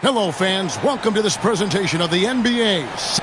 Hello, fans. Welcome to this presentation of the NBA.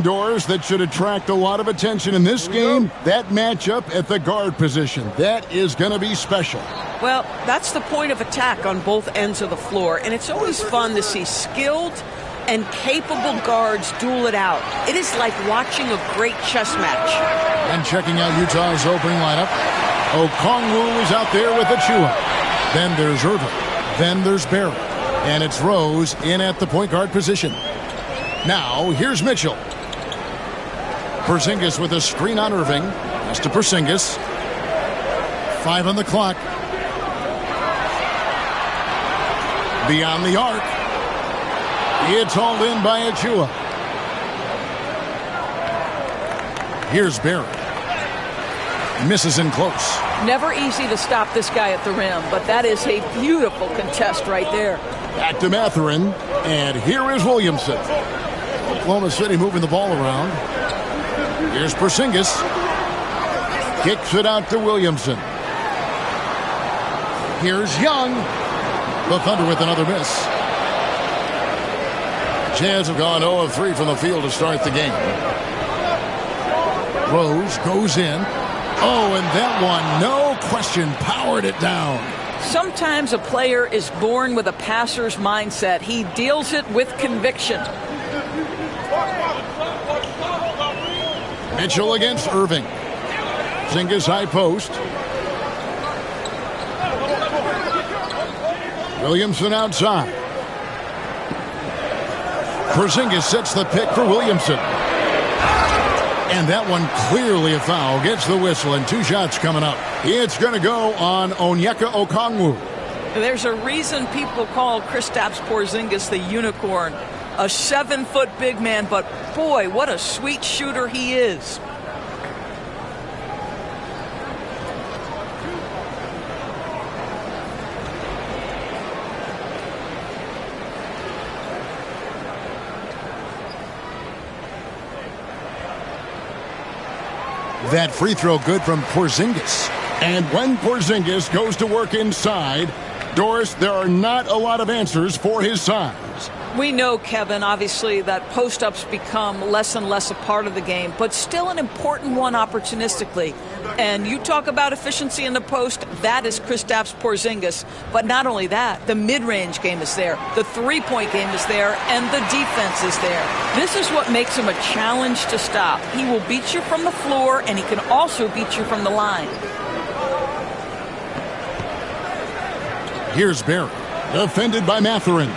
Doors that should attract a lot of attention in this game. That matchup at the guard position, that is going to be special. Well, that's the point of attack on both ends of the floor, and it's always fun to see skilled and capable guards duel it out. It is like watching a great chess match. And checking out Utah's opening lineup, Okongwu is out there with Achiuwa. Then there's Irving. Then there's Barrett. And it's Rose in at the point guard position. Now, here's Mitchell. Porzingis with a screen on Irving. Pass to Porzingis. 5 on the clock. Beyond the arc. It's hauled in by Achiuwa. Here's Barrett. Misses in close. Never easy to stop this guy at the rim, but that is a beautiful contest right there. Back to Mathurin. And here is Williamson. Oklahoma City moving the ball around. Here's Porzingis. Kicks it out to Williamson. Here's Young. The Thunder with another miss. Jazz have gone 0 of 3 from the field to start the game. Rose goes in. Oh, and that one, no question, powered it down. Sometimes a player is born with a passer's mindset. He deals it with conviction. Mitchell against Irving. Porzingis high post. Williamson outside. Porzingis sets the pick for Williamson. And that one clearly a foul. Gets the whistle and 2 shots coming up. It's going to go on Onyeka Okongwu. There's a reason people call Kristaps Porzingis the unicorn. A 7-foot big man, but boy, what a sweet shooter he is. That free throw good from Porzingis. And when Porzingis goes to work inside, Doris, there are not a lot of answers for his size. We know, Kevin, obviously, that post-ups become less and less a part of the game, but still an important one opportunistically. And you talk about efficiency in the post, that is Kristaps Porzingis. But not only that, the mid-range game is there, the three-point game is there, and the defense is there. This is what makes him a challenge to stop. He will beat you from the floor, and he can also beat you from the line. Here's Barrett, defended by Mathurin.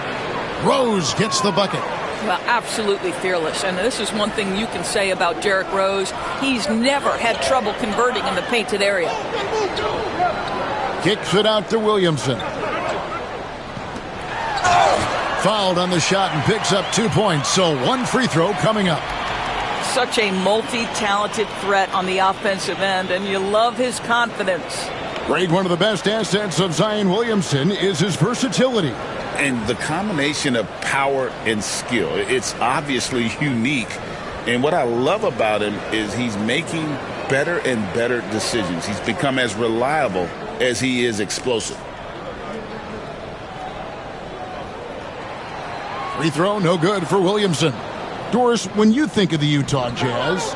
Rose gets the bucket. Well, absolutely fearless. And this is one thing you can say about Derrick Rose. He's never had trouble converting in the painted area. Kicks it out to Williamson. Fouled on the shot and picks up 2 points. So 1 free throw coming up. Such a multi-talented threat on the offensive end, and you love his confidence. Greg, one of the best assets of Zion Williamson is his versatility. And the combination of power and skill, it's obviously unique. And what I love about him is he's making better and better decisions. He's become as reliable as he is explosive. Free throw, no good for Williamson. Doris, when you think of the Utah Jazz,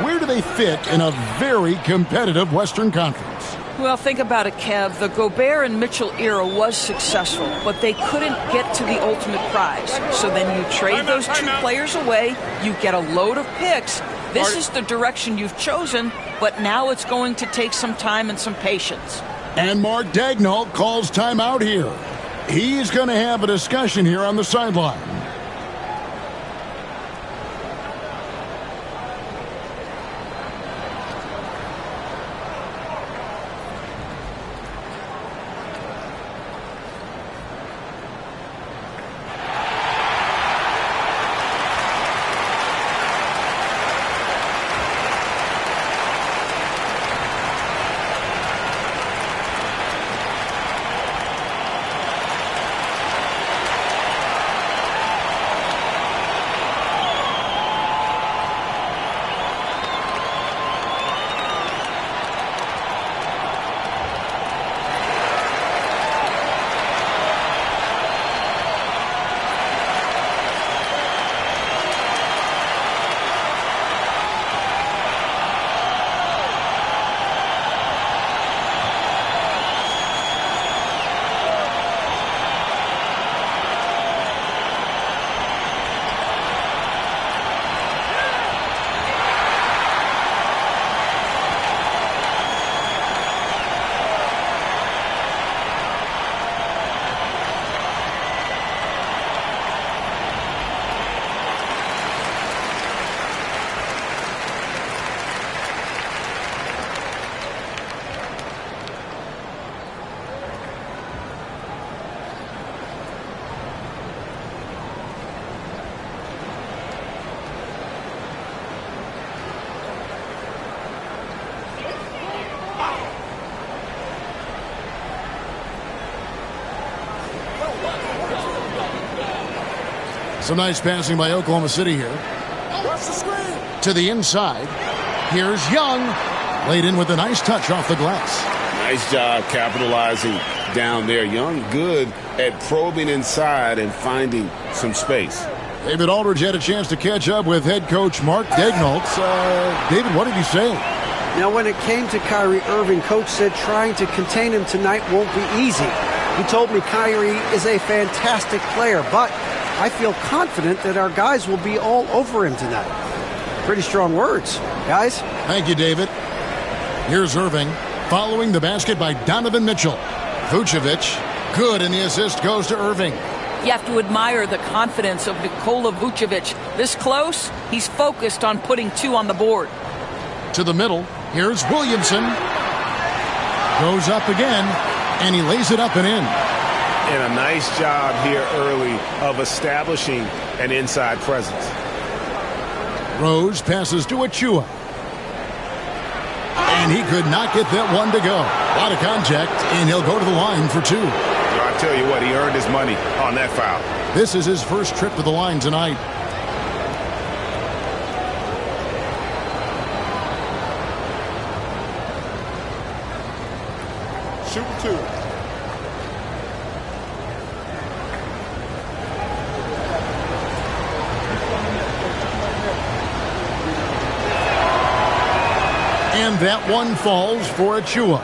where do they fit in a very competitive Western Conference? Well, think about it, Kev. The Gobert and Mitchell era was successful, but they couldn't get to the ultimate prize. So then you trade those 2 players away, you get a load of picks. This is the direction you've chosen, but now it's going to take some time and some patience. And Mark Daigneault calls timeout here. He's going to have a discussion here on the sideline. Some nice passing by Oklahoma City here. To the inside. Here's Young. Laid in with a nice touch off the glass. Nice job capitalizing down there. Young good at probing inside and finding some space. David Aldridge had a chance to catch up with head coach Mark Daigneault. David, what did he say? Now, when it came to Kyrie Irving, coach said trying to contain him tonight won't be easy. He told me Kyrie is a fantastic player, but I feel confident that our guys will be all over him tonight. Pretty strong words, guys. Thank you, David. Here's Irving following the basket by Donovan Mitchell. Vucevic, good, and the assist goes to Irving. You have to admire the confidence of Nikola Vucevic. This close, he's focused on putting two on the board. To the middle, here's Williamson. Goes up again, and he lays it up and in. And a nice job here early of establishing an inside presence. Rose passes to Achua. And he could not get that one to go. A lot of contact, and he'll go to the line for two. I tell you what, he earned his money on that foul. This is his first trip to the line tonight. Shooting two. And that one falls for Achua.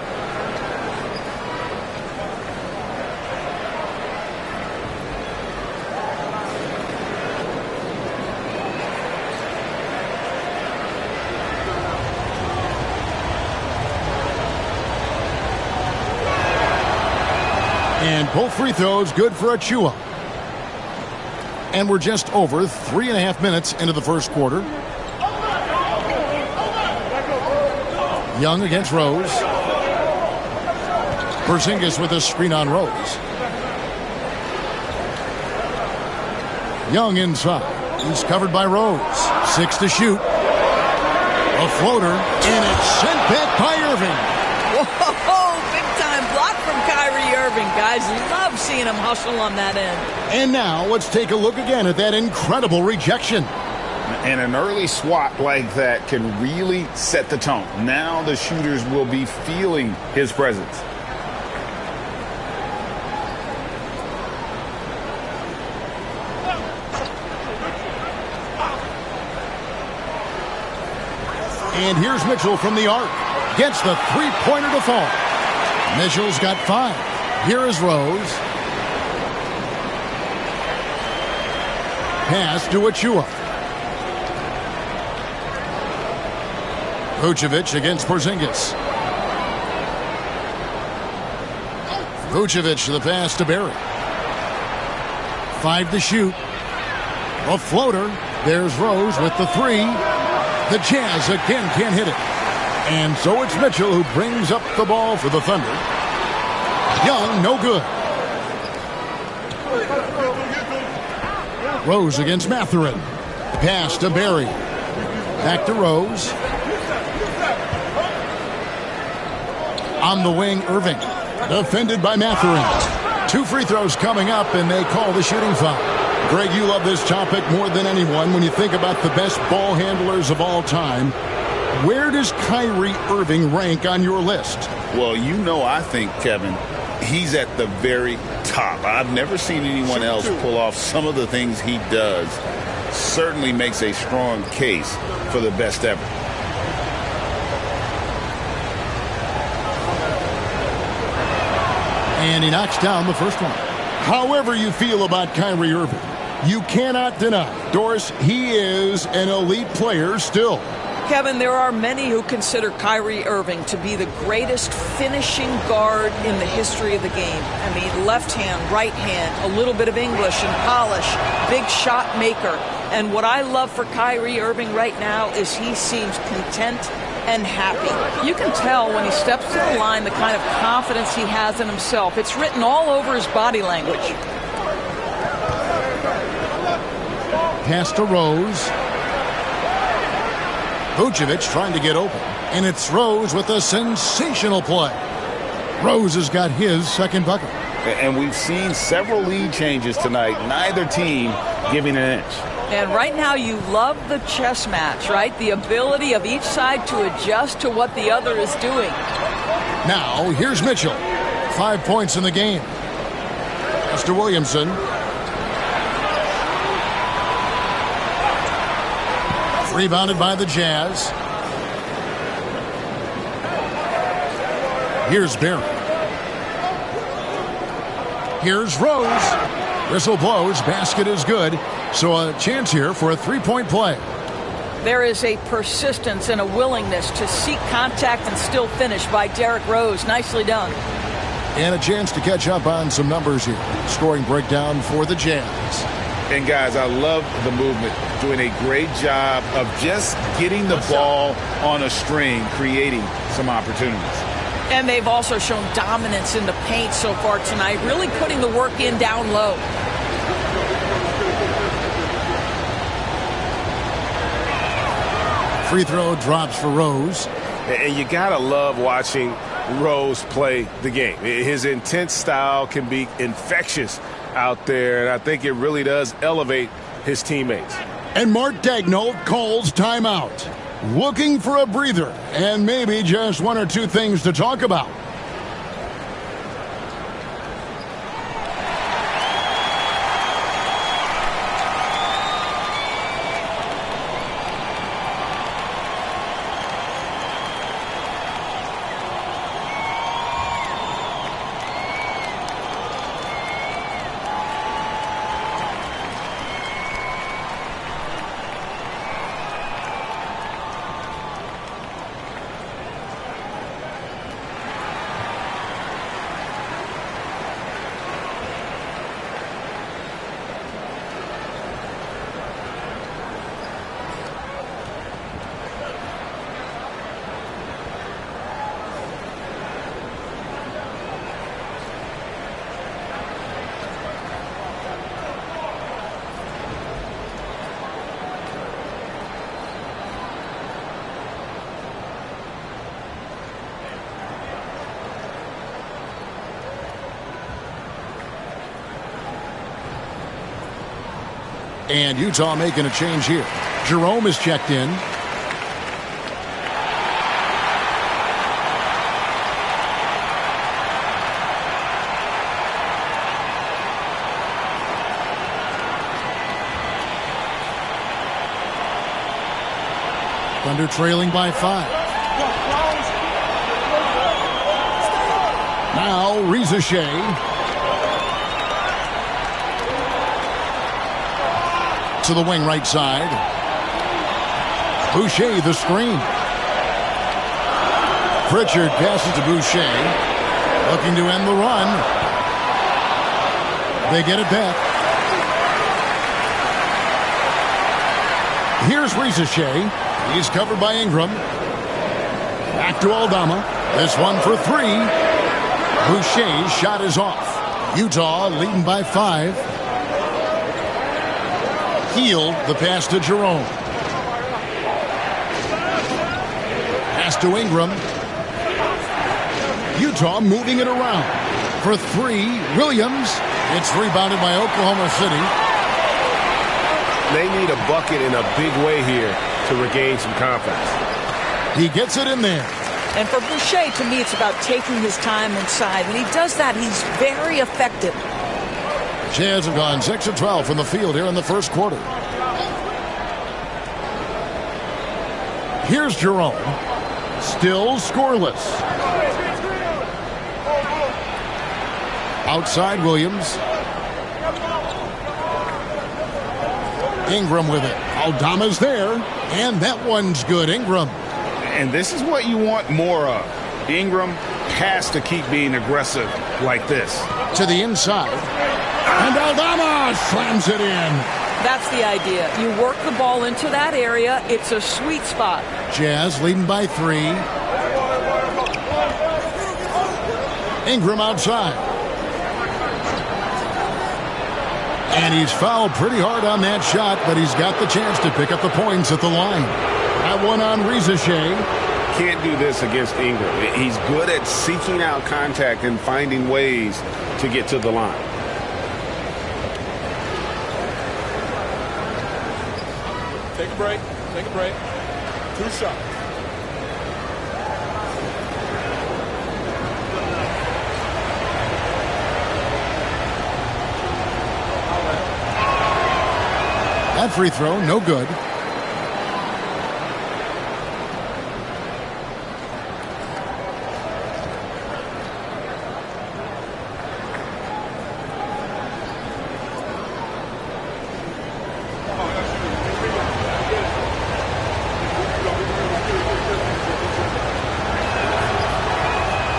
And both free throws good for Achua. And we're just over 3.5 minutes into the first quarter. Young against Rose. Porzingis with a screen on Rose. Young inside. He's covered by Rose. 6 to shoot. A floater, and it's sent back by Irving. Whoa, big time block from Kyrie Irving. Guys, love seeing him hustle on that end. And now let's take a look again at that incredible rejection. And an early swat like that can really set the tone. Now the shooters will be feeling his presence. And here's Mitchell from the arc. Gets the three-pointer to fall. Mitchell's got 5. Here is Rose. Pass to Achua. Vucevic against Porzingis. Vucevic to the pass to Barry. 5 to shoot. A floater. There's Rose with the 3. The Jazz again can't hit it. And so it's Mitchell who brings up the ball for the Thunder. Young, no good. Rose against Mathurin. Pass to Barry. Back to Rose. On the wing, Irving. Defended by Mathurin. 2 free throws coming up, and they call the shooting foul. Greg, you love this topic more than anyone when you think about the best ball handlers of all time. Where does Kyrie Irving rank on your list? Well, you know, I think, Kevin, he's at the very top. I've never seen anyone else pull off some of the things he does. Certainly makes a strong case for the best ever. And he knocks down the first one. However you feel about Kyrie Irving, you cannot deny, Doris, he is an elite player still. Kevin, there are many who consider Kyrie Irving to be the greatest finishing guard in the history of the game. I mean, left hand, right hand, a little bit of English and polish, big shot maker. And what I love for Kyrie Irving right now is he seems content and happy. You can tell when he steps to the line the kind of confidence he has in himself. It's written all over his body language. Pass to Rose. Vucevic trying to get open. And it's Rose with a sensational play. Rose has got his second bucket. And we've seen several lead changes tonight. Neither team giving an inch. And right now you love the chess match, right? The ability of each side to adjust to what the other is doing. Now, here's Mitchell. 5 points in the game. Mr. Williamson. Rebounded by the Jazz. Here's Barry. Here's Rose. Whistle blows. Basket is good. So a chance here for a three-point play. There is a persistence and a willingness to seek contact and still finish by Derrick Rose. Nicely done. And a chance to catch up on some numbers here. Scoring breakdown for the Jazz. And, guys, I love the movement. Doing a great job of just getting the ball on a string, creating some opportunities. And they've also shown dominance in the paint so far tonight, really putting the work in down low. Free throw drops for Rose. And you got to love watching Rose play the game. His intense style can be infectious out there, and I think it really does elevate his teammates. And Mark Daigneault calls timeout. Looking for a breather and maybe just one or two things to talk about. And Utah making a change here. Jerome is checked in. Thunder trailing by 5. Now Reza Shea. To the wing right side. Boucher the screen. Pritchard passes to Boucher. Looking to end the run. They get it back. Here's Risache. He's covered by Ingram. Back to Aldama. This one for three. Boucher's shot is off. Utah leading by 5. Hield the pass to Jerome. Pass to Ingram. Utah moving it around. For 3, Williams. It's rebounded by Oklahoma City. They need a bucket in a big way here to regain some confidence. He gets it in there. And for Boucher, to me, it's about taking his time inside. When he does that, he's very effective. Jazz have gone 6 of 12 from the field here in the first quarter. Here's Jerome. Still scoreless. Outside Williams. Ingram with it. Aldama's there. And that one's good. Ingram. And this is what you want more of. Ingram has to keep being aggressive like this. To the inside. And Aldama slams it in. That's the idea. You work the ball into that area. It's a sweet spot. Jazz leading by 3. Ingram outside. And he's fouled pretty hard on that shot, but he's got the chance to pick up the points at the line. That one on Risache. Can't do this against Ingram. He's good at seeking out contact and finding ways to get to the line. Take a break. Take a break. 2 shots. That free throw, no good.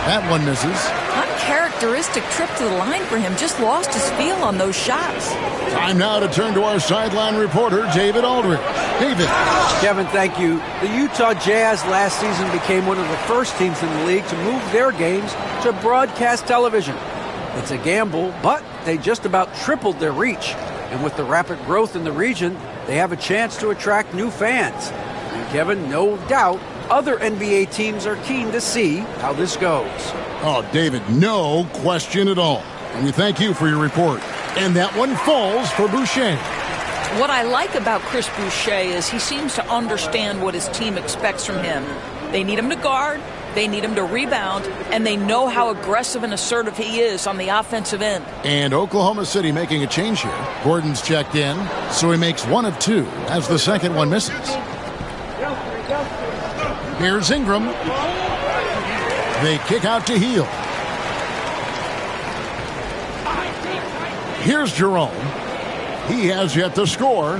That one misses. Uncharacteristic trip to the line for him. Just lost his feel on those shots. Time now to turn to our sideline reporter, David Aldridge. David. Kevin, thank you. The Utah Jazz last season became one of the first teams in the league to move their games to broadcast television. It's a gamble, but they just about tripled their reach. And with the rapid growth in the region, they have a chance to attract new fans. And Kevin, no doubt, other NBA teams are keen to see how this goes. Oh, David, no question at all. And we thank you for your report. And that one falls for Boucher. What I like about Chris Boucher is he seems to understand what his team expects from him. They need him to guard, they need him to rebound, and they know how aggressive and assertive he is on the offensive end. And Oklahoma City making a change here. Gordon's checked in, so he makes 1 of 2 as the second one misses. Here's Ingram. They kick out to Hield. Here's Jerome. He has yet to score.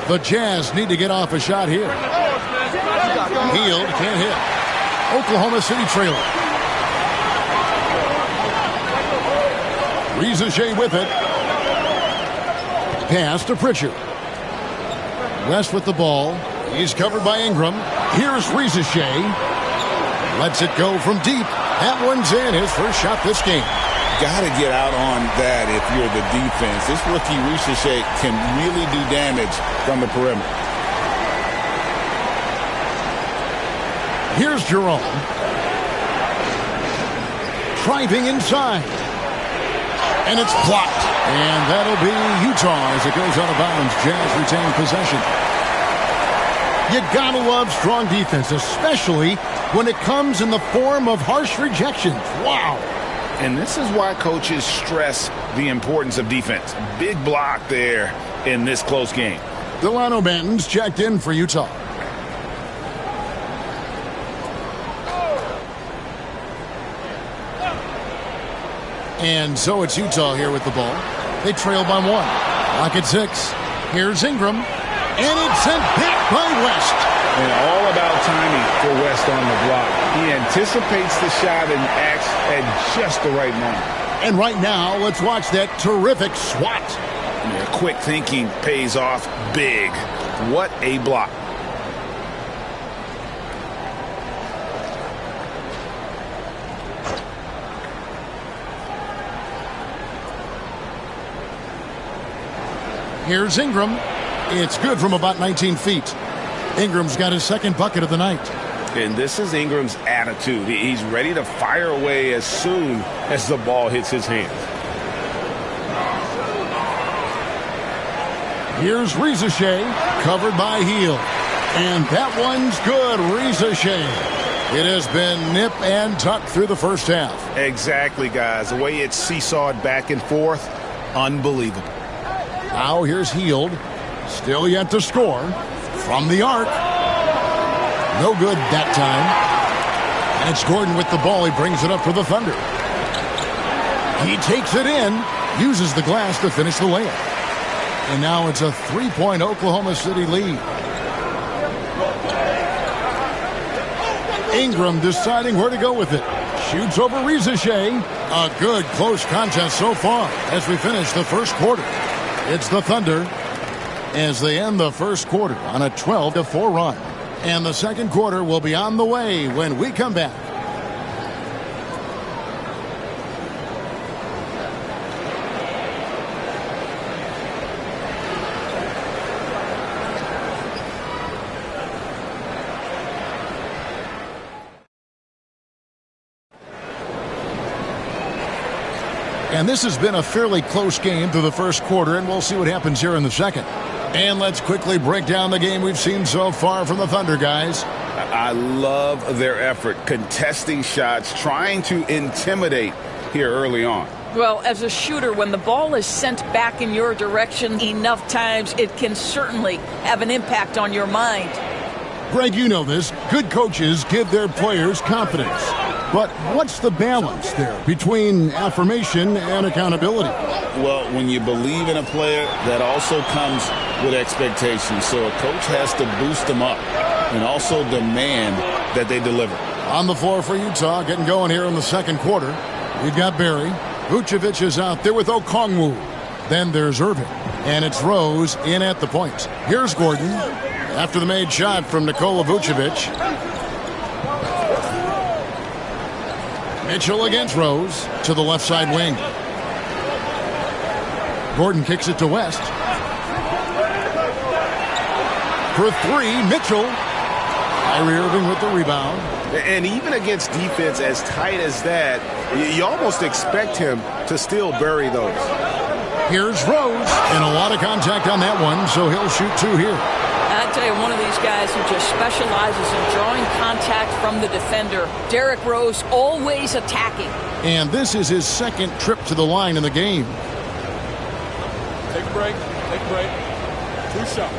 The Jazz need to get off a shot here. Hield can't hit. Oklahoma City trailing. Risache with it. Pass to Pritchard. West with the ball. He's covered by Ingram. Here's Risache. Lets it go from deep. That one's in. His first shot this game. Got to get out on that if you're the defense. This rookie Risache can really do damage from the perimeter. Here's Jerome. Driving inside. And it's blocked. And that'll be Utah as it goes out of bounds. Jazz retain possession. You gotta love strong defense, especially when it comes in the form of harsh rejections. Wow. And this is why coaches stress the importance of defense. Big block there in this close game. Delano Banton's checked in for Utah. And so it's Utah here with the ball. They trail by 1. Clock at 6. Here's Ingram. And it's sent back by West. And all about timing for West on the block. He anticipates the shot and acts at just the right moment. And right now, let's watch that terrific swat. Yeah, quick thinking pays off big. What a block. Here's Ingram. It's good from about 19 feet. Ingram's got his second bucket of the night. And this is Ingram's attitude. He's ready to fire away as soon as the ball hits his hands. Here's Reza Shea, covered by Hield. And that one's good, Reza Shea. It has been nip and tuck through the first half. Exactly, guys. The way it's seesawed back and forth, unbelievable. Now here's Hield. Still yet to score. From the arc. No good that time. And it's Gordon with the ball. He brings it up for the Thunder. He takes it in. Uses the glass to finish the layup. And now it's a 3-point Oklahoma City lead. Ingram deciding where to go with it. Shoots over Reza Shea. A good close contest so far as we finish the first quarter. It's the Thunder as they end the first quarter on a 12-4 run. And the second quarter will be on the way when we come back. And this has been a fairly close game through the first quarter, and we'll see what happens here in the second. And let's quickly break down the game we've seen so far from the Thunder, guys. I love their effort, contesting shots, trying to intimidate here early on. Well, as a shooter, when the ball is sent back in your direction enough times, it can certainly have an impact on your mind. Greg, you know this. Good coaches give their players confidence. But what's the balance there between affirmation and accountability? Well, when you believe in a player, that also comes with expectations. So a coach has to boost them up and also demand that they deliver. On the floor for Utah, getting going here in the second quarter. We've got Barry. Vucevic is out there with Okongwu. Then there's Irving. And it's Rose in at the point. Here's Gordon after the made shot from Nikola Vucevic. Mitchell against Rose to the left side wing. Gordon kicks it to West. For three, Mitchell. Kyrie Irving with the rebound. And even against defense as tight as that, you almost expect him to still bury those. Here's Rose. And a lot of contact on that one, so he'll shoot two here. I tell you, one of these guys who just specializes in drawing contact from the defender. Derrick Rose always attacking. And this is his second trip to the line in the game. Take a break. Take a break. 2 shots.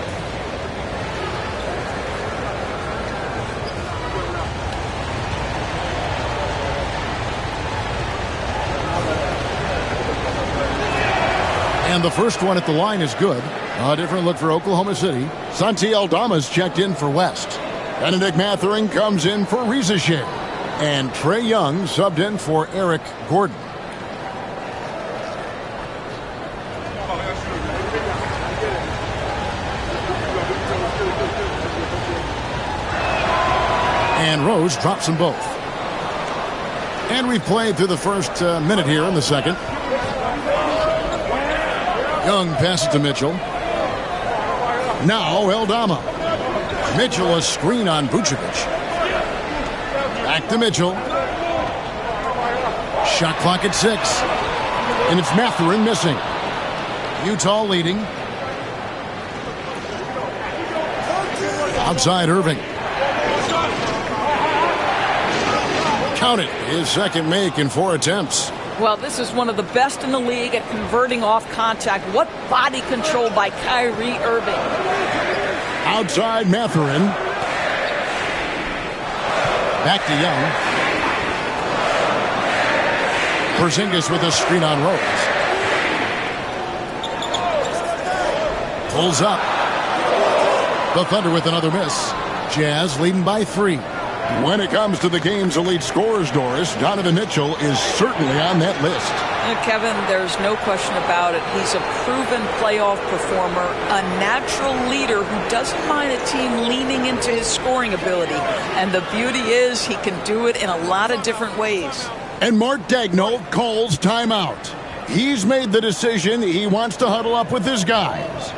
And the first one at the line is good. A different look for Oklahoma City. Santi Aldama's checked in for West. Benedict Mathurin comes in for Reza Shea. And Trae Young subbed in for Eric Gordon. And Rose drops them both. And we've played through the first minute here in the second. Young passes to Mitchell. Now Aldama. Mitchell a screen on Vucevic. Back to Mitchell. Shot clock at 6. And it's Mathurin missing. Utah leading. Outside Irving. Count it. His second make in 4 attempts. Well, this is one of the best in the league at converting off contact. What body control by Kyrie Irving. Outside Mathurin. Back to Young. Porzingis with a screen on Rose. Pulls up. The Thunder with another miss. Jazz leading by 3. When it comes to the game's elite scorers, Doris, Donovan Mitchell is certainly on that list. Kevin, there's no question about it. He's a proven playoff performer, a natural leader who doesn't mind a team leaning into his scoring ability. And the beauty is he can do it in a lot of different ways. And Mark Daigneault calls timeout. He's made the decision. He wants to huddle up with his guys.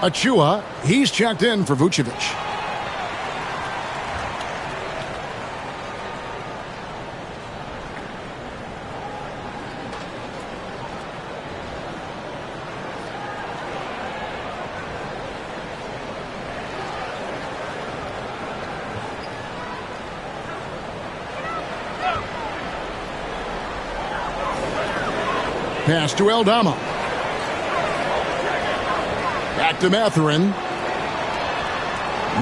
Achua, he's checked in for Vucevic. Pass to Aldama. Back to Mathurin.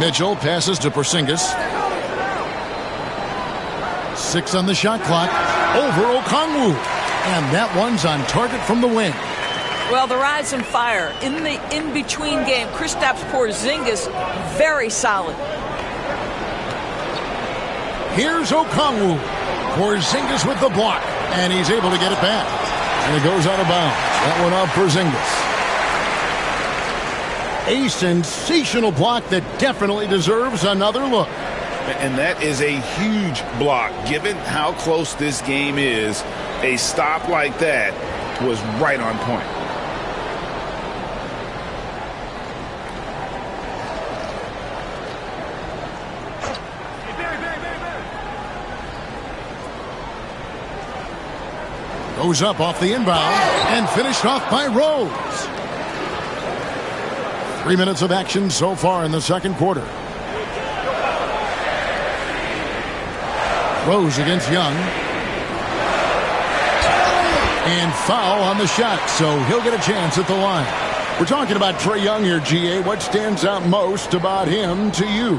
Mitchell passes to Porzingis. 6 on the shot clock. Over Okongwu. And that one's on target from the wing. Well, the rise and fire in the in-between game. Kristaps Porzingis, very solid. Here's Okongwu. Porzingis with the block. And he's able to get it back. And it goes out of bounds. That one off Porzingis. A sensational block that definitely deserves another look. And that is a huge block. Given how close this game is, a stop like that was right on point. Goes up off the inbound and finished off by Rose. 3 minutes of action so far in the second quarter. Rose against Young. And foul on the shot, so he'll get a chance at the line. We're talking about Trae Young here, GA. What stands out most about him to you?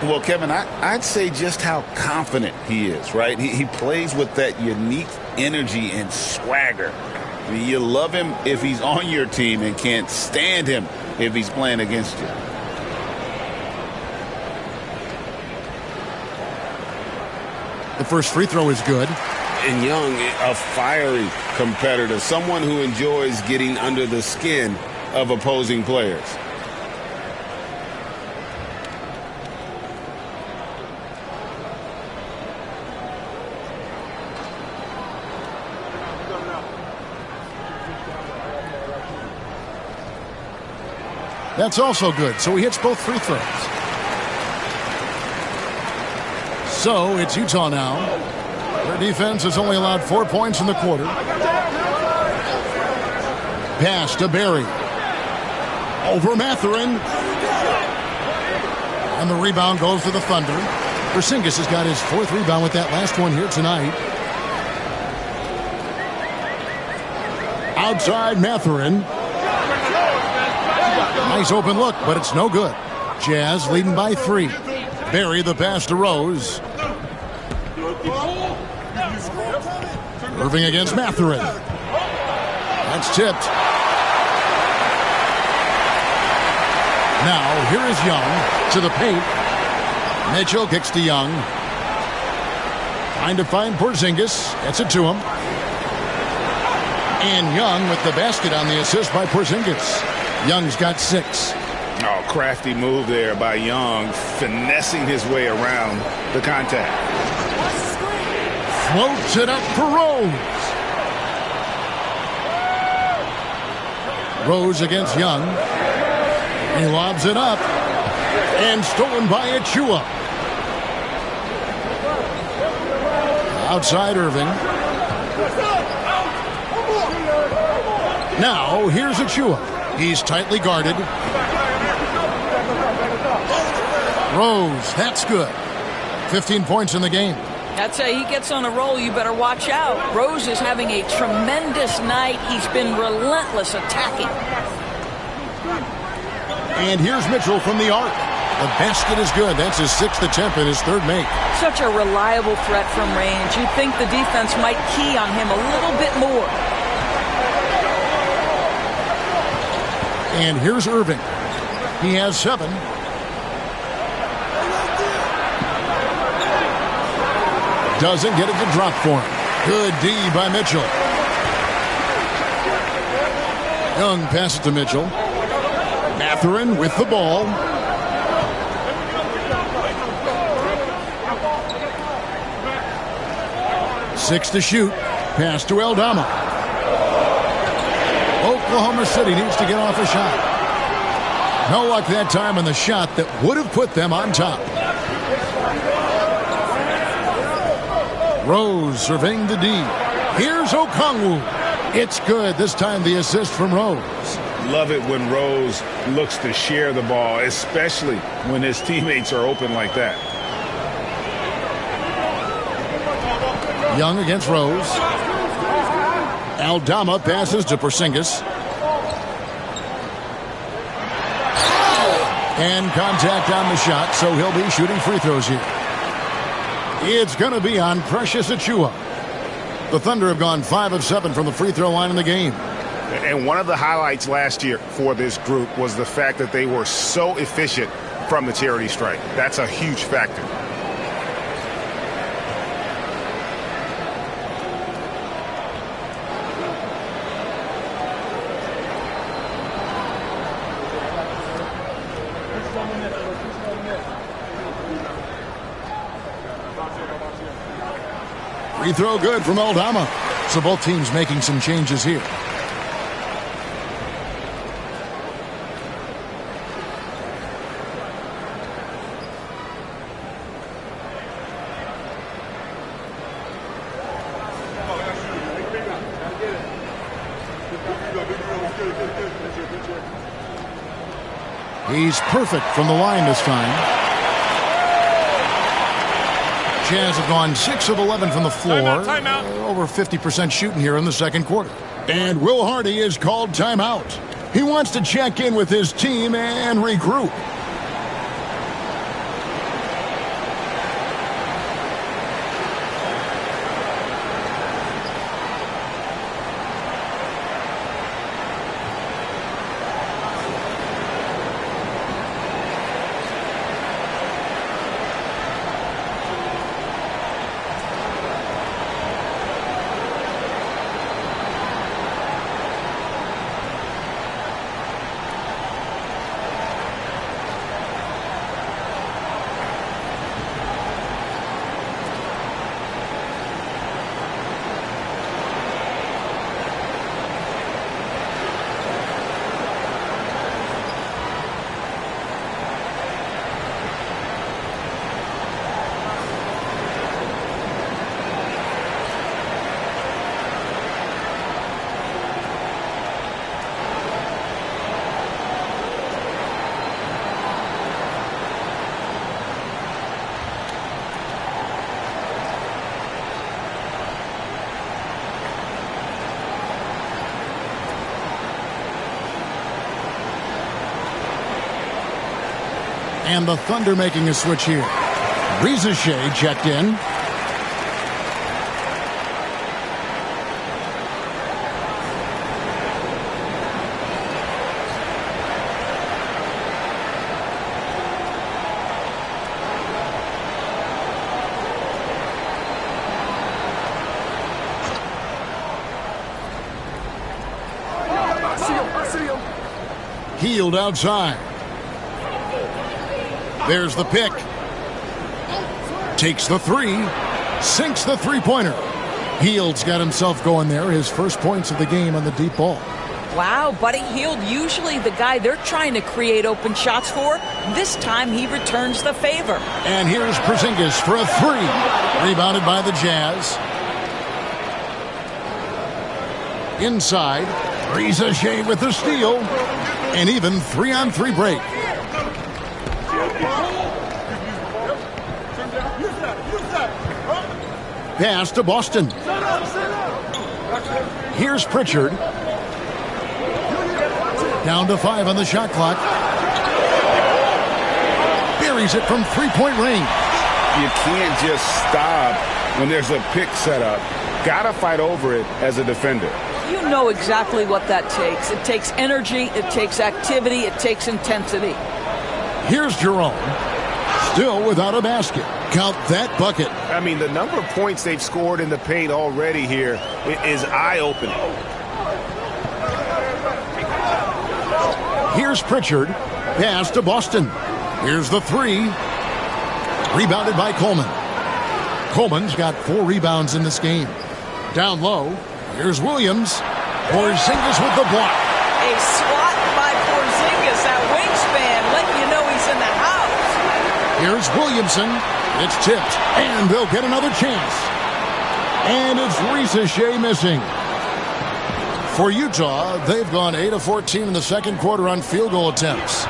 Well, Kevin, I'd say just how confident he is, right? He plays with that unique energy and swagger. I mean, you love him if he's on your team and can't stand him if he's playing against you. The first free throw is good. And Young, a fiery competitor, someone who enjoys getting under the skin of opposing players. That's also good, so he hits both free throws. So it's Utah now. Their defense has only allowed 4 points in the quarter. Pass to Barry. Over Mathurin. And the rebound goes to the Thunder. Porzingis has got his 4th rebound with that last one here tonight. Outside Mathurin. Nice open look, but it's no good. Jazz leading by 3. Barry the pass to Rose. Irving against Mathurin. That's tipped. Now, here is Young to the paint. Mitchell kicks to Young. Trying to find Porzingis. Gets it to him. And Young with the basket on the assist by Porzingis. Young's got 6. Oh, crafty move there by Young, finessing his way around the contact. Floats it up for Rose. Rose against Young. He lobs it up. And stolen by Achua. Outside Irving. Now, here's Achua. He's tightly guarded. Rose, that's good. 15 points in the game. I'd say he gets on a roll, you better watch out. Rose is having a tremendous night. He's been relentless attacking. And here's Mitchell from the arc. The basket is good. That's his 6th attempt and his 3rd make. Such a reliable threat from range. You'd think the defense might key on him a little bit more. And here's Irving. He has 7. Doesn't get it to drop for him. Good D by Mitchell. Young passes to Mitchell. Mathurin with the ball. Six to shoot. Pass to Aldama. Oklahoma City needs to get off a shot. No luck that time on the shot that would have put them on top. Rose surveying the D. Here's Okongwu. It's good. This time the assist from Rose. Love it when Rose looks to share the ball, especially when his teammates are open like that. Young against Rose. Aldama passes to Porzingis. And contact on the shot, so he'll be shooting free throws here. It's going to be on Precious Achua. The Thunder have gone 5 of 7 from the free throw line in the game. And one of the highlights last year for this group was the fact that they were so efficient from the charity stripe. That's a huge factor. Free throw good from Aldama. So both teams making some changes here. He's perfect from the line this time. Jazz have gone 6 of 11 from the floor. Timeout. Over 50% shooting here in the second quarter. And Will Hardy is called timeout. He wants to check in with his team and regroup. And the Thunder making a switch here. Rizachet checked in. Hield outside. There's the pick. Takes the three. Sinks the three-pointer. Hield's got himself going there. His first points of the game on the deep ball. Wow, Buddy Hield, usually the guy they're trying to create open shots for. This time he returns the favor. And here's Porzingis for a three. Rebounded by the Jazz. Inside, Reza Shea with the steal. An even 3-on-3 break. Pass to Boston. Here's Pritchard. Down to 5 on the shot clock. Buries it from three-point range. You can't just stop when there's a pick set up. Gotta fight over it as a defender. You know exactly what that takes. It takes energy, it takes activity, it takes intensity. Here's Jerome. Still without a basket. Count that bucket. I mean, the number of points they've scored in the paint already here is eye-opening. Here's Pritchard. Pass to Boston. Here's the three. Rebounded by Coleman. Coleman's got 4 rebounds in this game. Down low. Here's Williams. Porzingis with the block. A swat by Porzingis. That wingspan letting you know he's in the house. Here's Williamson. It's tipped. And they'll get another chance. And it's Reza Shea missing. For Utah, they've gone 8 of 14 in the second quarter on field goal attempts.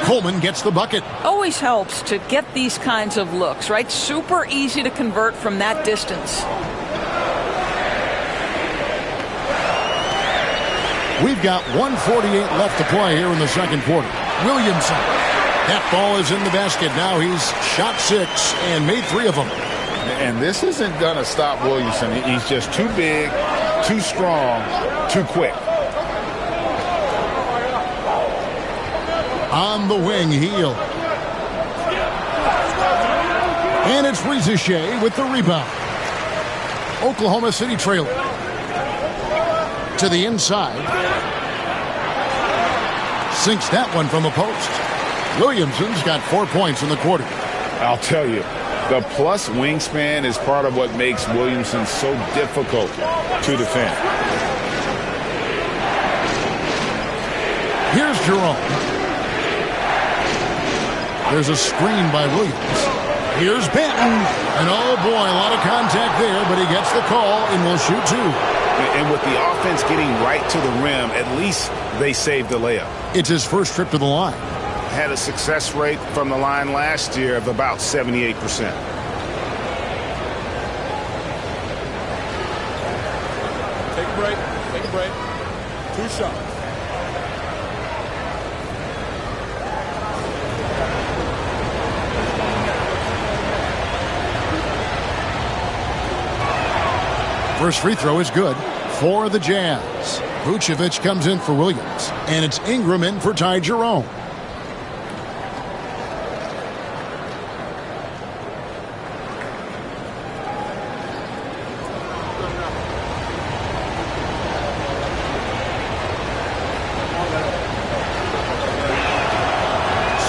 Coleman gets the bucket. Always helps to get these kinds of looks, right? Super easy to convert from that distance. We've got 1:48 left to play here in the second quarter. Williamson. That ball is in the basket. Now he's shot 6 and made 3 of them. And this isn't going to stop Williamson. He's just too big, too strong, too quick. On the wing, Hield. And it's Reza Shea with the rebound. Oklahoma City trailing. To the inside. Sinks that one from the post. Williamson's got 4 points in the quarter. I'll tell you, the plus wingspan is part of what makes Williamson so difficult to defend. Here's Jerome. There's a screen by Williams. Here's Banton. And oh boy, a lot of contact there, but he gets the call and will shoot 2. And with the offense getting right to the rim, at least they saved the layup. It's his first trip to the line. Had a success rate from the line last year of about 78%. Take a break. Take a break. 2 shots. First free throw is good for the Jazz. Vucevic comes in for Williams. And it's Ingram in for Ty Jerome.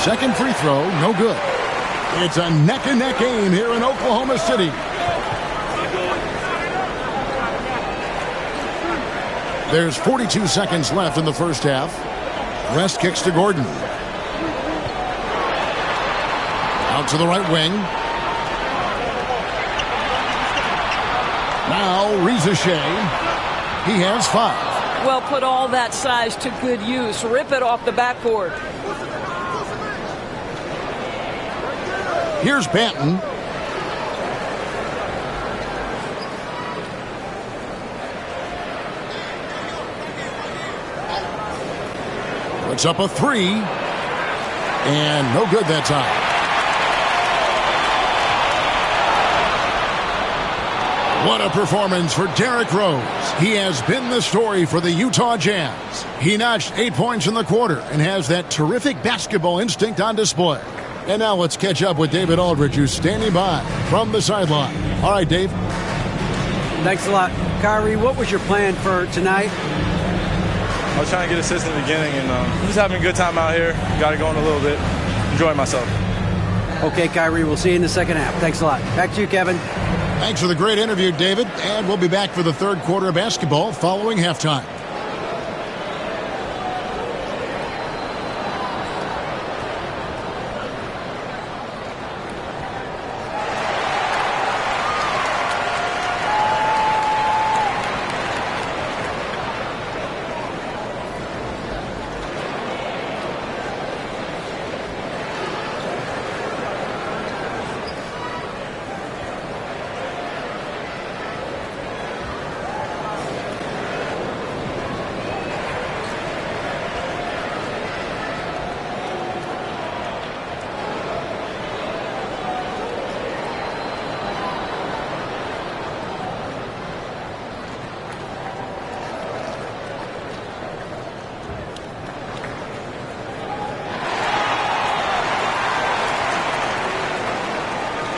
Second free throw, no good. It's a neck-and-neck game here in Oklahoma City. There's 42 seconds left in the first half. Rest kicks to Gordon. Out to the right wing. Now Reza Shea. He has 5. Well, put all that size to good use. Rip it off the backboard. Here's Banton. Puts up a 3. And no good that time. What a performance for Derrick Rose. He has been the story for the Utah Jazz. He notched 8 points in the quarter and has that terrific basketball instinct on display. And now let's catch up with David Aldridge, who's standing by from the sideline. All right, Dave. Thanks a lot. Kyrie, what was your plan for tonight? was trying to get assists in the beginning, and I'm just having a good time out here. Got it going a little bit. Enjoying myself. Okay, Kyrie, we'll see you in the second half. Thanks a lot. Back to you, Kevin. Thanks for the great interview, David. And we'll be back for the third quarter of basketball following halftime.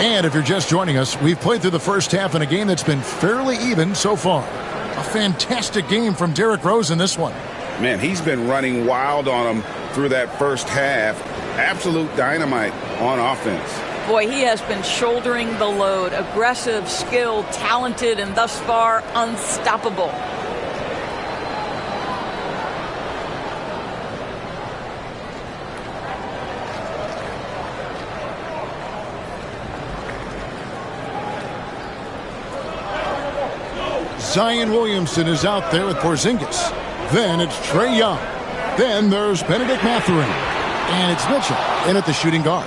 And if you're just joining us, we've played through the first half in a game that's been fairly even so far. A fantastic game from Derrick Rose in this one. Man, he's been running wild on him through that first half. Absolute dynamite on offense. Boy, he has been shouldering the load. Aggressive, skilled, talented, and thus far unstoppable. Zion Williamson is out there with Porzingis. Then it's Trae Young. Then there's Benedict Mathurin. And it's Mitchell in at the shooting guard.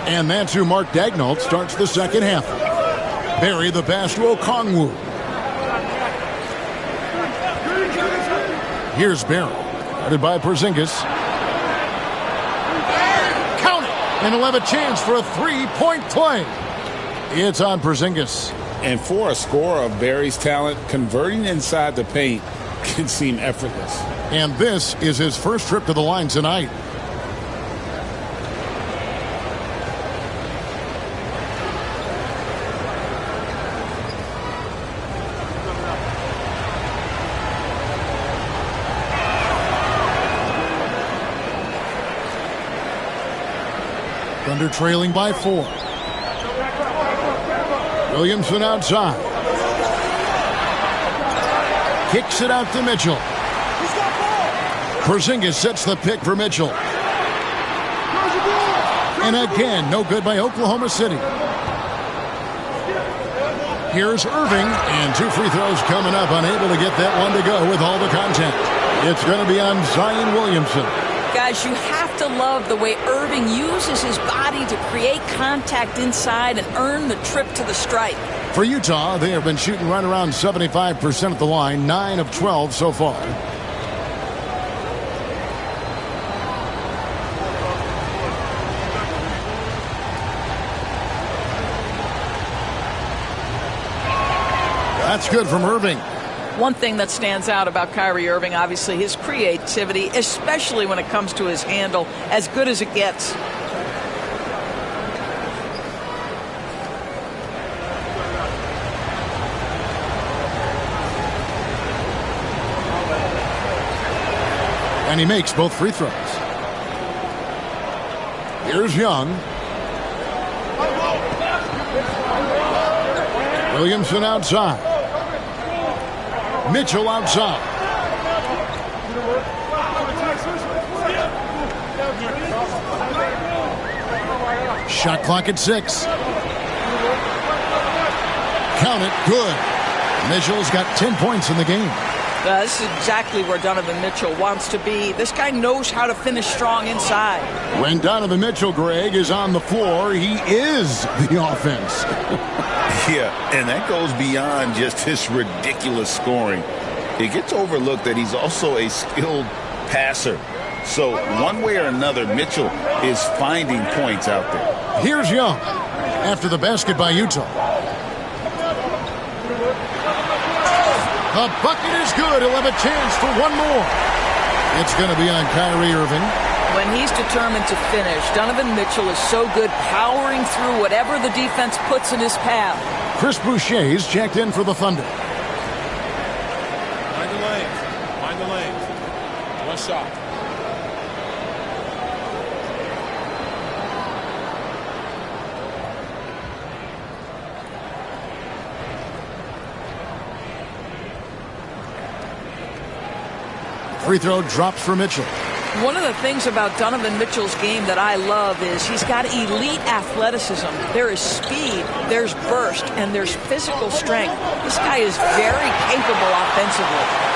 And that's who Mark Daigneault starts the second half. Barry the pass to Okongwu. Here's Barry. Guarded by Porzingis. Count it! And he'll have a chance for a three-point play. It's on Porzingis. And for a scorer of Barry's talent, converting inside the paint can seem effortless. And this is his first trip to the line tonight. Thunder trailing by 4. Williamson outside. Kicks it out to Mitchell. Porzingis sets the pick for Mitchell. And again, no good by Oklahoma City. Here's Irving, and 2 free throws coming up, unable to get that one to go with all the contact. It's going to be on Zion Williamson. Guys, you have to love the way Irving uses his body to create contact inside and earn the trip to the stripe. For Utah, they have been shooting right around 75% at the line, 9 of 12 so far. That's good from Irving. One thing that stands out about Kyrie Irving, obviously, his creativity, especially when it comes to his handle, as good as it gets. And he makes both free throws. Here's Young. Williamson outside. Mitchell outside. Shot clock at 6. Count it. Good. Mitchell's got 10 points in the game. This is exactly where Donovan Mitchell wants to be. This guy knows how to finish strong inside. When Donovan Mitchell, Greg, is on the floor, he is the offense. Yeah, and that goes beyond just his ridiculous scoring. It gets overlooked that he's also a skilled passer. So one way or another, Mitchell is finding points out there. Here's Young after the basket by Utah. The bucket is good. He'll have a chance for one more. It's going to be on Kyrie Irving. When he's determined to finish, Donovan Mitchell is so good powering through whatever the defense puts in his path. Chris Boucher's checked in for the Thunder. Mind the lanes. Mind the lanes. Nice shot. Free throw drops for Mitchell. One of the things about Donovan Mitchell's game that I love is he's got elite athleticism. There is speed, there's burst, and there's physical strength. This guy is very capable offensively.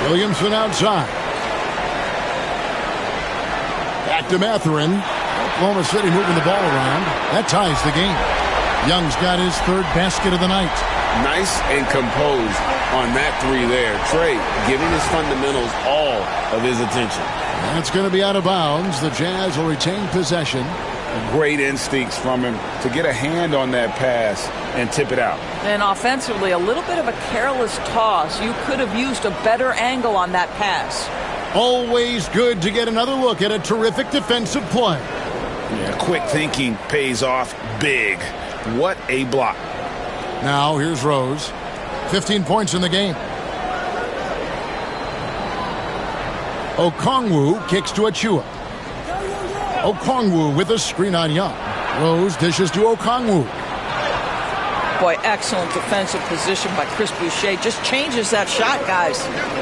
Williamson outside. Back to Mathurin. Oklahoma City moving the ball around. That ties the game. Young's got his third basket of the night. Nice and composed on that three there. Trey giving his fundamentals all of his attention. That's going to be out of bounds. The Jazz will retain possession. Great instincts from him to get a hand on that pass and tip it out. And offensively, a little bit of a careless toss. You could have used a better angle on that pass. Always good to get another look at a terrific defensive play. Yeah, quick thinking pays off big. What a block. Now here's Rose. 15 points in the game. Okongwu kicks to Achua. Okongwu with a screen on Young. Rose dishes to Okongwu. Boy, excellent defensive position by Chris Boucher. Just changes that shot, guys.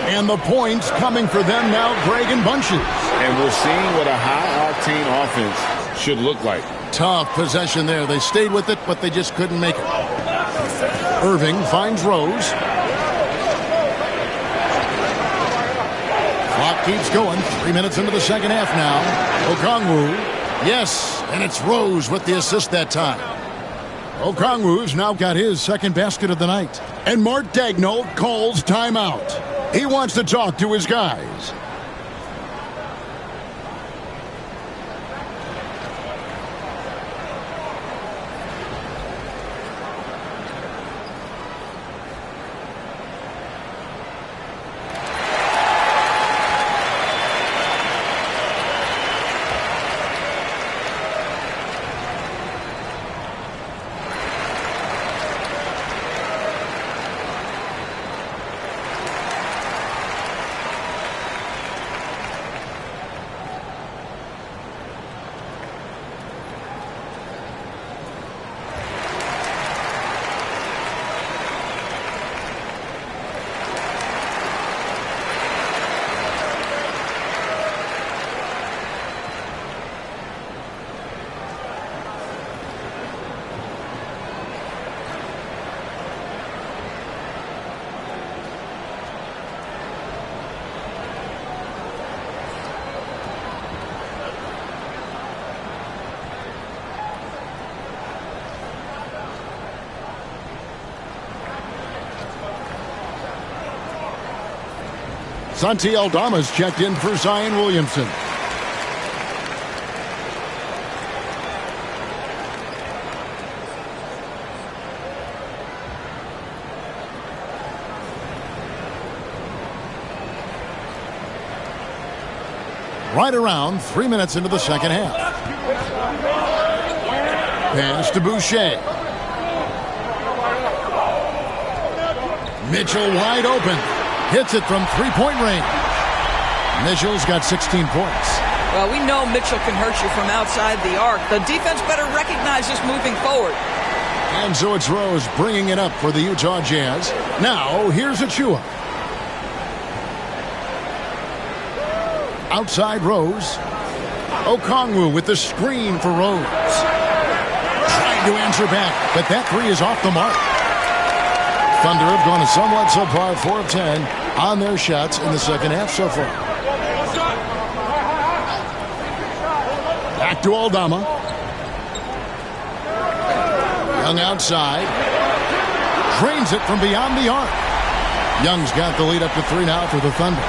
And the points coming for them now, Greg and Bunches. And we're seeing what a high-octane offense should look like. Tough possession there. They stayed with it, but they just couldn't make it. Irving finds Rose. Clock keeps going. 3 minutes into the second half now. Okongwu. Yes, and it's Rose with the assist that time. Okongwu's now got his second basket of the night. And Mark Daigneault calls timeout. He wants to talk to his guys. Santi Aldama's checked in for Zion Williamson. Right around 3 minutes into the second half. Pass to Boucher. Mitchell wide open. Hits it from three-point range. Mitchell's got 16 points. Well, we know Mitchell can hurt you from outside the arc. The defense better recognize this moving forward. And so it's Rose bringing it up for the Utah Jazz. Now, here's Achua. Outside Rose. Okongwu with the screen for Rose. Trying to answer back, but that three is off the mark. Thunder have gone somewhat subpar, 4 of 10 on their shots in the second half so far. Back to Aldama. Young outside. Drains it from beyond the arc. Young's got the lead up to 3 now for the Thunder.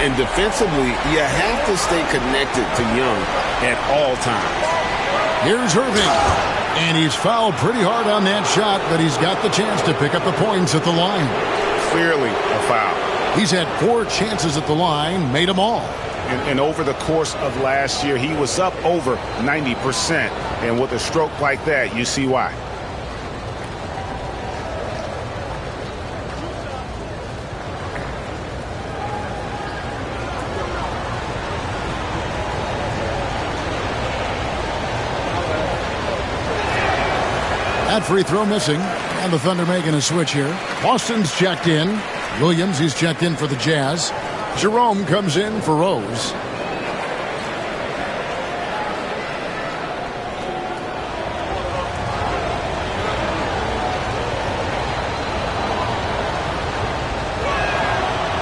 And defensively, you have to stay connected to Young at all times. Here's Irving. And he's fouled pretty hard on that shot, but he's got the chance to pick up the points at the line. Clearly a foul. He's had 4 chances at the line, made them all. And over the course of last year, he was up over 90%. And with a stroke like that, you see why. That free throw missing. And the Thunder making a switch here. Boston's checked in. Williams, he's checked in for the Jazz. Jerome comes in for Rose.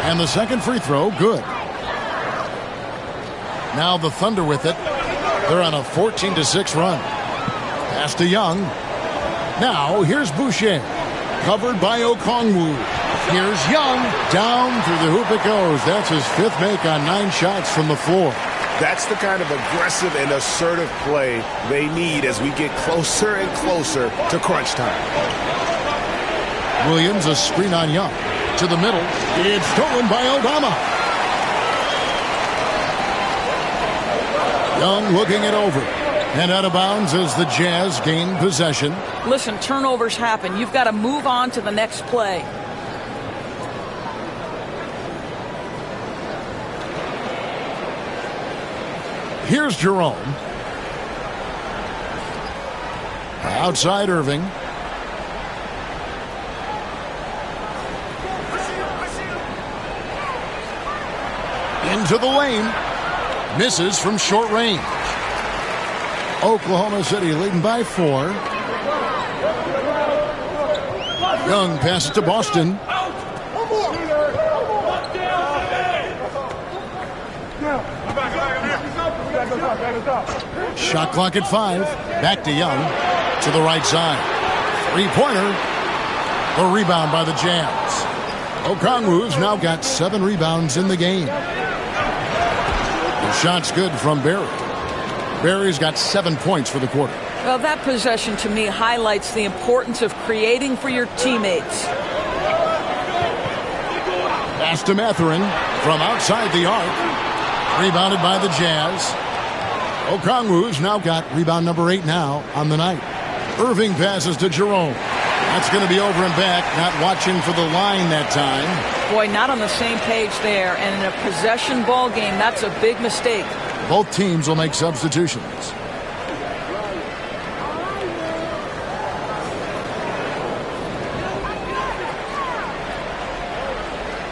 And the second free throw, good. Now the Thunder with it. They're on a 14-6 run. Pass to Young. Now here's Boucher. Covered by Okongwu. Here's Young. Down through the hoop it goes. That's his 5th make on 9 shots from the floor. That's the kind of aggressive and assertive play they need as we get closer and closer to crunch time. Williams, a screen on Young. To the middle. It's stolen by Aldama. Young looking it over. And out of bounds as the Jazz gain possession. Listen, turnovers happen. You've got to move on to the next play. Here's Jerome. Outside Irving. Into the lane. Misses from short range. Oklahoma City leading by 4. Young passes to Boston. Shot clock at 5. Back to Young. To the right side. 3-pointer. The rebound by the Jazz. Okongwu's now got 7 rebounds in the game. The shot's good from Barry. Barry's got 7 points for the quarter. Well, that possession to me highlights the importance of creating for your teammates. Pass to Mathurin from outside the arc. Rebounded by the Jazz. Okongwu's now got rebound number 8 now on the night. Irving passes to Jerome. That's going to be over and back. Not watching for the line that time. Boy, not on the same page there. And in a possession ball game, that's a big mistake. Both teams will make substitutions.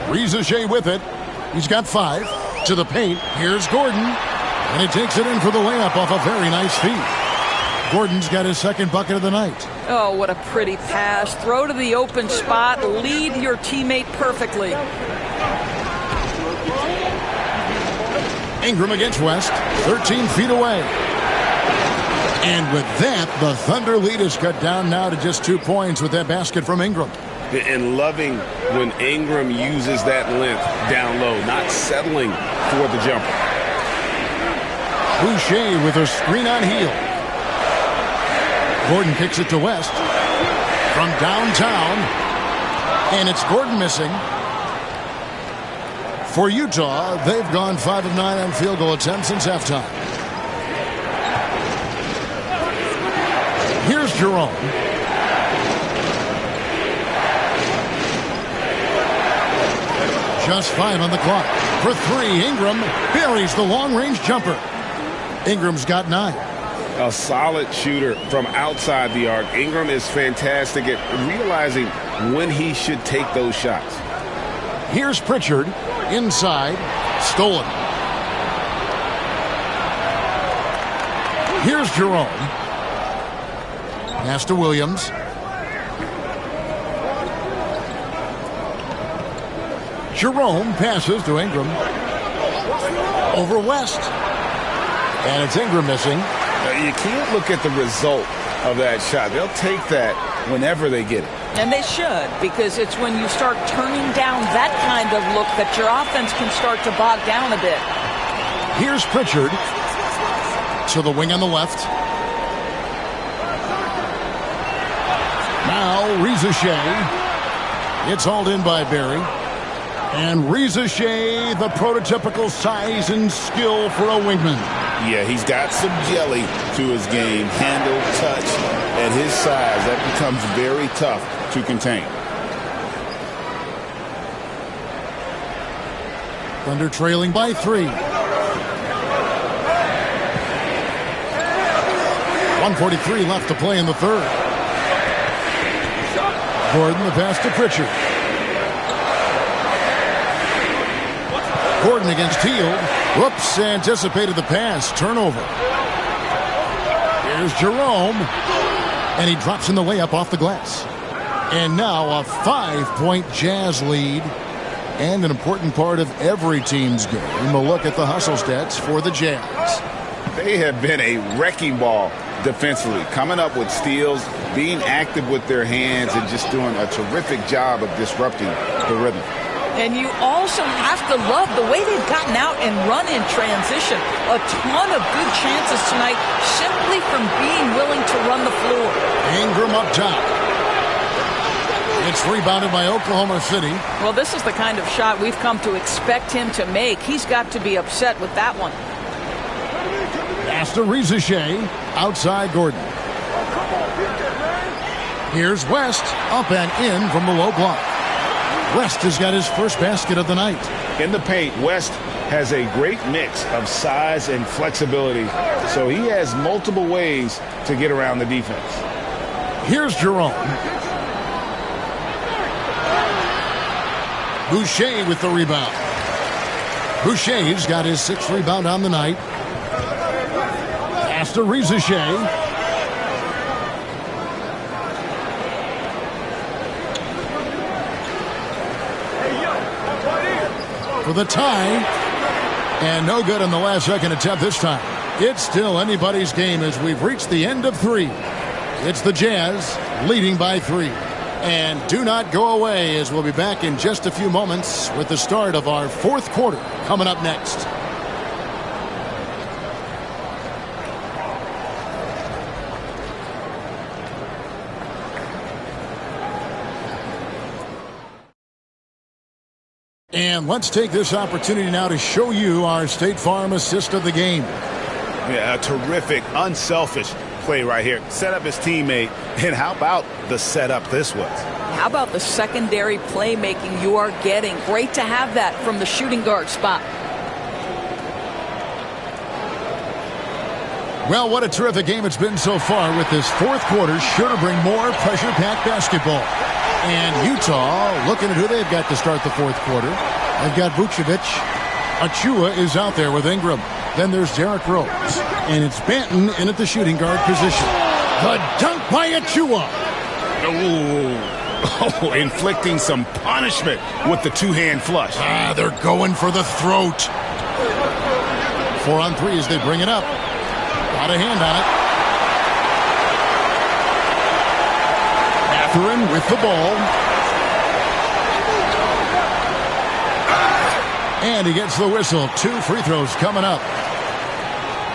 Riza with it. He's got 5. To the paint. Here's Gordon. And he takes it in for the layup off a very nice feed. Gordon's got his 2nd bucket of the night. Oh, what a pretty pass. Throw to the open spot. Lead your teammate perfectly. Ingram against West. 13 feet away. And with that, the Thunder lead is cut down now to just 2 points with that basket from Ingram. And loving when Ingram uses that length down low, not settling for the jumper. Boucher with a screen on heel. Gordon kicks it to West from downtown. And it's Gordon missing. For Utah, they've gone 5 of 9 on field goal attempts since halftime. Here's Jerome. Just 5 on the clock. For 3, Ingram buries the long-range jumper. Ingram's got 9. A solid shooter from outside the arc. Ingram is fantastic at realizing when he should take those shots. Here's Pritchard. Inside. Stolen. Here's Jerome. Pass to Williams. Jerome passes to Ingram. Over West. And it's Ingram missing. You can't look at the result of that shot. They'll take that whenever they get it. And they should, because it's when you start turning down that kind of look that your offense can start to bog down a bit. Here's Pritchard. To the wing on the left. Now Riza It's hauled in by Barry. And Riza the prototypical size and skill for a wingman. Yeah, he's got some jelly to his game. Handle, touch. At his size, that becomes very tough to contain. Thunder trailing by 3. 1:43 left to play in the third. Gordon, the pass to Pritchard. Gordon against Teal. Whoops, anticipated the pass. Turnover. Here's Jerome. And he drops in the layup off the glass. And now a 5-point Jazz lead. And an important part of every team's game. We'll look at the hustle stats for the Jazz. They have been a wrecking ball defensively, coming up with steals, being active with their hands, and just doing a terrific job of disrupting the rhythm. And you also have to love the way they've gotten out and run in transition. A ton of good chances tonight simply from being willing to run the floor. Ingram up top. It's rebounded by Oklahoma City. Well, this is the kind of shot we've come to expect him to make. He's got to be upset with that one. Pass to Rizachet. Outside Gordon. Here's West. Up and in from the low block. West has got his first basket of the night. In the paint, West has a great mix of size and flexibility, so he has multiple ways to get around the defense. Here's Jerome. Boucher with the rebound. Boucher's got his 6th rebound on the night. Pass to Rizachet. For the tie, and no good on the last second attempt this time. It's still anybody's game as we've reached the end of 3. It's the Jazz leading by 3. And do not go away as we'll be back in just a few moments with the start of our 4th quarter coming up next. And let's take this opportunity now to show you our State Farm assist of the game. Yeah, a terrific, unselfish play right here. Set up his teammate, and how about the setup this was? How about the secondary playmaking you are getting? Great to have that from the shooting guard spot. Well, what a terrific game it's been so far with this 4th quarter. Sure to bring more pressure-packed basketball. And Utah looking at who they've got to start the 4th quarter. They've got Vucevic. Achua is out there with Ingram. Then there's Derrick Rose. And it's Banton in at the shooting guard position. The dunk by Achua. Oh, inflicting some punishment with the 2-hand flush. They're going for the throat. 4 on 3 as they bring it up. Got a hand on it. Mathurin with the ball. And he gets the whistle. 2 free throws coming up.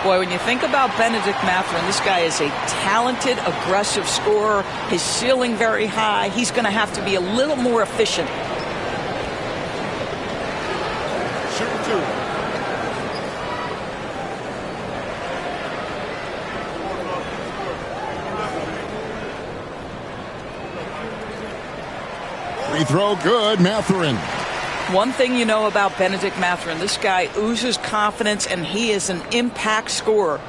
Boy, when you think about Benedict Mathurin, this guy is a talented, aggressive scorer. His ceiling very high. He's going to have to be a little more efficient. Shooting 2. Free throw good, Mathurin. One thing you know about Benedict Mathurin, this guy oozes confidence, and he is an impact scorer.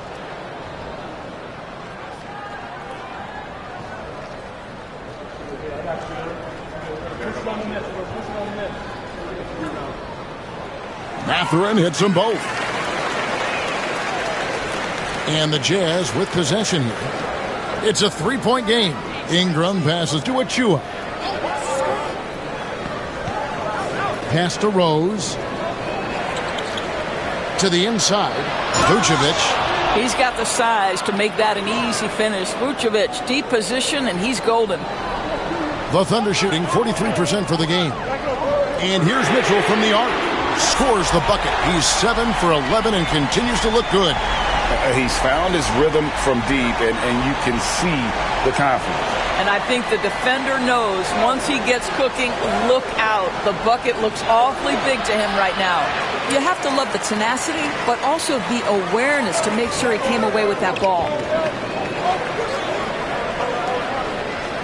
Mathurin hits them both. And the Jazz with possession here. It's a 3-point game. Ingram passes to Achua. Pass to Rose. To the inside. Vucevic. He's got the size to make that an easy finish. Vucevic, deep position, and he's golden. The Thunder shooting 43% for the game. And here's Mitchell from the arc. Scores the bucket. He's 7 for 11 and continues to look good. He's found his rhythm from deep, and you can see the confidence. And I think the defender knows once he gets cooking, look out. The bucket looks awfully big to him right now. You have to love the tenacity, but also the awareness to make sure he came away with that ball.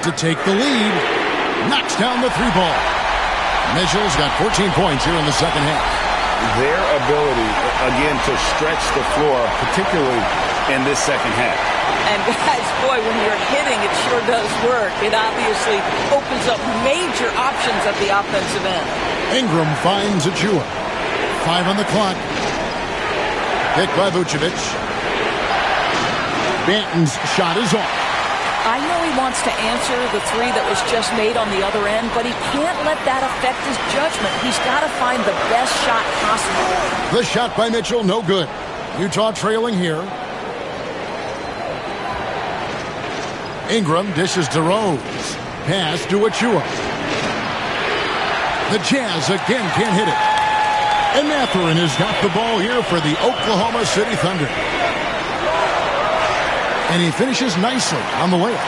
To take the lead, knocks down the 3-ball. Mitchell's got 14 points here in the second half. Their ability, again, to stretch the floor, particularly in this second half. And guys, boy, when you're hitting, it sure does work. It obviously opens up major options at the offensive end. Ingram finds Achua. 5 on the clock. Pick by Vucevic. Banton's shot is off. I know he wants to answer the three that was just made on the other end, but he can't let that affect his judgment. He's got to find the best shot possible. The shot by Mitchell, no good. Utah trailing here. Ingram dishes to Rose. Pass to Achua. The Jazz again can't hit it. And Mathurin has got the ball here for the Oklahoma City Thunder. And he finishes nicely on the layup.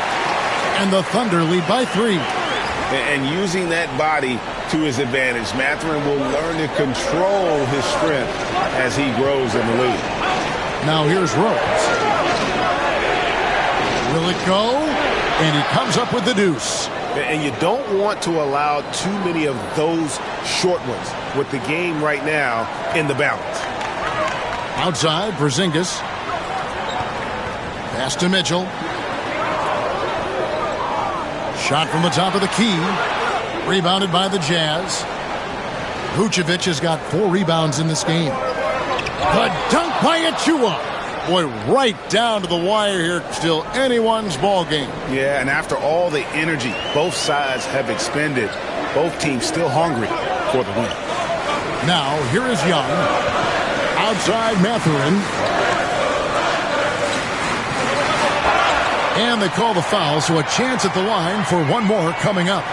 And the Thunder lead by 3. And using that body to his advantage, Mathurin will learn to control his strength as he grows in the league. Now here's Rose. Will it go? And he comes up with the deuce. And you don't want to allow too many of those short ones with the game right now in the balance. Outside, Porzingis. Pass to Mitchell. Shot from the top of the key. Rebounded by the Jazz. Vucevic has got 4 rebounds in this game. The dunk by Achua. Boy, right down to the wire here. Still anyone's ball game. Yeah, and after all the energy both sides have expended, both teams still hungry for the win. Now, here is Young. Outside Mathurin. And they call the foul, so a chance at the line for one more coming up.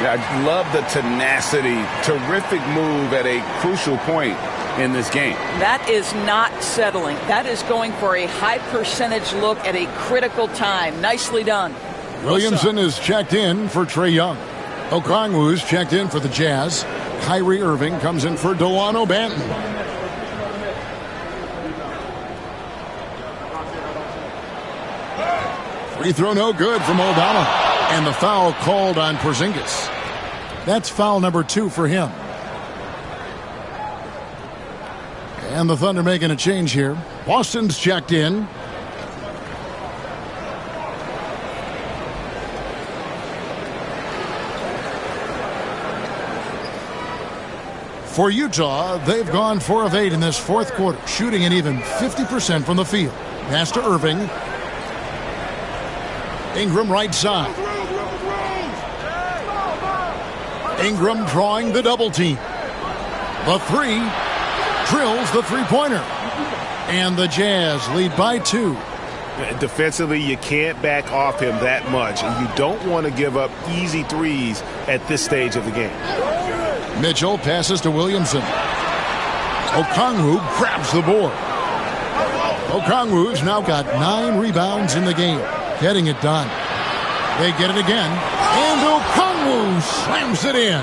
Yeah, I love the tenacity. Terrific move at a crucial point in this game. That is not settling. That is going for a high percentage look at a critical time. Nicely done. Williamson is checked in for Trae Young. Okongwu's checked in for the Jazz. Kyrie Irving comes in for Delano Banton. Free throw no good from Aldama. And the foul called on Porzingis. That's foul number 2 for him. And the Thunder making a change here. Boston's checked in. For Utah, they've gone 4 of 8 in this fourth quarter, shooting an even 50% from the field. Pass to Irving. Ingram right side. Ingram drawing the double team. The 3 drills the three-pointer. And the Jazz lead by 2. Defensively, you can't back off him that much, and you don't want to give up easy threes at this stage of the game. Mitchell passes to Williamson. Okongwu grabs the board. Okongwu's now got 9 rebounds in the game. Getting it done. They get it again. And Okongwu slams it in.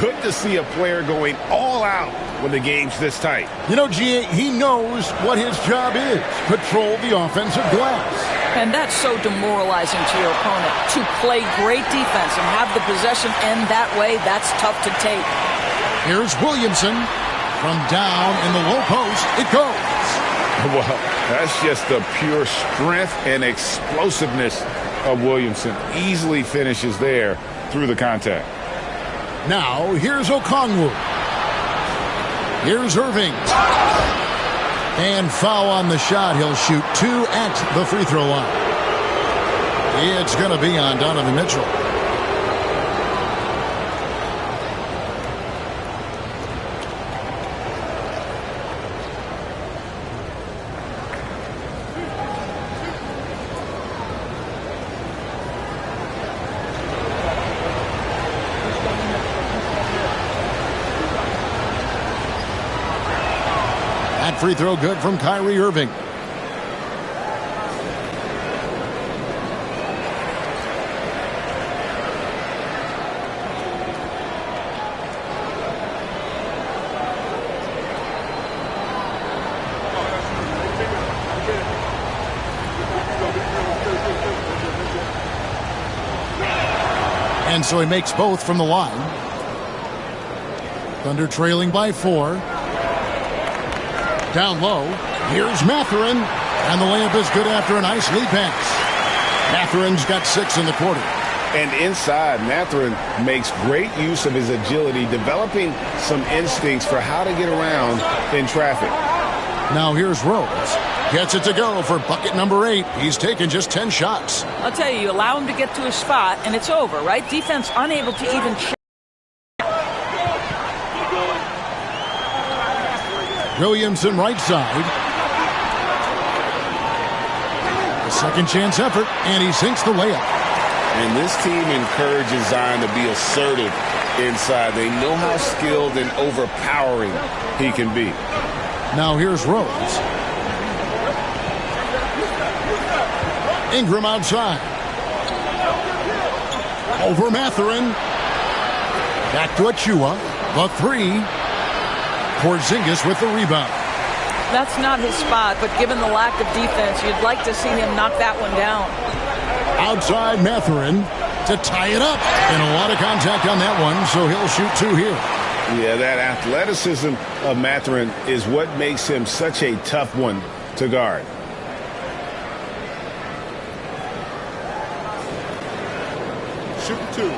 Good to see a player going all out when the game's this tight. You know, G.A., he knows what his job is. Control the offensive glass. And that's so demoralizing to your opponent. To play great defense and have the possession end that way, that's tough to take. Here's Williamson. From down in the low post, it goes. Well, that's just the pure strength and explosiveness of Williamson. Easily finishes there through the contact. Now, here's Okongwu. Here's Irving. And foul on the shot. He'll shoot 2 at the free throw line. It's going to be on Donovan Mitchell. Free throw good from Kyrie Irving. And so he makes both from the line. Thunder trailing by 4. Down low, here's Mathurin, And the layup is good after a nice lead pass. Mathurin's got 6 in the quarter. And inside, Mathurin makes great use of his agility, developing some instincts for how to get around in traffic. Now here's Rose. Gets it to go for bucket number 8. He's taken just 10 shots. I'll tell you, you allow him to get to his spot, and it's over, right? Defense unable to even check. Williamson right side. A second chance effort, and he sinks the layup. And this team encourages Zion to be assertive inside. They know how skilled and overpowering he can be. Now here's Rose. Ingram outside. Over Mathurin. Back to Achua. The 3. Porzingis with the rebound. That's not his spot, but given the lack of defense, you'd like to see him knock that one down. Outside Mathurin to tie it up. And a lot of contact on that one, so he'll shoot 2 here. Yeah, that athleticism of Mathurin is what makes him such a tough one to guard. Shoot 2.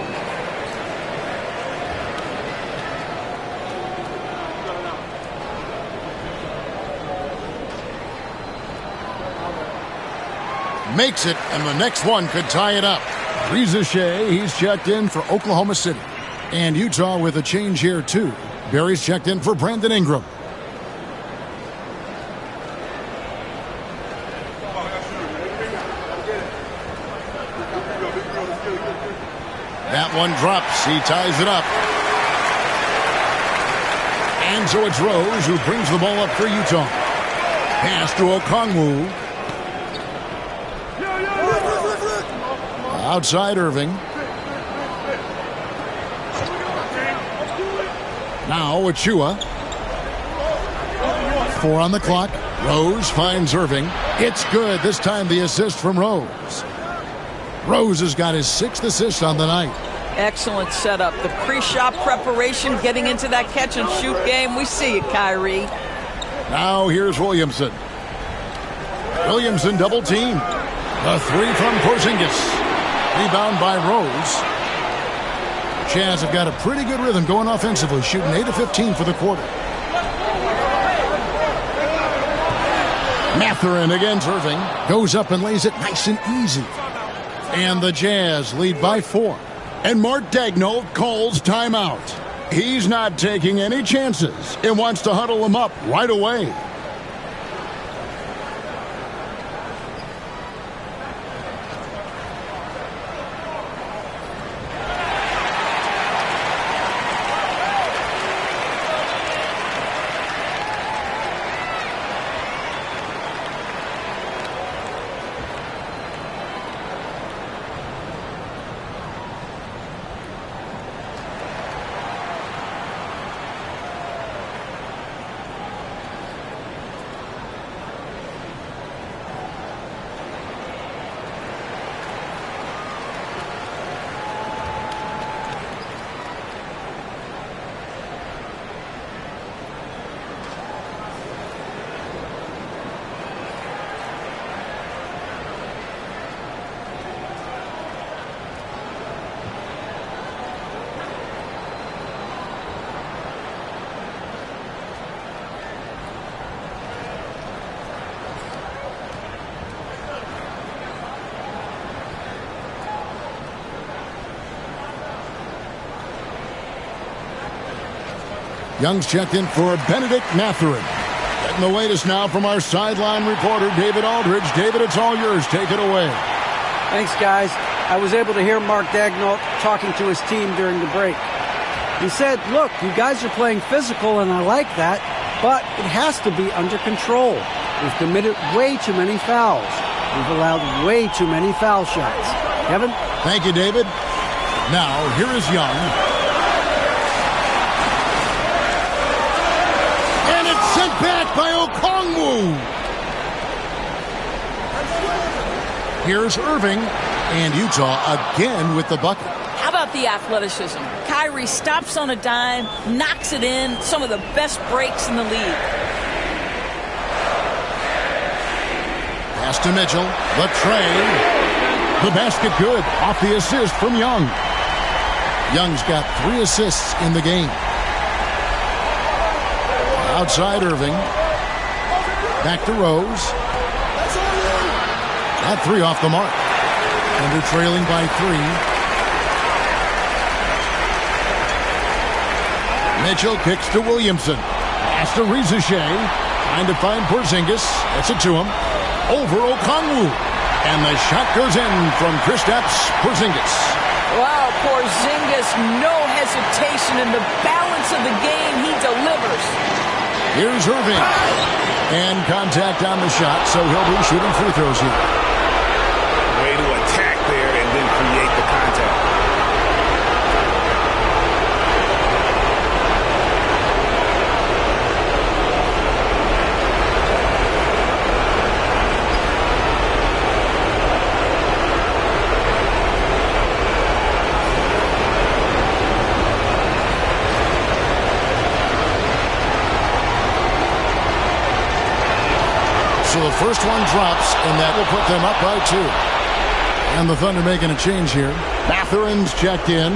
Makes it, and the next one could tie it up. Reza Shea, he's checked in for Oklahoma City. And Utah with a change here, too. Barry's checked in for Brandon Ingram. That one drops. He ties it up. And so it's Rose who brings the ball up for Utah. Pass to Okongwu. Outside Irving. Now Achua. 4 on the clock. Rose finds Irving. It's good. This time the assist from Rose. Rose has got his 6th assist on the night. Excellent setup. The pre-shot preparation, getting into that catch-and-shoot game. We see it, Kyrie. Now here's Williamson. Williamson double team. The 3 from Porzingis. Rebound by Rose. Jazz have got a pretty good rhythm going offensively, shooting 8 of 15 for the quarter. Mathurin against Irving. Goes up and lays it nice and easy. And the Jazz lead by 4. And Mark Daigneault calls timeout. He's not taking any chances and wants to huddle them up right away. Young's checked in for Benedict Mathurin. Getting the latest now from our sideline reporter, David Aldridge. David, it's all yours. Take it away. Thanks, guys. I was able to hear Mark Daigneault talking to his team during the break. He said, look, you guys are playing physical, and I like that, but it has to be under control. We've committed way too many fouls. We've allowed way too many foul shots. Kevin? Thank you, David. Now, here is Young. And it's sent back by Okongwu. Here's Irving, and Utah again with the bucket. How about the athleticism? Kyrie stops on a dime, knocks it in, some of the best breaks in the league. Pass to Mitchell. The tray. The basket good. Off the assist from Young. Young's got 3 assists in the game. Outside Irving. Back to Rose. That 3 off the mark. And they're trailing by 3. Mitchell kicks to Williamson. Pass to Rizichet. Trying to find Porzingis. That's it to him. Over Okongwu. And the shot goes in from Kristaps Porzingis. Wow, Porzingis, no hesitation in the balance of the game. He delivers. Here's Irving. And contact on the shot, so he'll be shooting free throws here. Way to attack there and then create the contact. So the first one drops, and that will put them up by 2. And the Thunder making a change here. Mathurin's checked in.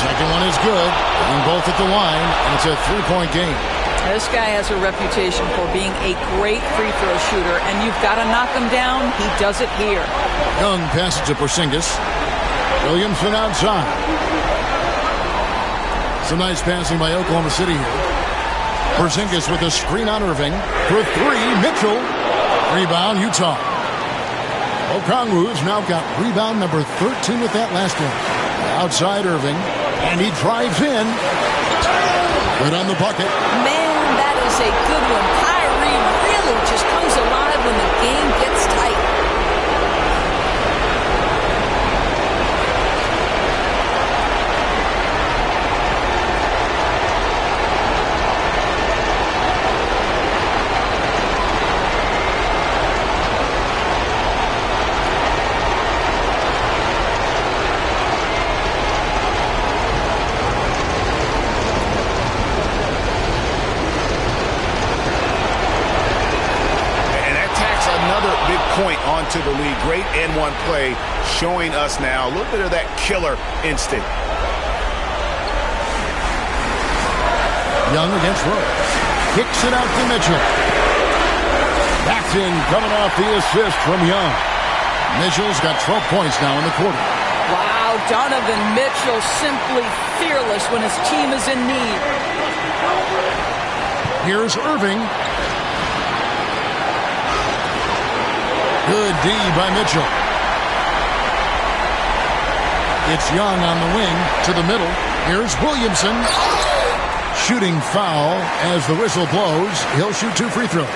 Second one is good. And both at the line, and it's a 3-point game. This guy has a reputation for being a great free throw shooter, and you've got to knock him down. He does it here. Young passes to Porzingis. Williamson outside. Some nice passing by Oklahoma City here. Porzingis with a screen on Irving. For 3, Mitchell. Rebound, Utah. Okongwu's now got rebound number 13 with that last one. Outside Irving. And he drives in. Good on the bucket. Man, that is a good one. Kyrie really just comes alive when the game gets tight. Point onto the lead. Great N1 play, showing us now a little bit of that killer instinct. Young against Rose. Kicks it out to Mitchell. That's in, coming off the assist from Young. Mitchell's got 12 points now in the quarter. Wow, Donovan Mitchell simply fearless when his team is in need. Here's Irving. Good D by Mitchell. It's Young on the wing to the middle. Here's Williamson. Shooting foul as the whistle blows. He'll shoot 2 free throws.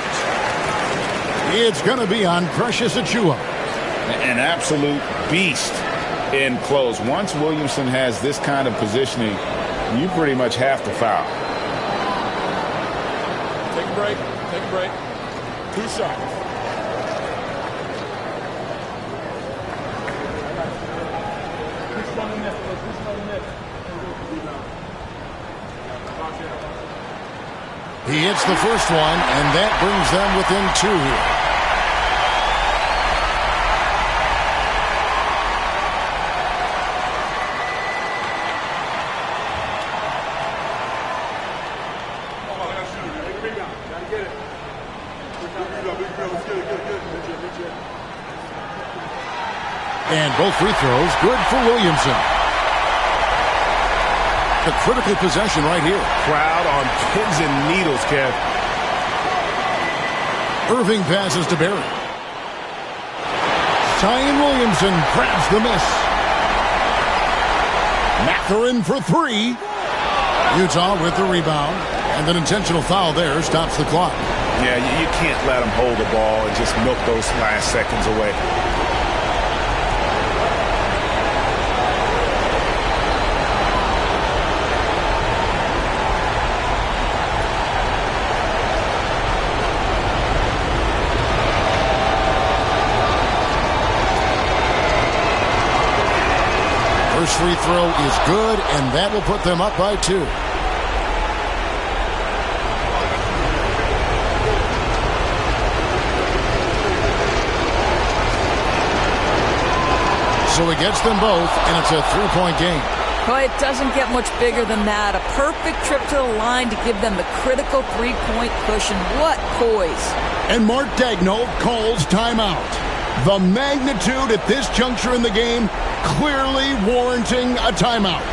It's going to be on Precious Achiuwa. An absolute beast in close. Once Williamson has this kind of positioning, you pretty much have to foul. Take a break. Take a break. 2 shots. He hits the first one, and that brings them within 2 here. And both free throws good for Williamson. A critical possession right here. Crowd on pins and needles, Kev. Irving passes to Barry. Zion Williamson grabs the miss. Mathurin for 3. Utah with the rebound. And an intentional foul there stops the clock. Yeah, you can't let them hold the ball and just milk those last seconds away. First free throw is good, and that will put them up by 2. So he gets them both, and it's a 3-point game. Well, it doesn't get much bigger than that. A perfect trip to the line to give them the critical 3-point cushion. What poise. And Mark Daigneault calls timeout. The magnitude at this juncture in the game clearly warranting a timeout.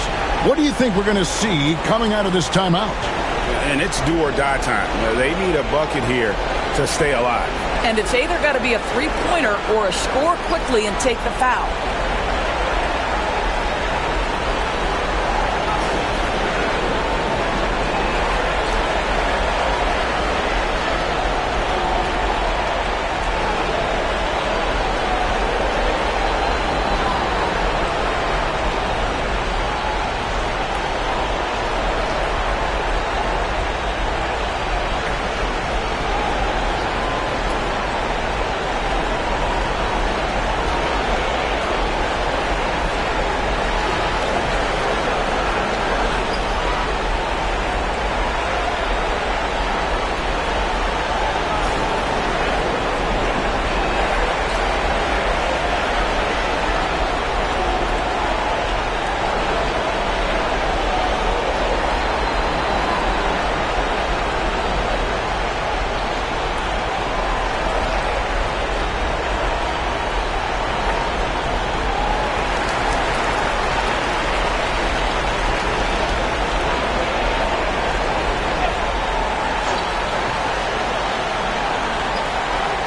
What do you think we're going to see coming out of this timeout? And it's do or die time. They need a bucket here to stay alive. And it's either got to be a three-pointer or a score quickly and take the foul.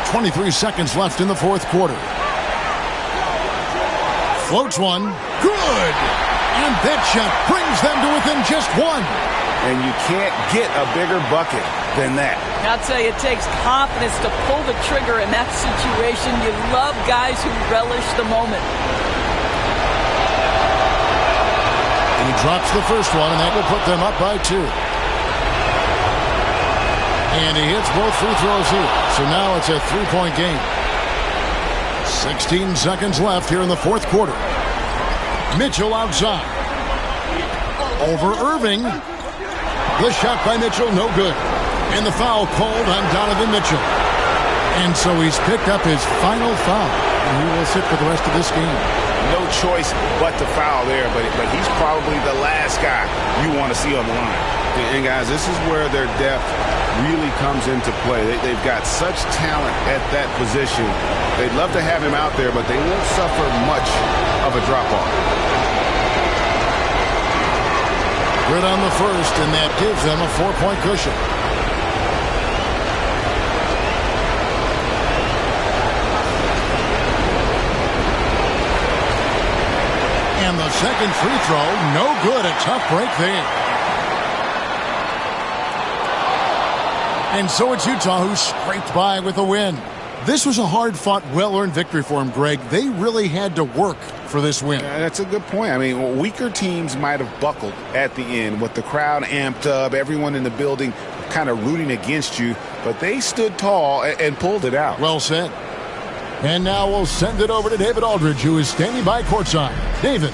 .23 seconds left in the fourth quarter. Floats one. Good! And that shot brings them to within just 1. And you can't get a bigger bucket than that. I'll tell you, it takes confidence to pull the trigger in that situation. You love guys who relish the moment. And he drops the first one, and that will put them up by 2. And he hits both free throws here. So now it's a 3-point game. 16 seconds left here in the fourth quarter. Mitchell outside. Over Irving. The shot by Mitchell, no good. And the foul called on Donovan Mitchell. And so he's picked up his final foul. And he will sit for the rest of this game. No choice but to foul there, but he's probably the last guy you want to see on the line. And guys, this is where their depth really comes into play. They've got such talent at that position. They'd love to have him out there, but they won't suffer much of a drop-off. Good on the first, and that gives them a 4-point cushion. And the second free throw, no good. A tough break there. And so it's Utah who scraped by with a win. This was a hard-fought, well-earned victory for them, Greg. They really had to work for this win. That's a good point. I mean, weaker teams might have buckled at the end with the crowd amped up, everyone in the building kind of rooting against you, but they stood tall and pulled it out. Well said. And now we'll send it over to David Aldridge, who is standing by courtside. David.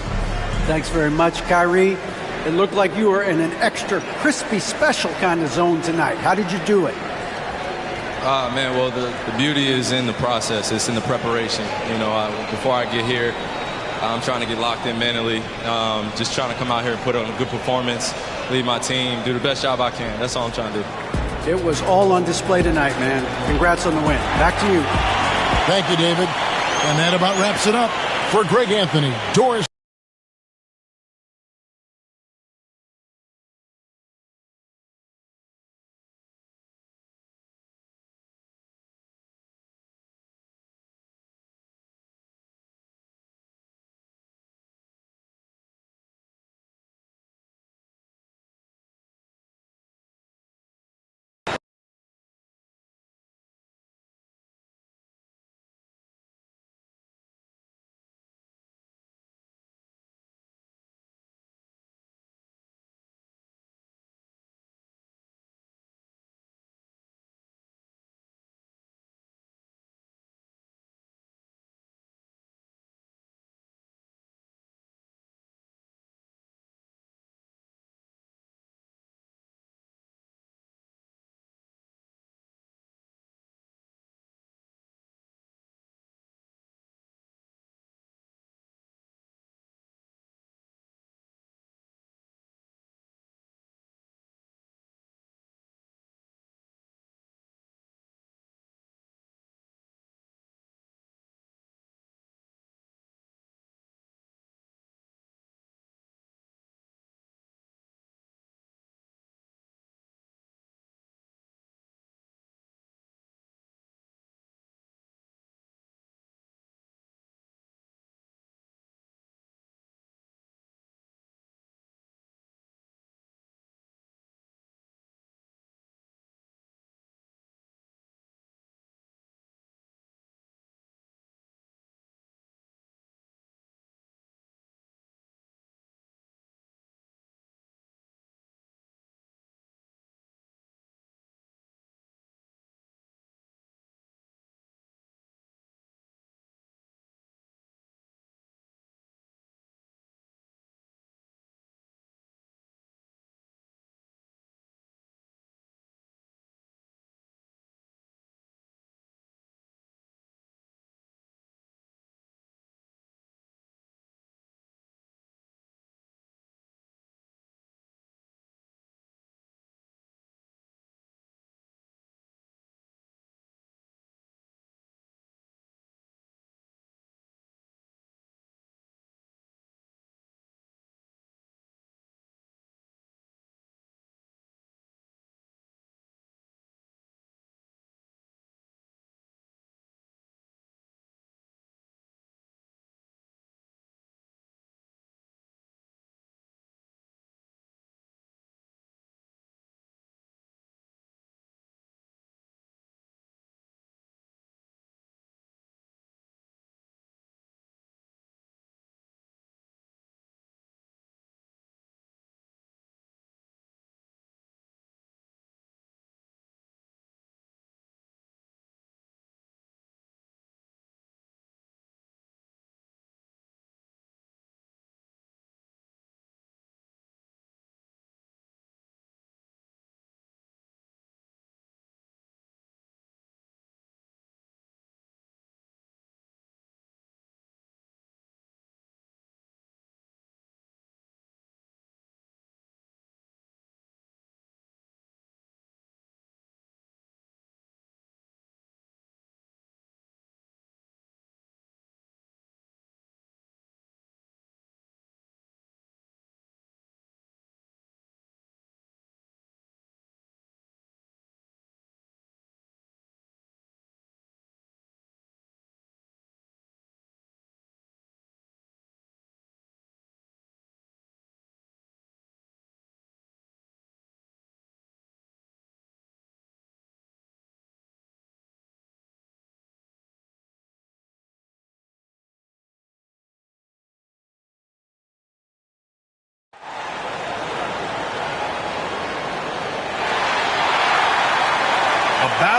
Thanks very much, Kyrie. It looked like you were in an extra crispy special kind of zone tonight. How did you do it? Man, well, the beauty is in the process. It's in the preparation. You know, before I get here, I'm trying to get locked in mentally. Just trying to come out here and put on a good performance, lead my team, do the best job I can. That's all I'm trying to do. It was all on display tonight, man. Congrats on the win. Back to you. Thank you, David. And that about wraps it up. For Greg Anthony, Doris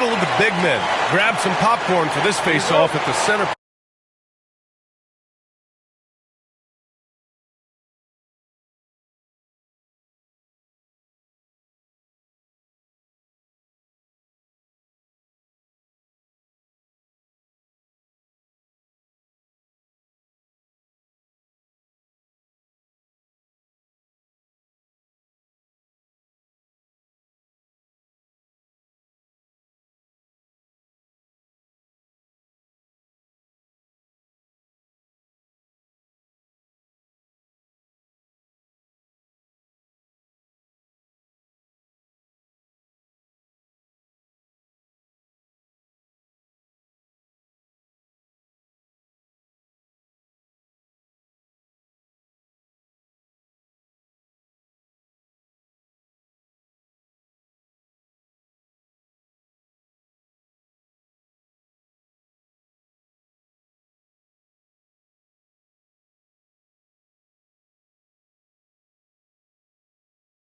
battle of the big men. Grab some popcorn for this face-off at the center.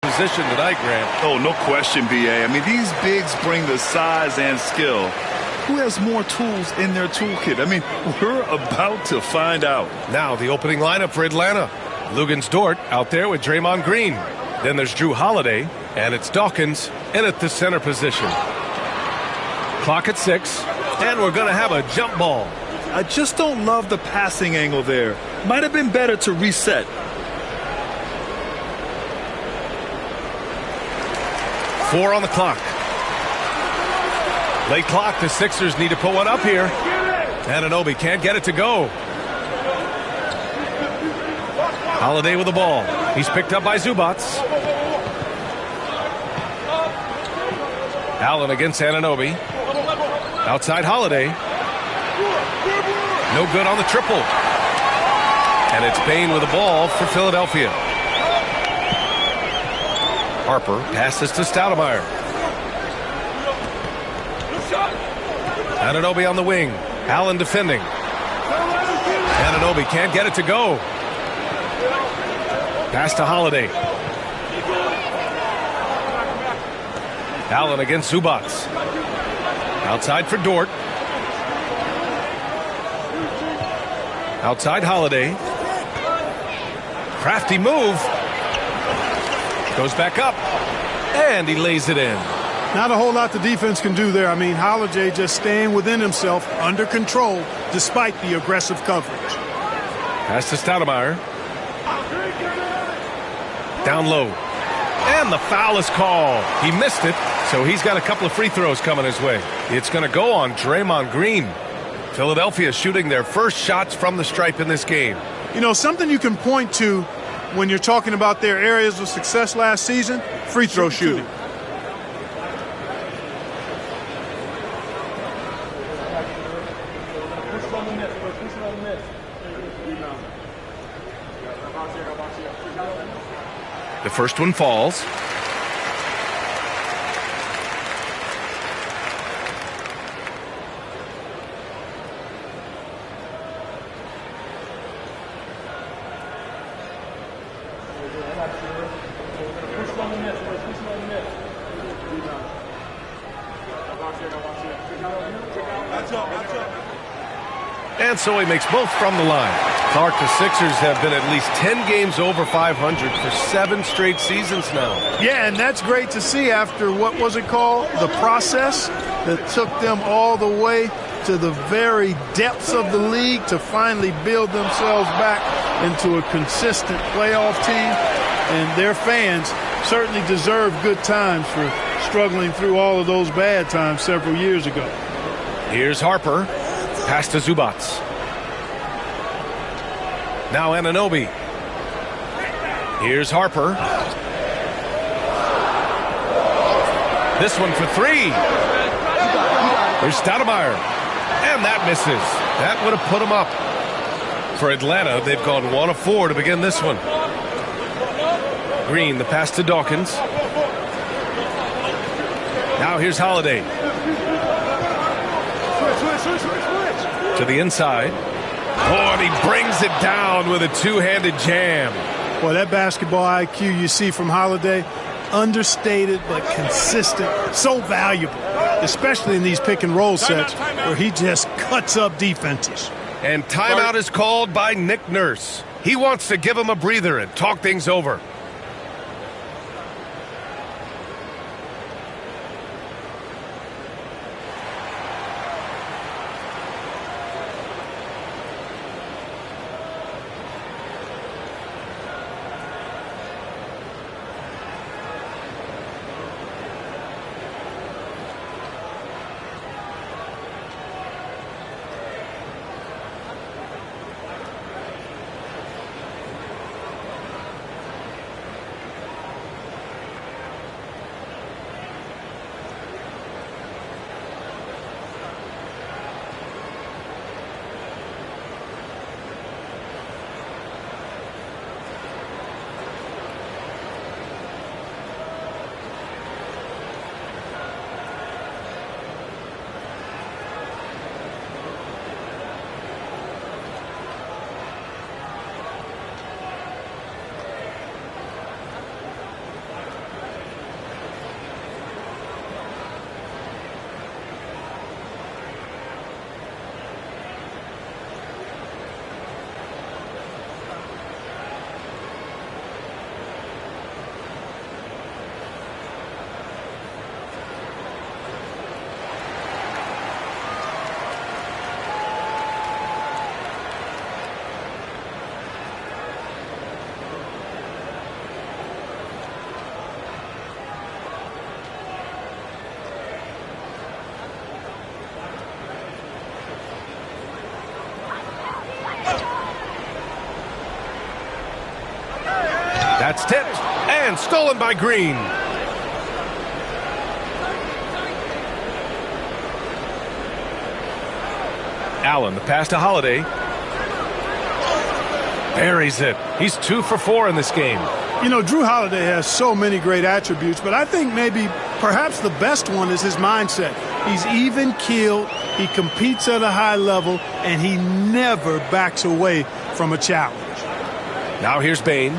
Position tonight, Grant. Oh, no question, B.A. I mean, these bigs bring the size and skill. Who has more tools in their toolkit? I mean, we're about to find out. Now the opening lineup for Atlanta. Luguentz Dort out there with Draymond Green. Then there's Jrue Holiday, and it's Dawkins in at the center position. Clock at 6, and we're going to have a jump ball. I just don't love the passing angle there. Might have been better to reset. Four on the clock. Late clock. The Sixers need to put one up here. Anunoby can't get it to go. Holiday with the ball. He's picked up by Zubac. Allen against Anunoby. Outside Holiday. No good on the triple. And it's Bane with the ball for Philadelphia. Harper passes to Stoudemire. Anunoby on the wing. Allen defending. Anunoby can't get it to go. Pass to Holiday. Allen against Zubac. Outside for Dort. Outside Holiday. Crafty move. Goes back up. And he lays it in. Not a whole lot the defense can do there. I mean, Holiday just staying within himself, under control, despite the aggressive coverage. Pass to Stoudemire. Down low. And the foul is called. He missed it, so he's got a couple of free throws coming his way. It's going to go on Draymond Green. Philadelphia shooting their first shots from the stripe in this game. You know, something you can point to when you're talking about their areas of success last season, free throw shooting. The first one falls. And so he makes both from the line. Clark, the Sixers have been at least 10 games over 500 for 7 straight seasons now. Yeah, and that's great to see after, what was it called? The process that took them all the way to the very depths of the league to finally build themselves back into a consistent playoff team. And their fans certainly deserve good times for struggling through all of those bad times several years ago. Here's Harper. Pass to Zubac. Now Anunoby. Here's Harper. This one for 3. Here's Stoudemire. And that misses. That would have put him up. For Atlanta, they've gone 1 of 4 to begin this one. Green, the pass to Dawkins. Now here's Holiday. To the inside. Oh, and he brings it down with a two-handed jam. Well, that basketball IQ you see from Holiday, understated but consistent, so valuable. especially in these pick and roll sets where he just cuts up defenses. And timeout is called by Nick Nurse. He wants to give him a breather and talk things over. That's tipped and stolen by Green. Allen, the pass to Holiday. Buries it. He's 2 for 4 in this game. You know, Drew Holiday has so many great attributes, but I think perhaps the best one is his mindset. He's even-keeled, he competes at a high level, and he never backs away from a challenge. Now here's Bain.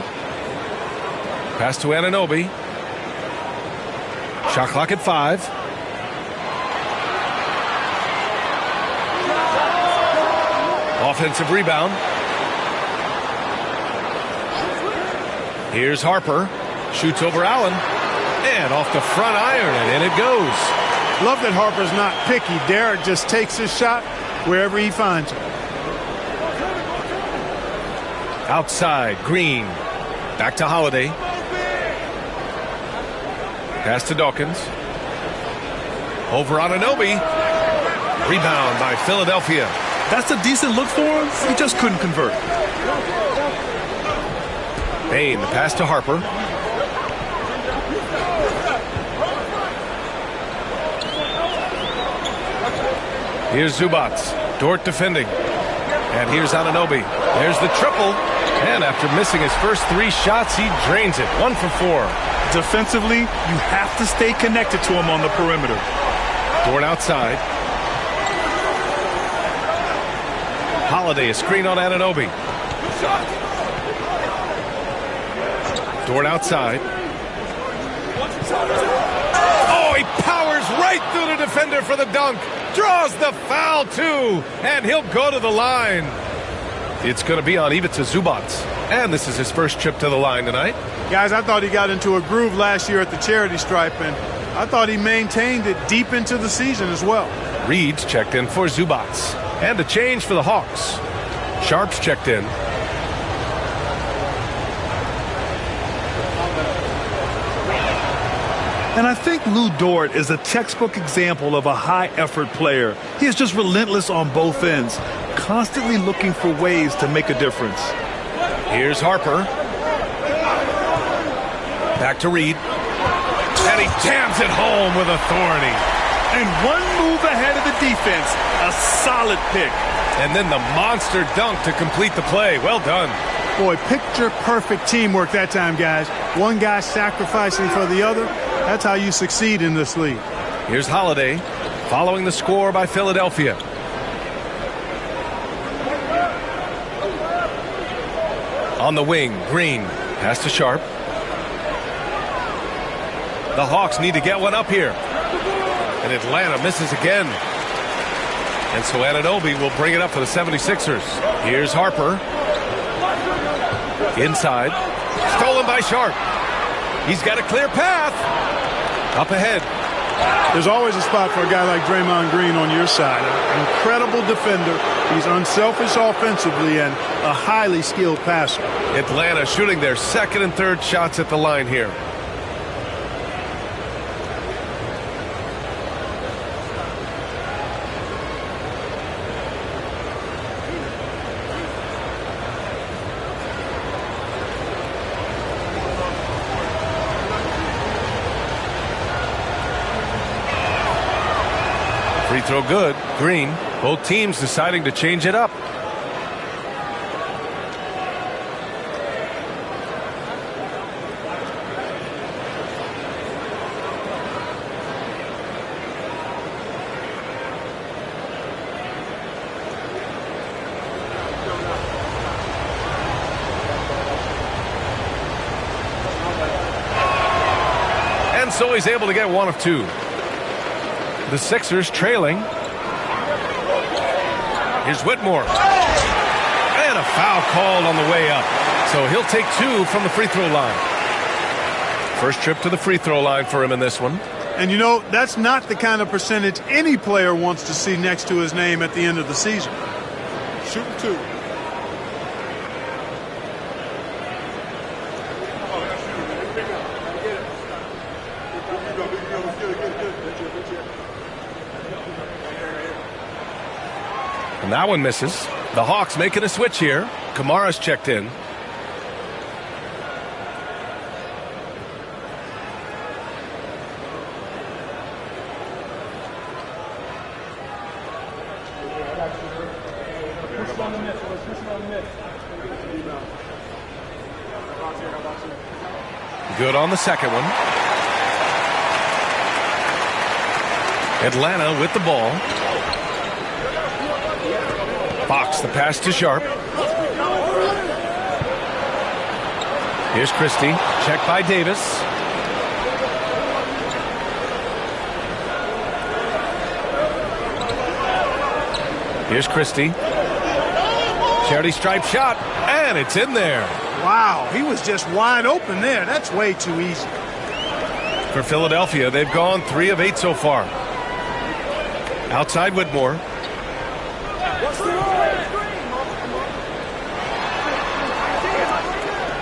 Pass to Anunoby. Shot clock at 5. Offensive rebound. Here's Harper. Shoots over Allen. And off the front iron, and in it goes. Love that Harper's not picky. Derek just takes his shot wherever he finds it. Outside, Green. Back to Holiday. Pass to Dawkins. Over Anunoby. Rebound by Philadelphia. That's a decent look for him. He just couldn't convert. Bain, the pass to Harper. Here's Zubats. Dort defending. And here's Anunoby. There's the triple. And after missing his first 3 shots, he drains it. 1 for 4. Defensively, you have to stay connected to him on the perimeter. Dort outside. Holiday, a screen on Anunoby. Dort outside. Oh, he powers right through the defender for the dunk. Draws the foul, too. And he'll go to the line. It's going to be on Ivica Zubats. And this is his first trip to the line tonight. Guys, I thought he got into a groove last year at the charity stripe, and I thought he maintained it deep into the season as well. Reed's checked in for Zubats. And a change for the Hawks. Sharp's checked in. And I think Lou Dort is a textbook example of a high-effort player. He is just relentless on both ends, constantly looking for ways to make a difference. Here's Harper. Back to Reed. And he jams it home with authority. And one move ahead of the defense. A solid pick. And then the monster dunk to complete the play. Well done. Boy, picture-perfect teamwork that time, guys. One guy sacrificing for the other. That's how you succeed in this league. Here's Holiday, following the score by Philadelphia. On the wing, Green. Pass to Sharp. The Hawks need to get one up here. And Atlanta misses again. And so Anunoby will bring it up for the 76ers. Here's Harper. Inside. Stolen by Sharp. He's got a clear path. Up ahead. There's always a spot for a guy like Draymond Green on your side. An incredible defender. He's unselfish offensively and a highly skilled passer. Atlanta shooting their second and third shots at the line here. Free throw good. Green. Both teams deciding to change it up. And so he's able to get one of two. The Sixers trailing. Here's Whitmore. And a foul called on the way up. So he'll take two from the free throw line. First trip to the free throw line for him in this one. And you know, that's not the kind of percentage any player wants to see next to his name at the end of the season. Shooting two. And that one misses. The Hawks making a switch here. Kamara's checked in. Good on the second one. Atlanta with the ball. Fox, the pass to Sharp. Here's Christie. Checked by Davis. Here's Christie. Charity stripe shot. And it's in there. Wow, he was just wide open there. That's way too easy. For Philadelphia, they've gone 3 of 8 so far. Outside Whitmore.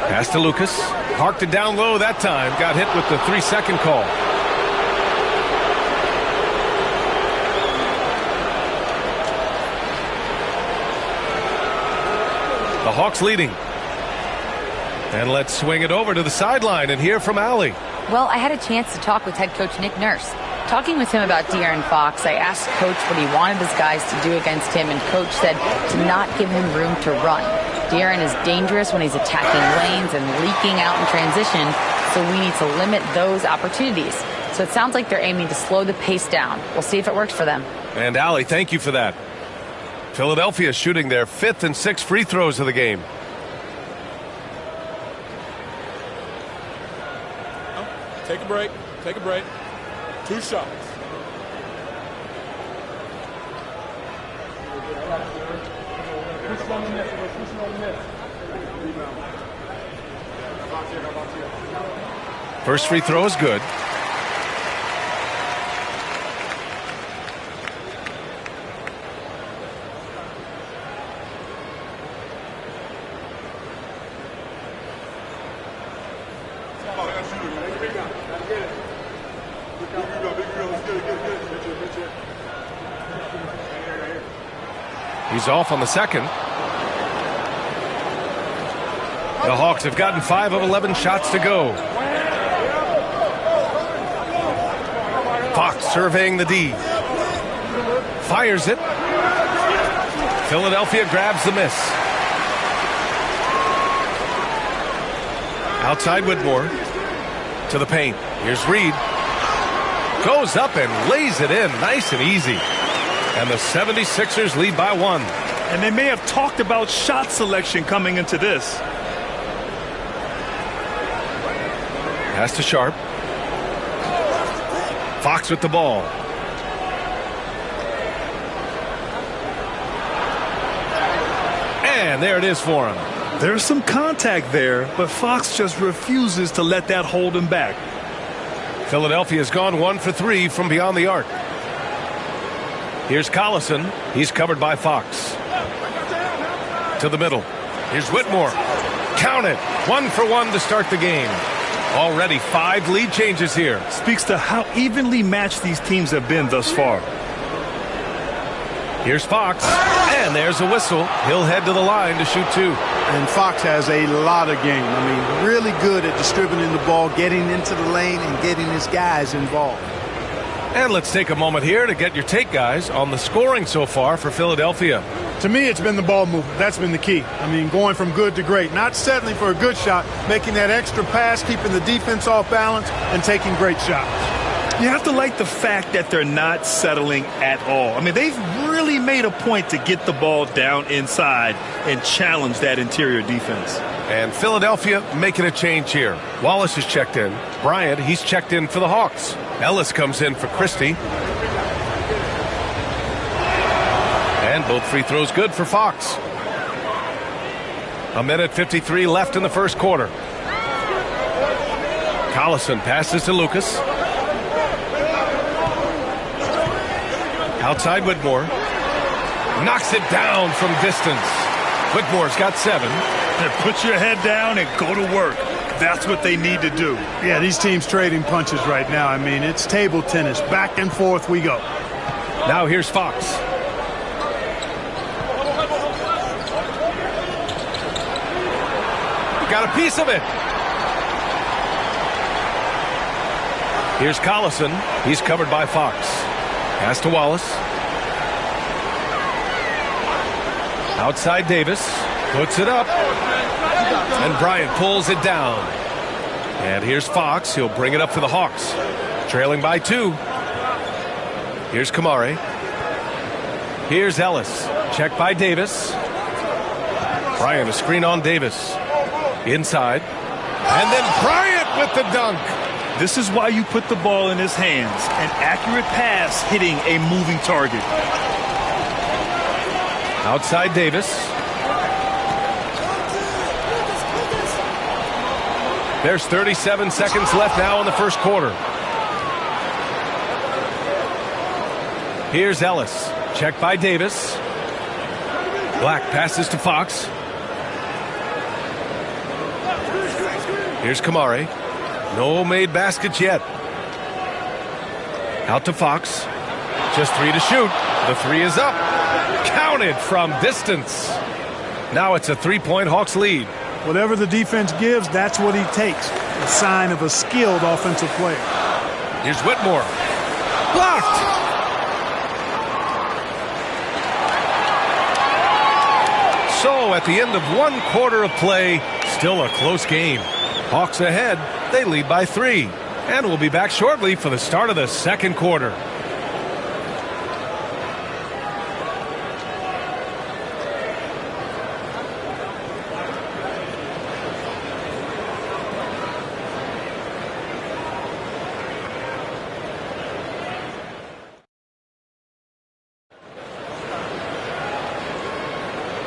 Pass to Lucas. Parked it down low that time. Got hit with the 3-second call. The Hawks leading. And let's swing it over to the sideline and hear from Allie. Well, I had a chance to talk with head coach Nick Nurse. Talking with him about De'Aaron Fox, I asked Coach what he wanted his guys to do against him, and Coach said to not give him room to run. De'Aaron is dangerous when he's attacking lanes and leaking out in transition, so we need to limit those opportunities. So it sounds like they're aiming to slow the pace down. We'll see if it works for them. And Allie, thank you for that. Philadelphia shooting their 5th and 6th free throws of the game. Take a break. Take a break. 2 shots. First free throw is good. He's off on the second. The Hawks have gotten 5 of 11 shots to go. Fox surveying the D. Fires it. Philadelphia grabs the miss. Outside Whitmore. To the paint. Here's Reed. Goes up and lays it in. Nice and easy. And the 76ers lead by 1. And they may have talked about shot selection coming into this. Pass to Sharp. Fox with the ball. And there it is for him. There's some contact there, but Fox just refuses to let that hold him back. Philadelphia's gone 1 for 3 from beyond the arc. Here's Collison. He's covered by Fox. To the middle. Here's Whitmore. Count it. 1 for 1 to start the game. Already 5 lead changes here. Speaks to how evenly matched these teams have been thus far. Here's Fox. And there's a whistle. He'll head to the line to shoot 2. And Fox has a lot of game. I mean, really good at distributing the ball, getting into the lane, and getting his guys involved. And let's take a moment here to get your take, guys, on the scoring so far for Philadelphia. To me, it's been the ball movement. That's been the key. I mean, going from good to great. Not settling for a good shot, making that extra pass, keeping the defense off balance, and taking great shots. You have to like the fact that they're not settling at all. I mean, they've really made a point to get the ball down inside and challenge that interior defense. And Philadelphia making a change here. Wallace is checked in. Bryant, he's checked in for the Hawks. Ellis comes in for Christie. And both free throws good for Fox. 1:53 left in the first quarter. Collison passes to Lucas. Outside Whitmore. Knocks it down from distance. Whitmore's got 7. Put your head down and go to work. That's what they need to do. Yeah, these teams trading punches right now. I mean, it's table tennis. Back and forth we go. Now here's Fox. Got a piece of it. Here's Collison. He's covered by Fox. Pass to Wallace. Outside Davis. Puts it up. And Bryant pulls it down. And here's Fox. He'll bring it up for the Hawks. Trailing by 2. Here's Kamari. Here's Ellis. Check by Davis. Bryant, a screen on Davis. Inside. And then Bryant with the dunk. This is why you put the ball in his hands. An accurate pass hitting a moving target. Outside Davis. There's 37 seconds left now in the first quarter. Here's Ellis. Check by Davis. Black passes to Fox. Here's Kamari. No made baskets yet. Out to Fox. Just 3 to shoot. The 3 is up. Counted from distance. Now it's a 3-point Hawks lead. Whatever the defense gives, that's what he takes. A sign of a skilled offensive player. Here's Whitmore. Blocked. So at the end of 1 quarter of play, still a close game. Hawks ahead. They lead by 3. And we'll be back shortly for the start of the second quarter.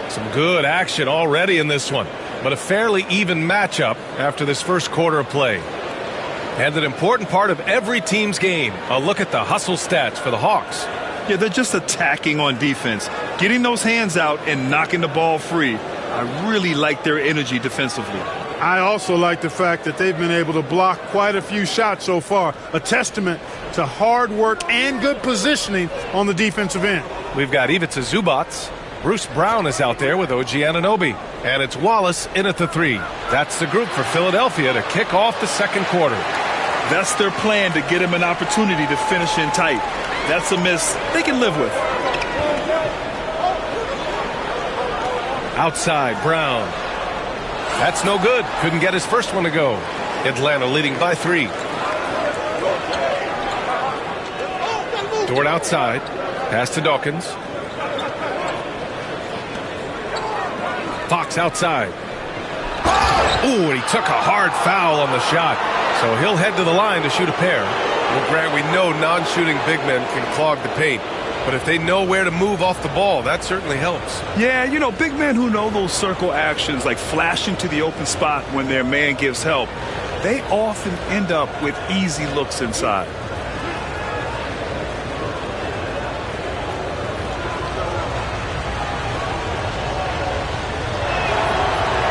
Some good action already in this one, but a fairly even matchup after this first quarter of play. And an important part of every team's game, a look at the hustle stats for the Hawks. Yeah, they're just attacking on defense, getting those hands out and knocking the ball free. I really like their energy defensively. I also like the fact that they've been able to block quite a few shots so far, a testament to hard work and good positioning on the defensive end. We've got Ivica Zubats. Bruce Brown is out there with OG Anunoby. And it's Wallace in at the 3. That's the group for Philadelphia to kick off the second quarter. That's their plan, to get him an opportunity to finish in tight. That's a miss they can live with. Outside, Brown. That's no good. Couldn't get his first one to go. Atlanta leading by 3. Dort outside. Pass to Dawkins. Fox outside. Ooh, and he took a hard foul on the shot. So he'll head to the line to shoot a pair. Well, Grant, we know non-shooting big men can clog the paint. But if they know where to move off the ball, that certainly helps. Yeah, you know, big men who know those circle actions, like flashing to the open spot when their man gives help, they often end up with easy looks inside.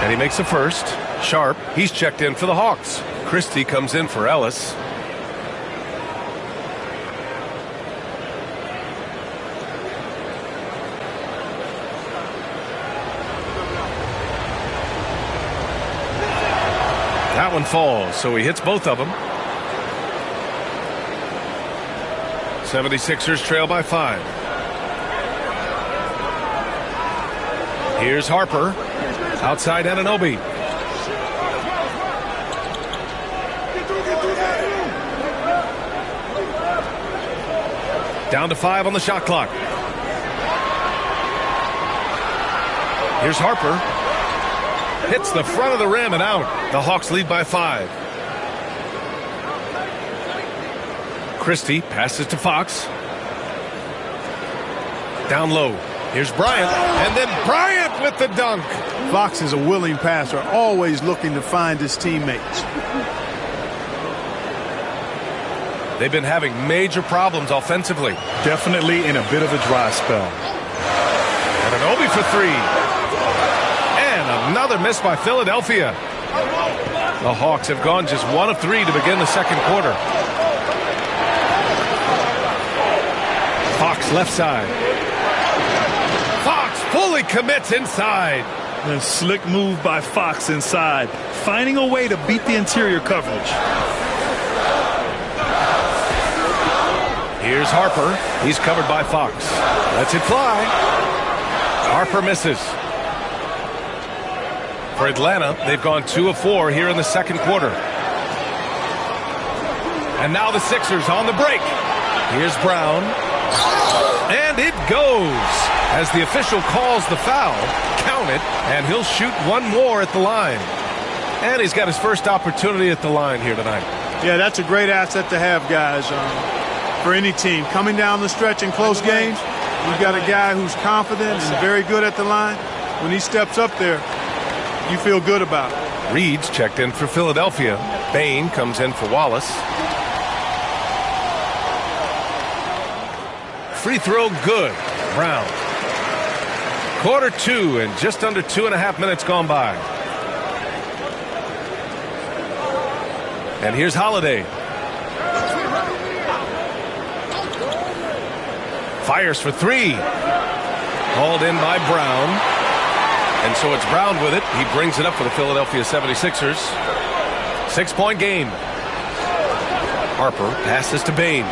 And he makes a first. Sharp, he's checked in for the Hawks. Christie comes in for Ellis. That one falls, so he hits both of them. 76ers trail by 5. Here's Harper. Outside Anunoby. Down to 5 on the shot clock. Here's Harper. Hits the front of the rim and out. The Hawks lead by 5. Christie passes to Fox. Down low. Here's Bryant. And then Bryant with the dunk. Fox is a willing passer, always looking to find his teammates. They've been having major problems offensively. Definitely in a bit of a dry spell. And Anunoby for 3. And another miss by Philadelphia. The Hawks have gone just 1 of 3 to begin the second quarter. Fox left side. Fox fully commits inside. A slick move by Fox inside, finding a way to beat the interior coverage. Here's Harper. He's covered by Fox. Lets it fly. Harper misses. For Atlanta, they've gone 2 of 4 here in the second quarter. And now the Sixers on the break. Here's Brown. And it goes. As the official calls the foul, count it, and he'll shoot one more at the line. And he's got his first opportunity at the line here tonight. Yeah, that's a great asset to have, guys, for any team. Coming down the stretch in close games, you've got a guy who's confident and very good at the line. When he steps up there, you feel good about it. Reed's checked in for Philadelphia. Bain comes in for Wallace. Free throw good. Brown. Quarter 2 and just under 2.5 minutes gone by. And here's Holiday. Fires for 3. Hauled in by Brown. And so it's Brown with it. He brings it up for the Philadelphia 76ers. 6-point game. Harper passes to Bain.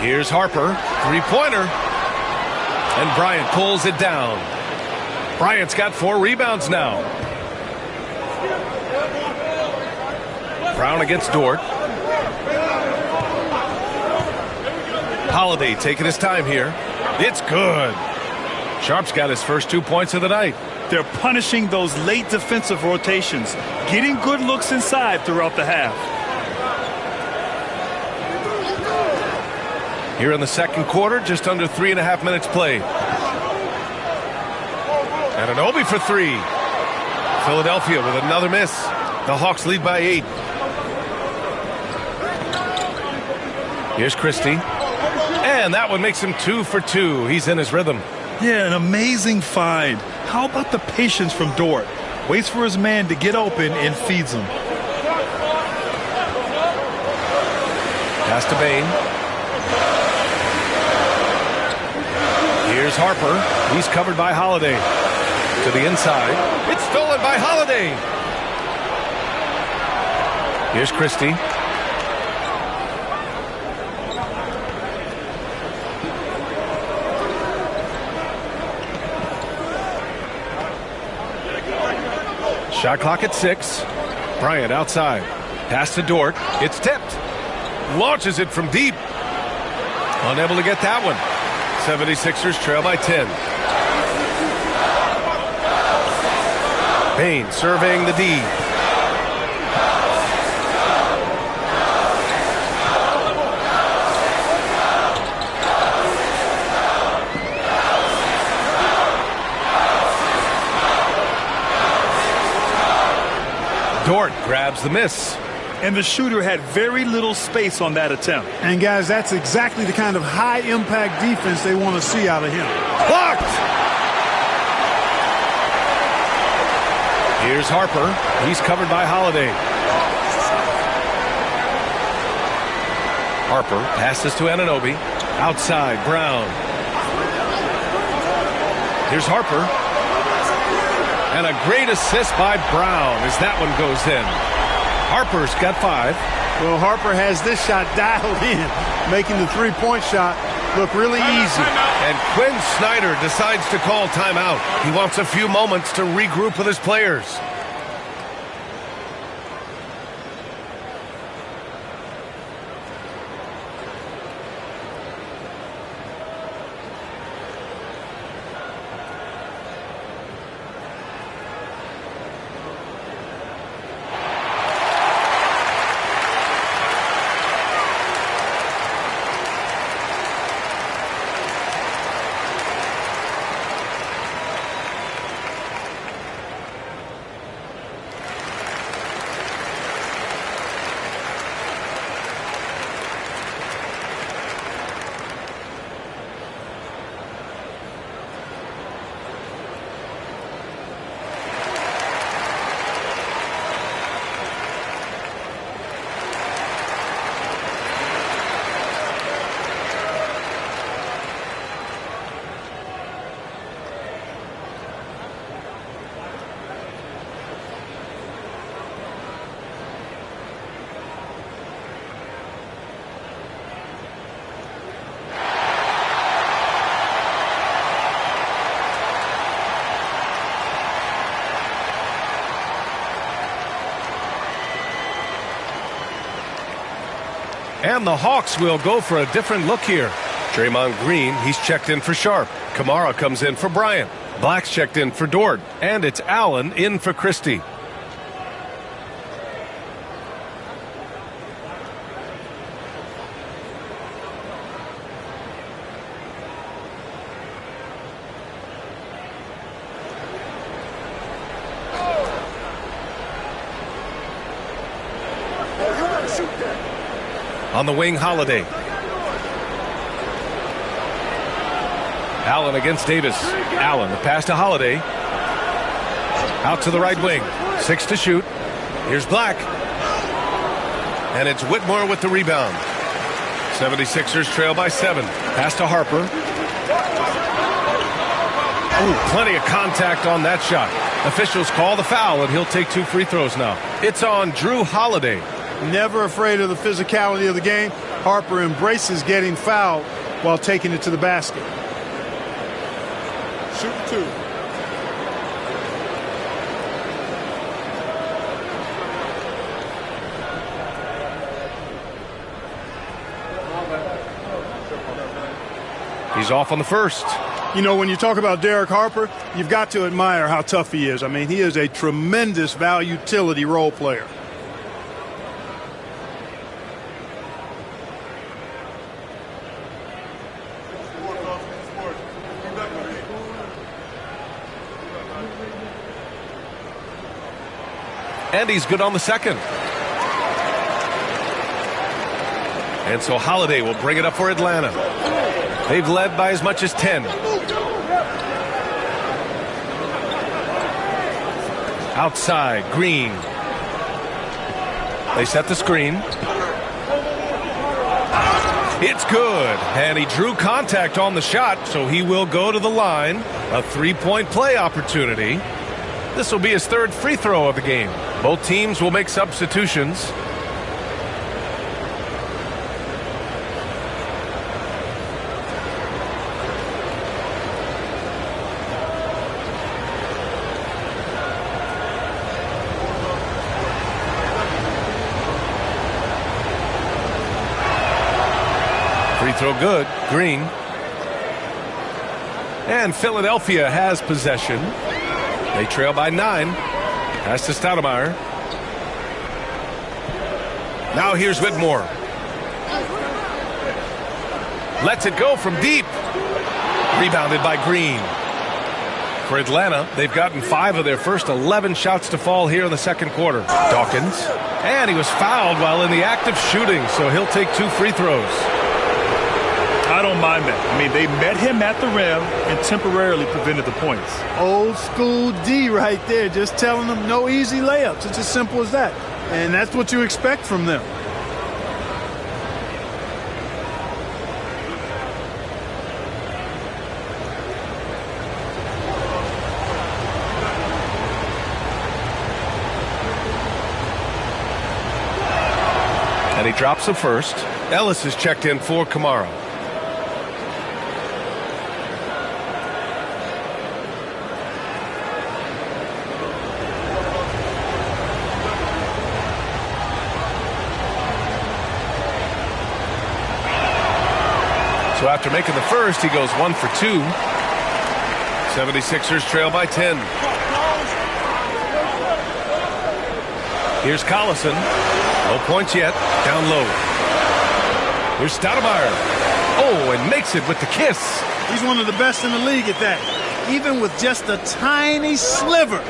Here's Harper, 3-pointer. And Bryant pulls it down. Bryant's got 4 rebounds now. Brown against Dort. Holiday taking his time here. It's good. Sharp's got his first 2 points of the night. They're punishing those late defensive rotations, getting good looks inside throughout the half. Here in the second quarter, just under 3.5 minutes played. And Anunoby for 3. Philadelphia with another miss. The Hawks lead by 8. Here's Christie. And that one makes him 2 for 2. He's in his rhythm. Yeah, an amazing find. How about the patience from Dort? Waits for his man to get open and feeds him. Pass to Bain. Here's Harper. He's covered by Holiday. To the inside. It's stolen by Holiday. Here's Christie. Shot clock at 6. Bryant outside. Pass to Dort. It's tipped. Launches it from deep. Unable to get that one. 76ers trail by 10. Bain surveying the D. Dort grabs the miss. And the shooter had very little space on that attempt. And, guys, that's exactly the kind of high-impact defense they want to see out of him. Blocked! Here's Harper. He's covered by Holiday. Harper passes to Anunoby. Outside, Brown. Here's Harper. And a great assist by Brown as that one goes in. Harper's got 5. Well, Harper has this shot dialed in, making the three-point shot look really easy. And Quinn Snyder decides to call timeout. He wants a few moments to regroup with his players. And the Hawks will go for a different look here. Draymond Green, he's checked in for Sharp. Kamara comes in for Bryant. Black's checked in for Dort. And it's Allen in for Christie. On the wing, Holiday. Allen against Davis. Allen, the pass to Holiday. Out to the right wing. 6 to shoot. Here's Black. And it's Whitmore with the rebound. 76ers trail by 7. Pass to Harper. Ooh, plenty of contact on that shot. Officials call the foul, and he'll take 2 free throws now. It's on Drew Holiday. Never afraid of the physicality of the game. Harper embraces getting fouled while taking it to the basket. Shoot 2. He's off on the first. You know, when you talk about Derek Harper, you've got to admire how tough he is. I mean, he is a tremendous value utility role player. And he's good on the second. And so Holiday will bring it up for Atlanta. They've led by as much as 10. Outside, Green. They set the screen. It's good. And he drew contact on the shot, so he will go to the line. A 3-point play opportunity. This will be his 3rd free throw of the game. Both teams will make substitutions. Free throw good. Green. And Philadelphia has possession. They trail by 9. Pass to Stoudemire. Now here's Whitmore. Lets it go from deep. Rebounded by Green. For Atlanta, they've gotten 5 of their first 11 shots to fall here in the second quarter. Dawkins. And he was fouled while in the act of shooting, so he'll take 2 free throws. I don't mind that. I mean, they met him at the rim and temporarily prevented the points. Old school D right there, just telling them no easy layups. It's as simple as that. And that's what you expect from them. And he drops the first. Ellis is checked in for Kamara. So after making the first, he goes 1 for 2. 76ers trail by 10. Here's Collison. No points yet. Down low. Here's Stoudemire. Oh, and makes it with the kiss. He's one of the best in the league at that. Even with just a tiny sliver,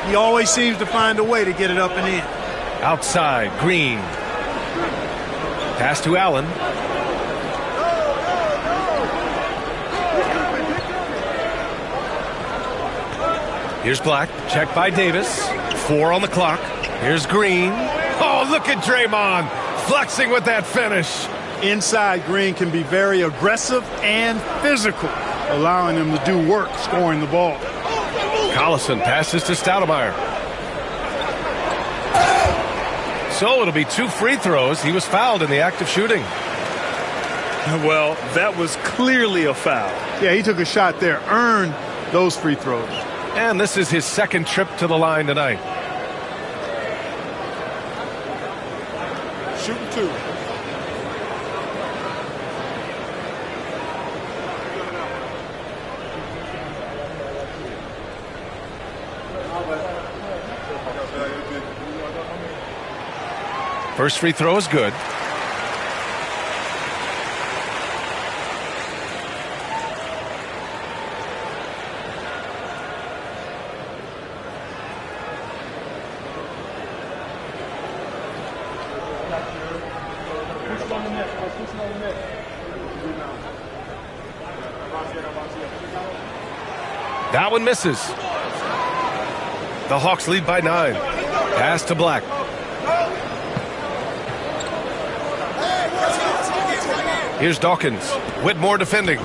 he always seems to find a way to get it up and in. Outside, Green. Pass to Allen. Here's Black. Checked by Davis. 4 on the clock. Here's Green. Oh, look at Draymond flexing with that finish. Inside, Green can be very aggressive and physical, allowing him to do work scoring the ball. Collison passes to Stoudemire. So it'll be 2 free throws. He was fouled in the act of shooting. Well, that was clearly a foul. Yeah, he took a shot there, earned those free throws. And this is his second trip to the line tonight. Shooting 2. First free throw is good. That one misses. The Hawks lead by 9. Pass to Black. Here's Dawkins. Whitmore defending.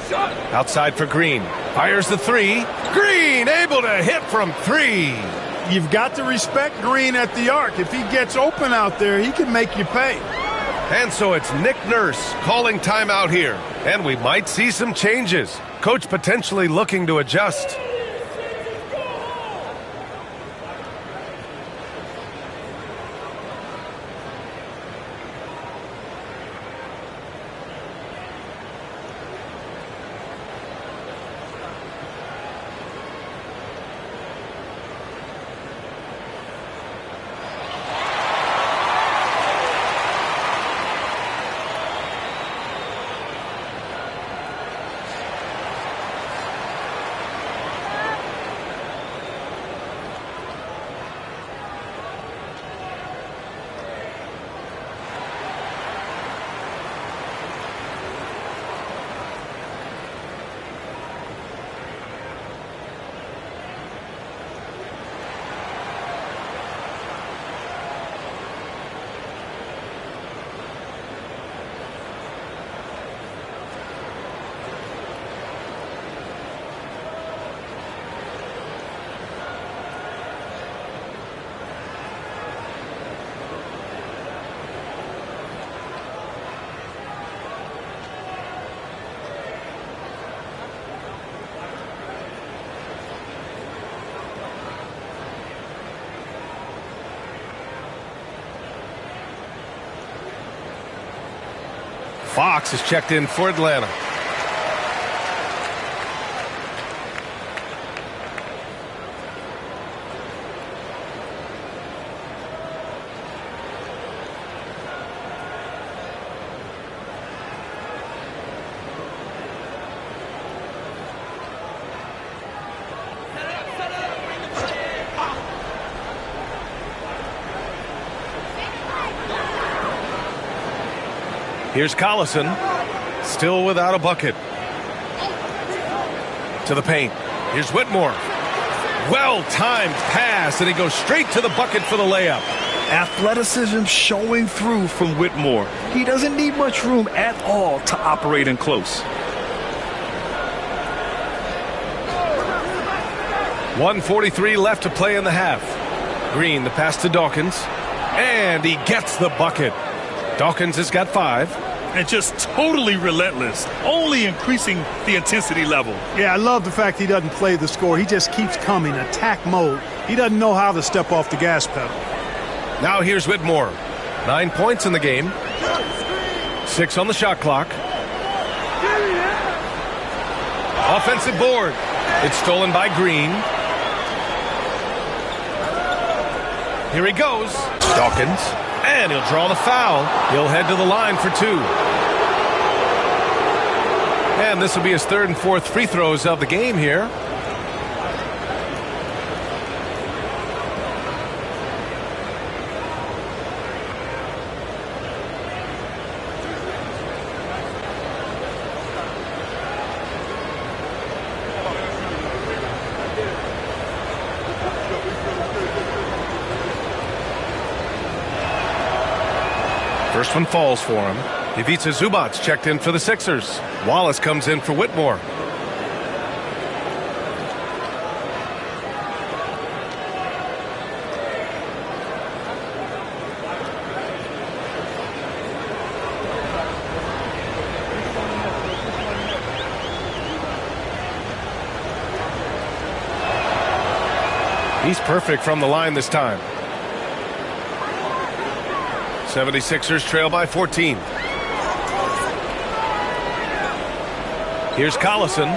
Outside for Green. Fires the 3. Green able to hit from 3. You've got to respect Green at the arc. If he gets open out there, he can make you pay. And so it's Nick Nurse calling timeout here. And we might see some changes. Coach potentially looking to adjust. Fox is checked in for Atlanta. Here's Collison, still without a bucket. To the paint. Here's Whitmore. Well-timed pass, and he goes straight to the bucket for the layup. Athleticism showing through from Whitmore. He doesn't need much room at all to operate in close. 1:43 left to play in the half. Green, the pass to Dawkins, and he gets the bucket. Dawkins has got 5. And just totally relentless, only increasing the intensity level. Yeah, I love the fact he doesn't play the score. He just keeps coming, attack mode. He doesn't know how to step off the gas pedal. Now here's Whitmore. 9 points in the game. 6 on the shot clock. Offensive board. It's stolen by Green. Here he goes. Dawkins. And he'll draw the foul. He'll head to the line for 2. And this will be his 3rd and 4th free throws of the game here. First one falls for him. Ivica Zubac checked in for the Sixers. Wallace comes in for Whitmore. He's perfect from the line this time. 76ers trail by 14. Here's Collison.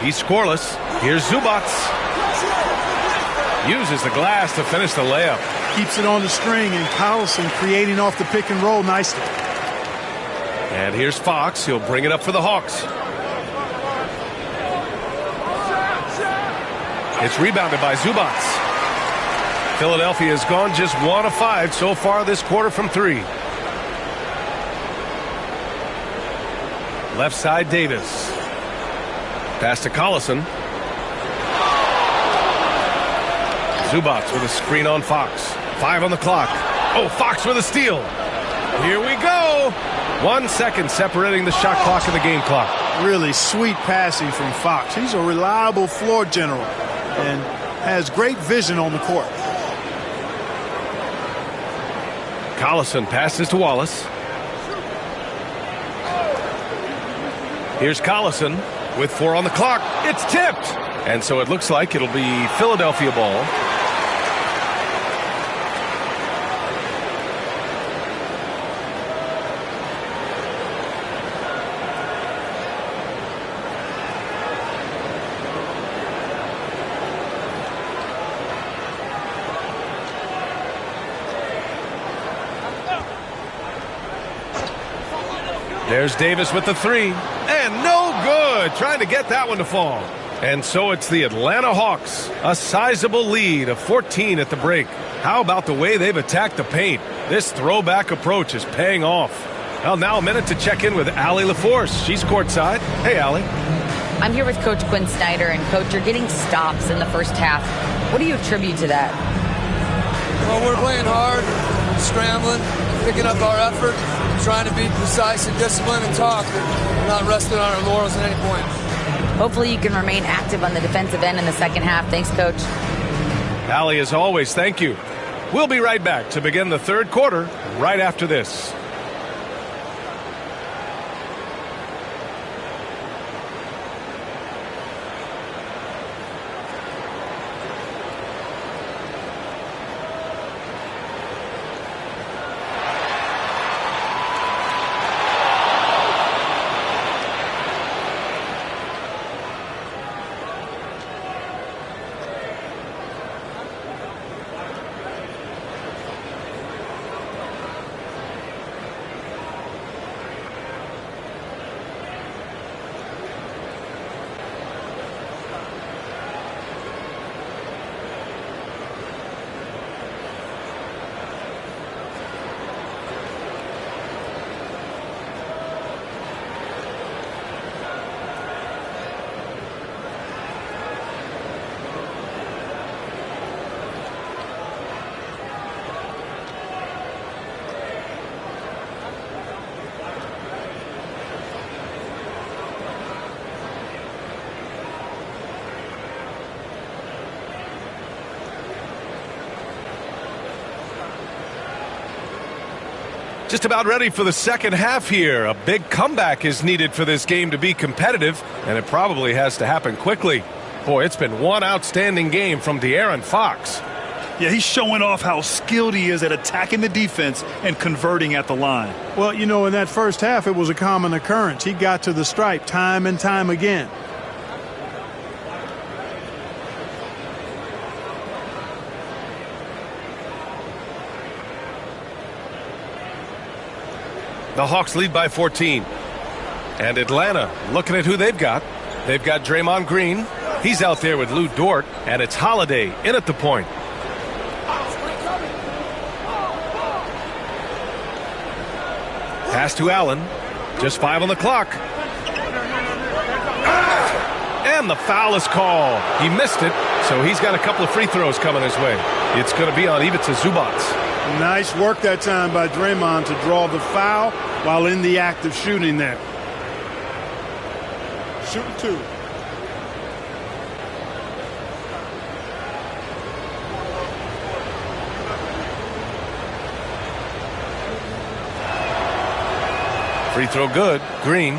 He's scoreless. Here's Zubac. Uses the glass to finish the layup. Keeps it on the string, and Collison creating off the pick and roll nicely. And here's Fox. He'll bring it up for the Hawks. It's rebounded by Zubac. Philadelphia has gone just 1 of 5 so far this quarter from 3. Left side, Davis. Pass to Collison. Zubac with a screen on Fox. 5 on the clock. Oh, Fox with a steal. Here we go. 1 second separating the shot clock and the game clock. Really sweet passing from Fox. He's a reliable floor general and has great vision on the court. Collison passes to Wallace. Here's Collison with 4 on the clock. It's tipped. And so it looks like it'll be Philadelphia ball. There's Davis with the 3. And no good. Trying to get that one to fall. And so it's the Atlanta Hawks. A sizable lead of 14 at the break. How about the way they've attacked the paint? This throwback approach is paying off. Well, now a minute to check in with Allie LaForce. She's courtside. Hey, Allie. I'm here with Coach Quinn Snyder. And, Coach, you're getting stops in the first half. What do you attribute to that? Well, we're playing hard, scrambling, picking up our effort, trying to be precise and disciplined and talk. We're not resting on our laurels at any point. Hopefully you can remain active on the defensive end in the second half. Thanks, Coach. Allie, as always, thank you. We'll be right back to begin the third quarter right after this. Just about ready for the second half here. A big comeback is needed for this game to be competitive, and it probably has to happen quickly. Boy, it's been one outstanding game from De'Aaron Fox. Yeah, he's showing off how skilled he is at attacking the defense and converting at the line. Well, you know, in that first half, it was a common occurrence. He got to the stripe time and time again. The Hawks lead by 14. And Atlanta looking at who they've got. They've got Draymond Green. He's out there with Lou Dort. And it's Holiday in at the point. Pass to Allen. Just 5 on the clock. And the foul is called. He missed it, so he's got a couple of free throws coming his way. It's going to be on Ivica Zubac. Nice work that time by Draymond to draw the foul while in the act of shooting there. Shooting 2. Free throw good. Green.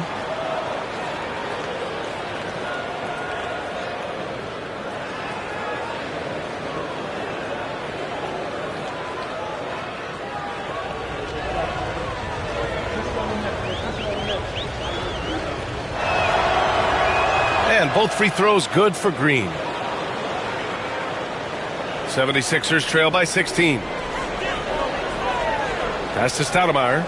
And both free throws good for Green. 76ers trail by 16. Pass to Stoudemire.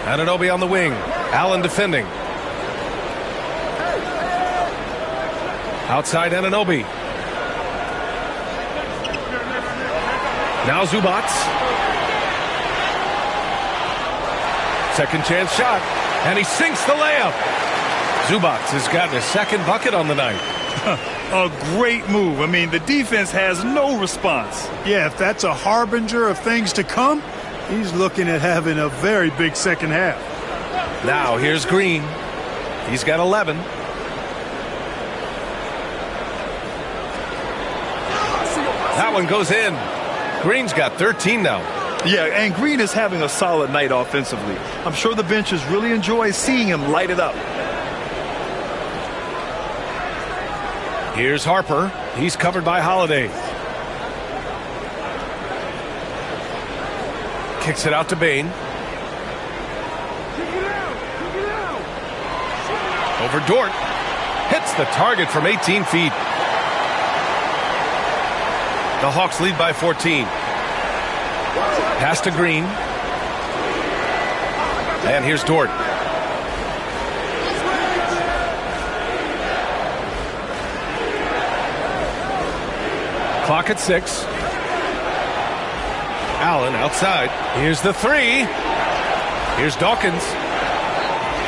Anunoby on the wing. Allen defending. Outside Anunoby. Now Zubac. Second chance shot. And he sinks the layup. Zubac has gotten his second bucket on the night. A great move. I mean, the defense has no response. Yeah, if that's a harbinger of things to come, he's looking at having a very big second half. Now here's Green. He's got 11. That one goes in. Green's got 13 now. Yeah, and Green is having a solid night offensively. I'm sure the benches really enjoy seeing him light it up. Here's Harper. He's covered by Holiday. Kicks it out to Bane. Over Dort. Hits the target from 18 feet. The Hawks lead by 14. Pass to Green. And here's Dort. Clock at 6. Allen outside. Here's the 3. Here's Dawkins.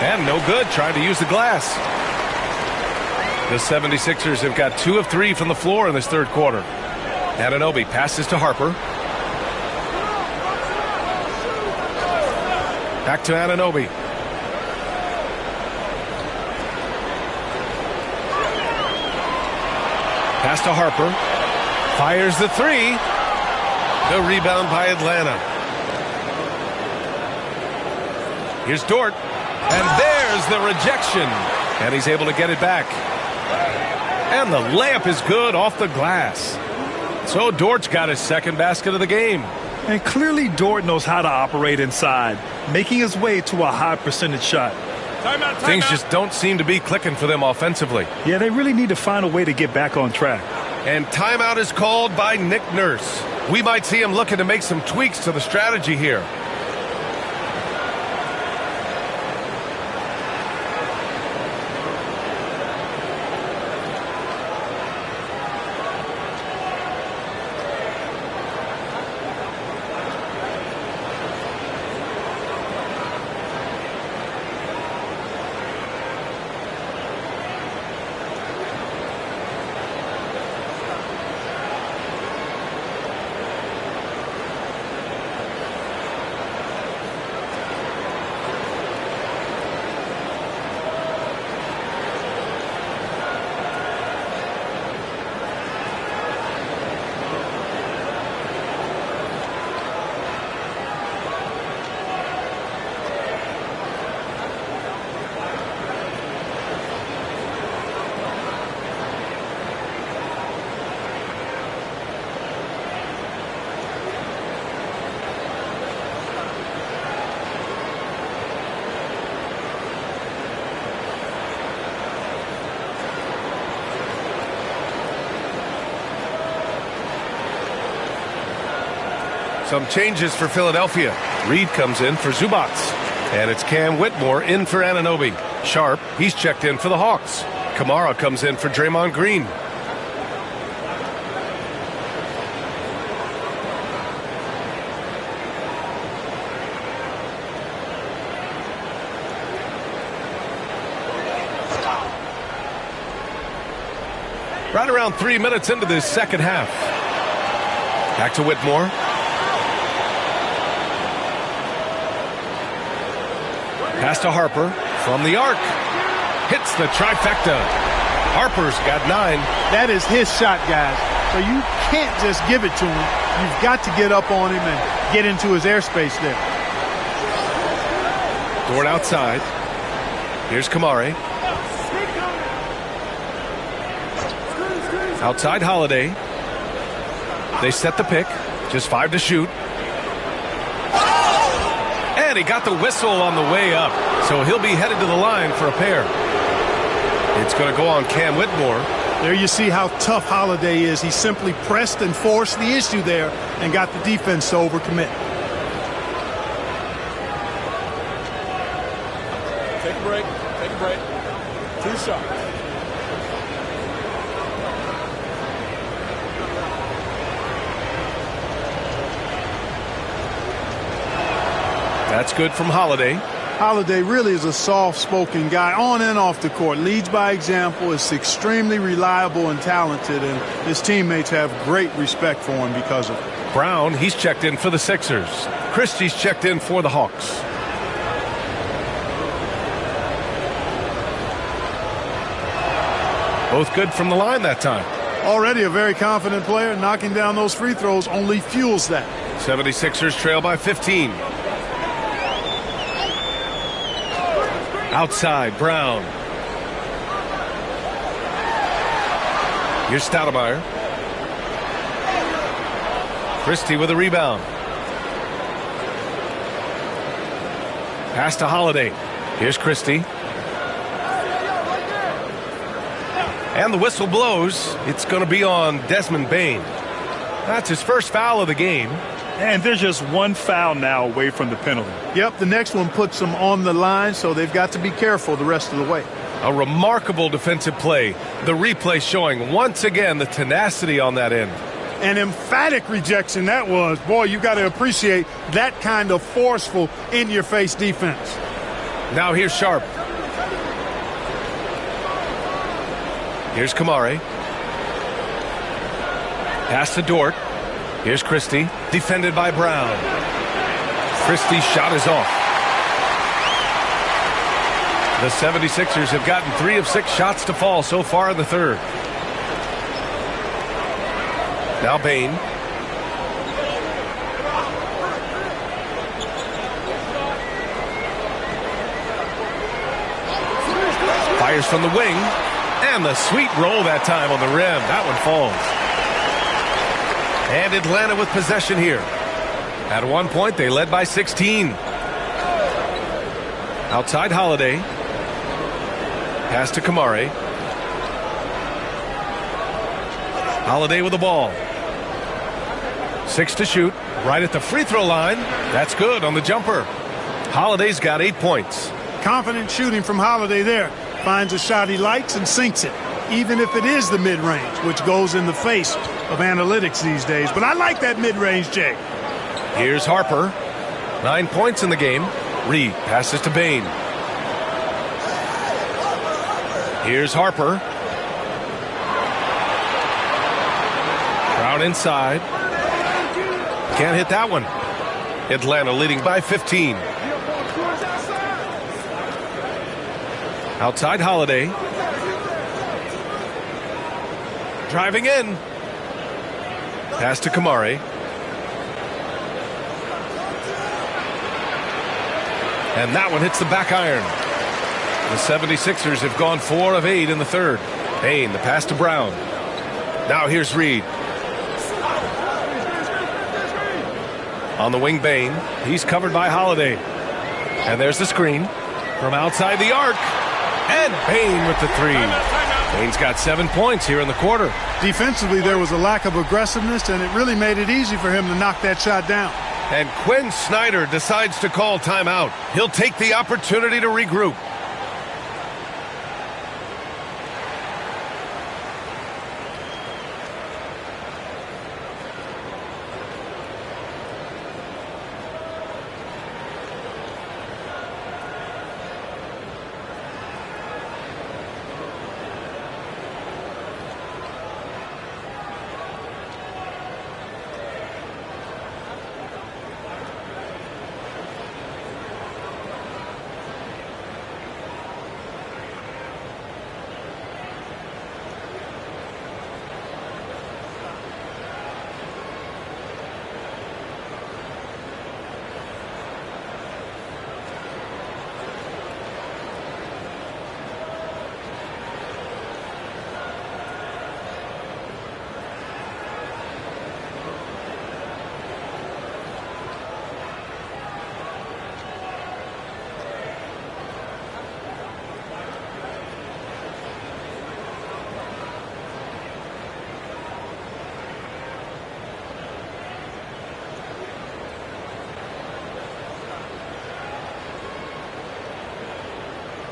And no good, trying to use the glass. The 76ers have got 2 of 3 from the floor in this third quarter. Anunoby passes to Harper. Back to Anunoby. Pass to Harper. Fires the 3. The rebound by Atlanta. Here's Dort. And there's the rejection. And he's able to get it back. And the layup is good off the glass. So Dort's got his second basket of the game. And clearly Dort knows how to operate inside, making his way to a high percentage shot. Things just don't seem to be clicking for them offensively. Yeah, they really need to find a way to get back on track. And timeout is called by Nick Nurse. We might see him looking to make some tweaks to the strategy here. Some changes for Philadelphia. Reed comes in for Zubats. And it's Cam Whitmore in for Anunoby. Sharp, he's checked in for the Hawks. Kamara comes in for Draymond Green. Right around 3 minutes into this second half. Back to Whitmore. Pass to Harper from the arc. Hits the trifecta. Harper's got 9. That is his shot, guys. So you can't just give it to him. You've got to get up on him and get into his airspace there. Dort outside. Here's Kamari. Outside Holiday. They set the pick. Just 5 to shoot. And he got the whistle on the way up. So he'll be headed to the line for a pair. It's going to go on Cam Whitmore. There you see how tough Holiday is. He simply pressed and forced the issue there and got the defense to overcommit. Take a break. Take a break. 2 shots. That's good from Holiday. Holiday really is a soft-spoken guy on and off the court. Leads by example, is extremely reliable and talented, and his teammates have great respect for him because of it. Brown, he's checked in for the Sixers. Christie's checked in for the Hawks. Both good from the line that time. Already a very confident player. Knocking down those free throws only fuels that. 76ers trail by 15. Outside, Brown. Here's Stoudemire. Christie with a rebound. Pass to Holiday. Here's Christie. And the whistle blows. It's going to be on Desmond Bane. That's his first foul of the game. And there's just one foul now away from the penalty. Yep, the next one puts them on the line, so they've got to be careful the rest of the way. A remarkable defensive play. The replay showing once again the tenacity on that end. An emphatic rejection that was. Boy, you got to appreciate that kind of forceful, in-your-face defense. Now here's Sharp. Here's Kamari. Pass to Dort. Here's Christie, defended by Brown. Christie's shot is off. The 76ers have gotten 3 of 6 shots to fall so far in the third. Now Bane. Fires from the wing. And the sweet roll that time on the rim. That one falls. And Atlanta with possession here. At one point, they led by 16. Outside Holiday. Pass to Kamari. Holiday with the ball. 6 to shoot. Right at the free throw line. That's good on the jumper. Holiday's got 8 points. Confident shooting from Holiday there. Finds a shot he likes and sinks it. Even if it is the mid-range, which goes in the face of analytics these days. But I like that mid-range, Jay. Here's Harper. 9 points in the game. Reed passes to Bane. Here's Harper. Brown inside. Can't hit that one. Atlanta leading by 15. Outside Holiday. Driving in. Pass to Kamari. And that one hits the back iron. The 76ers have gone 4 of 8 in the third. Bane, the pass to Brown. Now here's Reed. On the wing, Bane. He's covered by Holiday. And there's the screen from outside the arc. And Bane with the 3. Payne's got 7 points here in the quarter. Defensively, there was a lack of aggressiveness, and it really made it easy for him to knock that shot down. And Quinn Snyder decides to call timeout. He'll take the opportunity to regroup.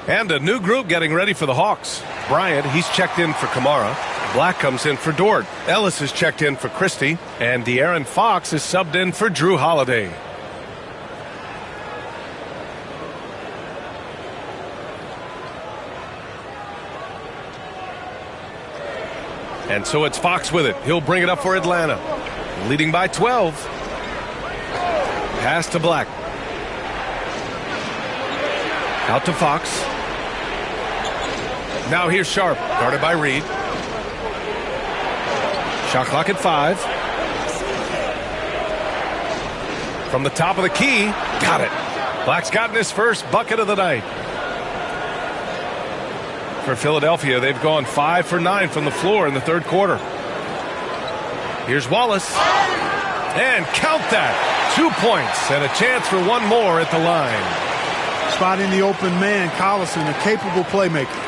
And a new group getting ready for the Hawks. Bryant, he's checked in for Kamara. Black comes in for Dort. Ellis is checked in for Christie. And De'Aaron Fox is subbed in for Drew Holiday. And so it's Fox with it. He'll bring it up for Atlanta. Leading by 12. Pass to Black. Out to Fox. Now here's Sharp, guarded by Reed. Shot clock at 5. From the top of the key, got it. Black's gotten his first bucket of the night. For Philadelphia, they've gone 5 for 9 from the floor in the third quarter. Here's Wallace. And count that. 2 points and a chance for one more at the line. Spotting the open man, Collison, a capable playmaker.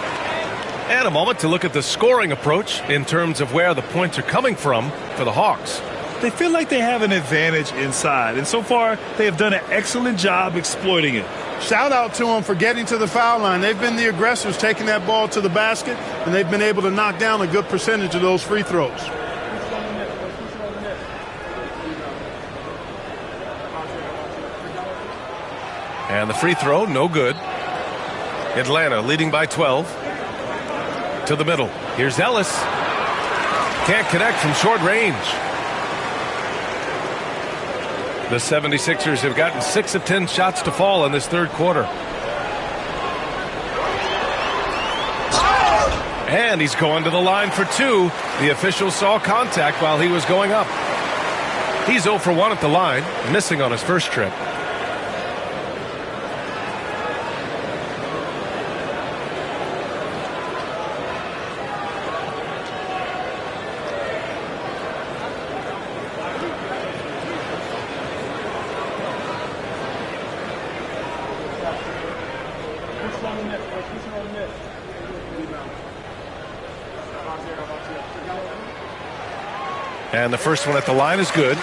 And a moment to look at the scoring approach in terms of where the points are coming from for the Hawks. They feel like they have an advantage inside, and so far they have done an excellent job exploiting it. Shout out to them for getting to the foul line. They've been the aggressors, taking that ball to the basket, and they've been able to knock down a good percentage of those free throws. And the free throw, no good. Atlanta leading by 12. To the middle. Here's Ellis. Can't connect from short range. The 76ers have gotten 6 of 10 shots to fall in this third quarter. And he's going to the line for 2. The official saw contact while he was going up. He's 0 for 1 at the line, missing on his first trip. And the first one at the line is good.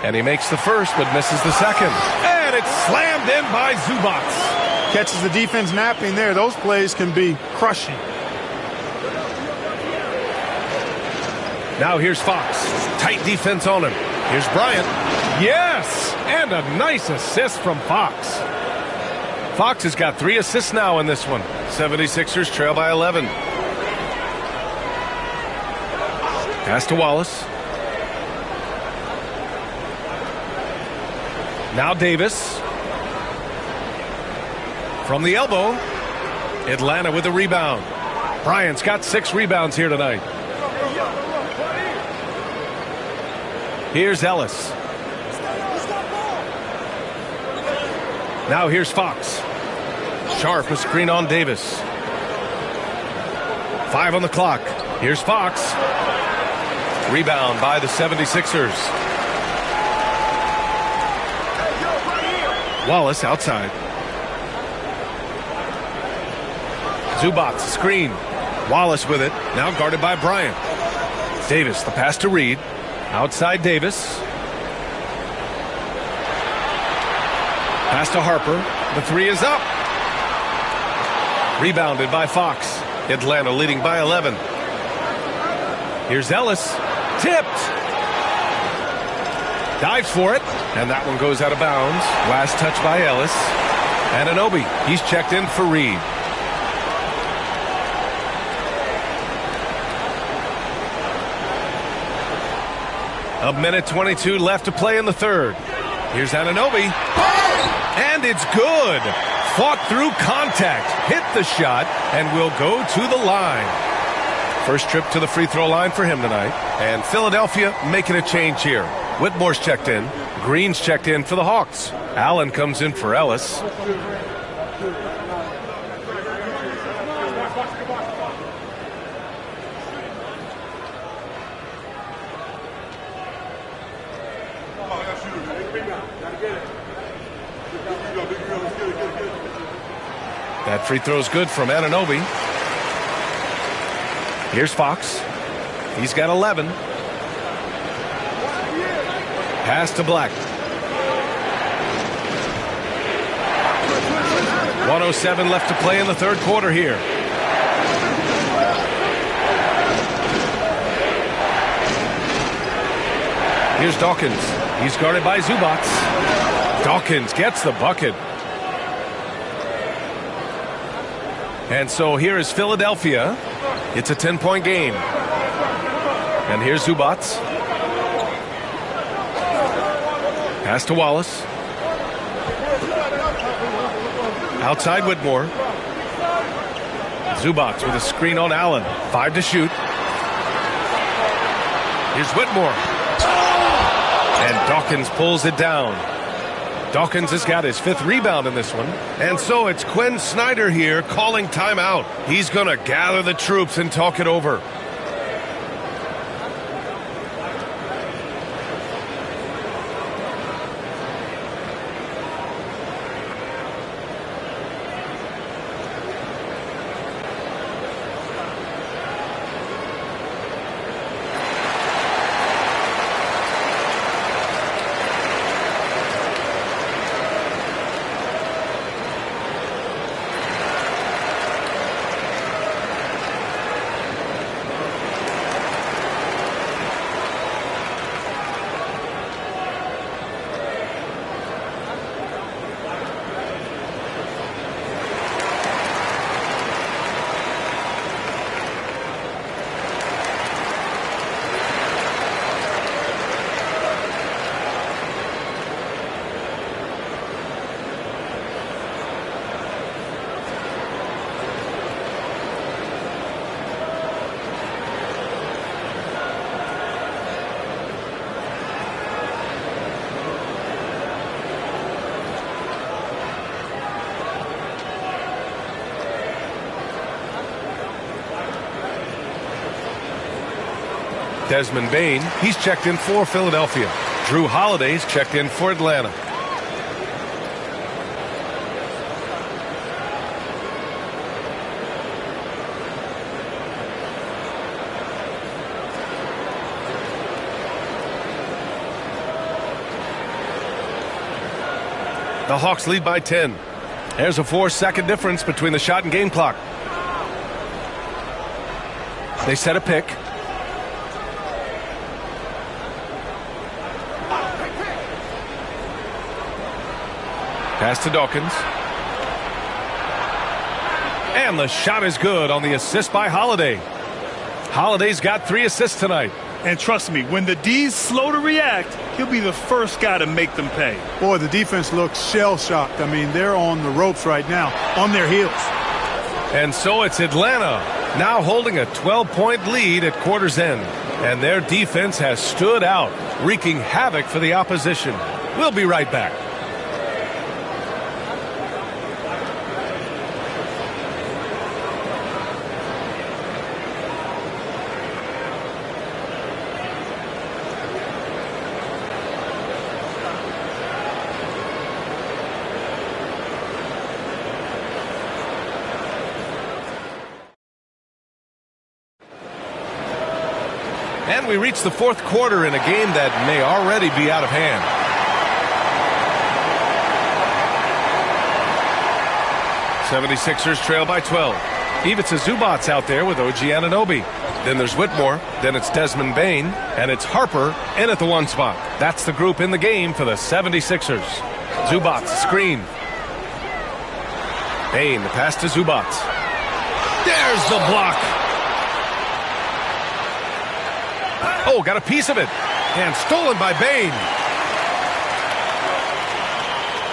And he makes the first, but misses the second. And it's slammed in by Zubac. Catches the defense napping there. Those plays can be crushing. Now here's Fox. Tight defense on him. Here's Bryant. Yes! And a nice assist from Fox. Fox has got 3 assists now in this one. 76ers trail by 11. Pass to Wallace. Now Davis. From the elbow. Atlanta with the rebound. Bryant's got 6 rebounds here tonight. Here's Ellis. Now here's Fox. Sharp, a screen on Davis. 5 on the clock. Here's Fox. Rebound by the 76ers. Wallace outside. Zubac, screen. Wallace with it. Now guarded by Bryant. Davis, the pass to Reed. Outside Davis. Pass to Harper. The 3 is up. Rebounded by Fox. Atlanta leading by 11. Here's Ellis. Tipped. Dives for it. And that one goes out of bounds. Last touch by Ellis. Anunoby. He's checked in for Reed. A minute 22 left to play in the third. Here's Anunoby. And it's good. Fought through contact. Hit the shot and will go to the line. First trip to the free throw line for him tonight. And Philadelphia making a change here. Whitmore's checked in. Green's checked in for the Hawks. Allen comes in for Ellis. That free throw's good from Anunoby. Here's Fox. He's got 11. Pass to Black. 1:07 left to play in the third quarter here. Here's Dawkins. He's guarded by Zubac. Dawkins gets the bucket. And so here is Philadelphia. It's a 10-point game. And here's Zubac. Pass to Wallace. Outside Whitmore. Zubac with a screen on Allen. 5 to shoot. Here's Whitmore. And Dawkins pulls it down. Dawkins has got his 5th rebound in this one. And so it's Quinn Snyder here calling timeout. He's going to gather the troops and talk it over. Desmond Bane, he's checked in for Philadelphia. Drew Holiday's checked in for Atlanta. The Hawks lead by 10. There's a 4-second difference between the shot and game clock. They set a pick. Pass to Dawkins. And the shot is good on the assist by Holiday. Holiday's got 3 assists tonight. And trust me, when the D's slow to react, he'll be the first guy to make them pay. Boy, the defense looks shell-shocked. I mean, they're on the ropes right now, on their heels. And so it's Atlanta now holding a 12-point lead at quarter's end. And their defense has stood out, wreaking havoc for the opposition. We'll be right back. And we reach the fourth quarter in a game that may already be out of hand. '76ers trail by 12. Ivica Zubac's out there with OG Anunoby. Then there's Whitmore. Then it's Desmond Bane. And it's Harper in at the 1 spot. That's the group in the game for the 76ers. Zubac screen. Bane, the pass to Zubac. There's the block. Oh, got a piece of it. And stolen by Bane.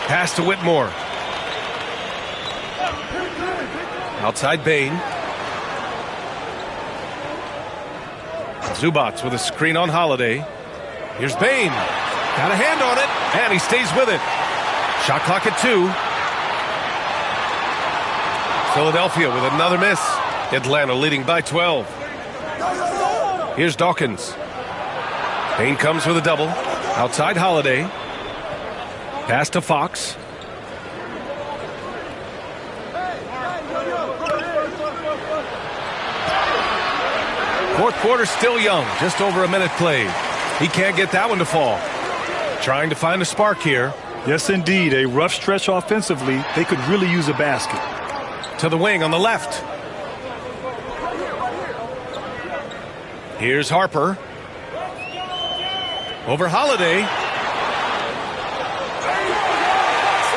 Pass to Whitmore. Outside Bane. Zubac with a screen on Holiday. Here's Bane. Got a hand on it. And he stays with it. Shot clock at 2. Philadelphia with another miss. Atlanta leading by 12. Here's Dawkins. Bane comes with a double. Outside Holiday. Pass to Fox. Fourth quarter still young. Just over a minute played. He can't get that one to fall. Trying to find a spark here. Yes, indeed. A rough stretch offensively. They could really use a basket. To the wing on the left. Here's Harper. Over Holiday.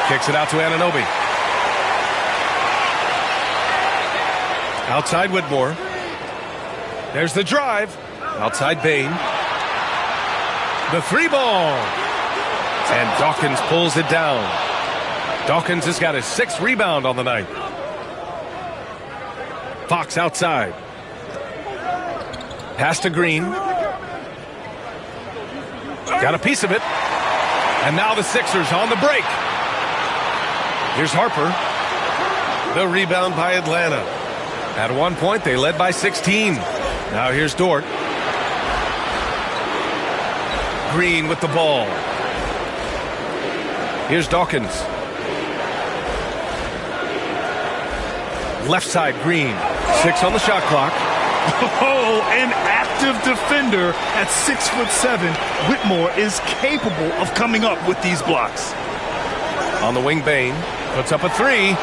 Kicks it out to Anunoby. Outside Whitmore. There's the drive. Outside Bane. The 3-ball. And Dawkins pulls it down. Dawkins has got his 6th rebound on the night. Fox outside. Pass to Green. Got a piece of it. And now the Sixers on the break. Here's Harper. The rebound by Atlanta. At one point, they led by 16. Now here's Dort. Green with the ball. Here's Dawkins. Left side, Green. 6 on the shot clock. Oh, an active defender at 6'7". Whitmore is capable of coming up with these blocks. On the wing, Bane puts up a 3.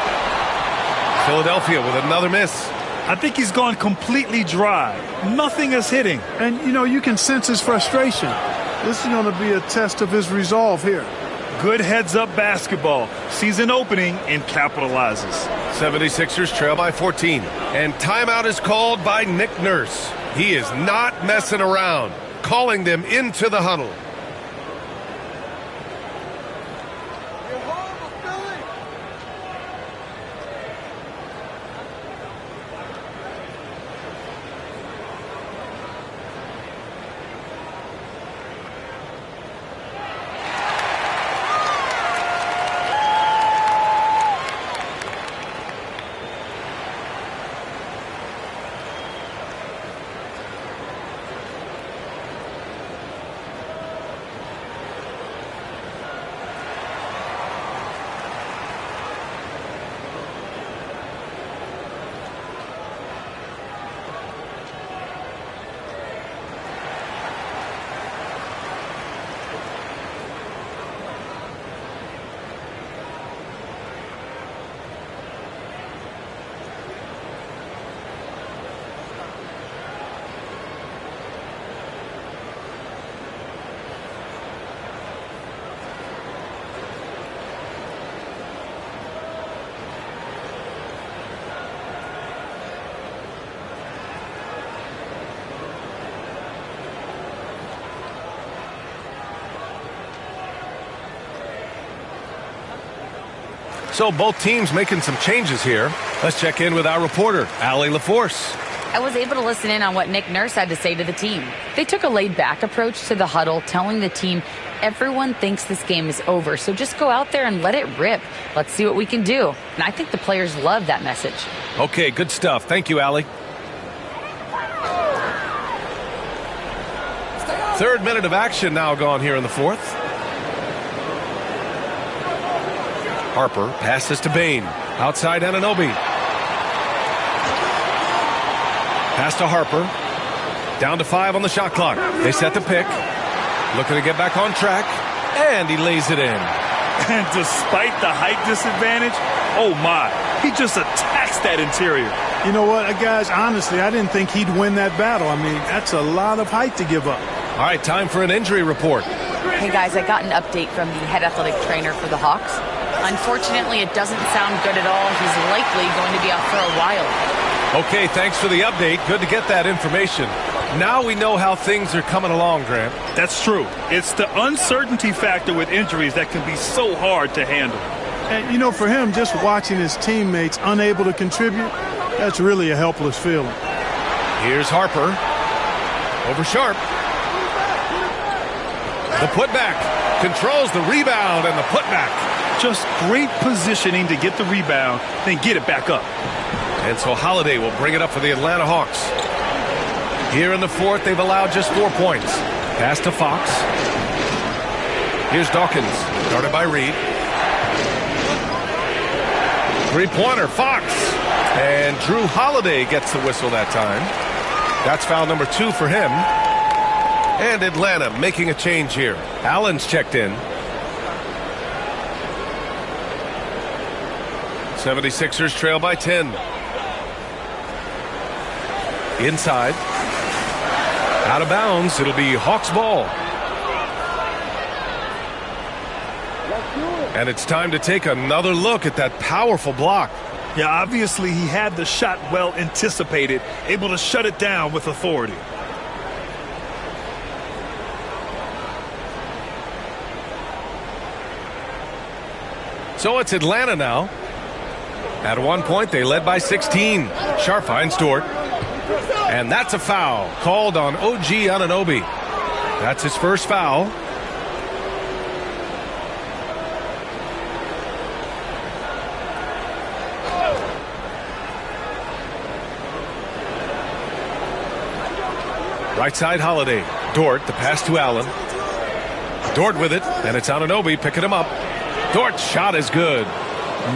Philadelphia with another miss. I think he's gone completely dry. Nothing is hitting. And, you know, you can sense his frustration. This is going to be a test of his resolve here. Good heads-up basketball. Sees an opening and capitalizes. 76ers trail by 14. And timeout is called by Nick Nurse. He is not messing around, calling them into the huddle. So both teams making some changes here. Let's check in with our reporter, Allie LaForce. I was able to listen in on what Nick Nurse had to say to the team. They took a laid-back approach to the huddle, telling the team everyone thinks this game is over, so just go out there and let it rip. Let's see what we can do. And I think the players love that message. Okay, good stuff. Thank you, Allie. Third minute of action now gone here in the fourth. Harper passes to Bain. Outside Anunoby. Pass to Harper. Down to 5 on the shot clock. They set the pick. Looking to get back on track. And he lays it in. And despite the height disadvantage, oh my, he just attacks that interior. You know what, guys, honestly, I didn't think he'd win that battle. I mean, that's a lot of height to give up. All right, time for an injury report. Hey guys, I got an update from the head athletic trainer for the Hawks. Unfortunately, it doesn't sound good at all. He's likely going to be out for a while. Okay, thanks for the update. Good to get that information. Now we know how things are coming along, Grant. That's true. It's the uncertainty factor with injuries that can be so hard to handle. And, you know, for him, just watching his teammates unable to contribute, that's really a helpless feeling. Here's Harper. Over Sharp. The putback. Controls the rebound and the putback. Just great positioning to get the rebound, then get it back up. And so Holiday will bring it up for the Atlanta Hawks. Here in the fourth, they've allowed just 4 points. Pass to Fox. Here's Dawkins, guarded by Reed. Three-pointer, Fox. And Drew Holiday gets the whistle that time. That's foul number 2 for him. And Atlanta making a change here. Allen's checked in. 76ers trail by 10. Inside. Out of bounds. It'll be Hawks ball. And it's time to take another look at that powerful block. Yeah, obviously he had the shot well anticipated, able to shut it down with authority. So it's Atlanta now. At one point, they led by 16. Sharp finds Dort. And that's a foul called on OG Anunoby. That's his first foul. Right side Holiday. Dort, the pass to Allen. Dort with it, and it's Anunoby picking him up. Dort's shot is good.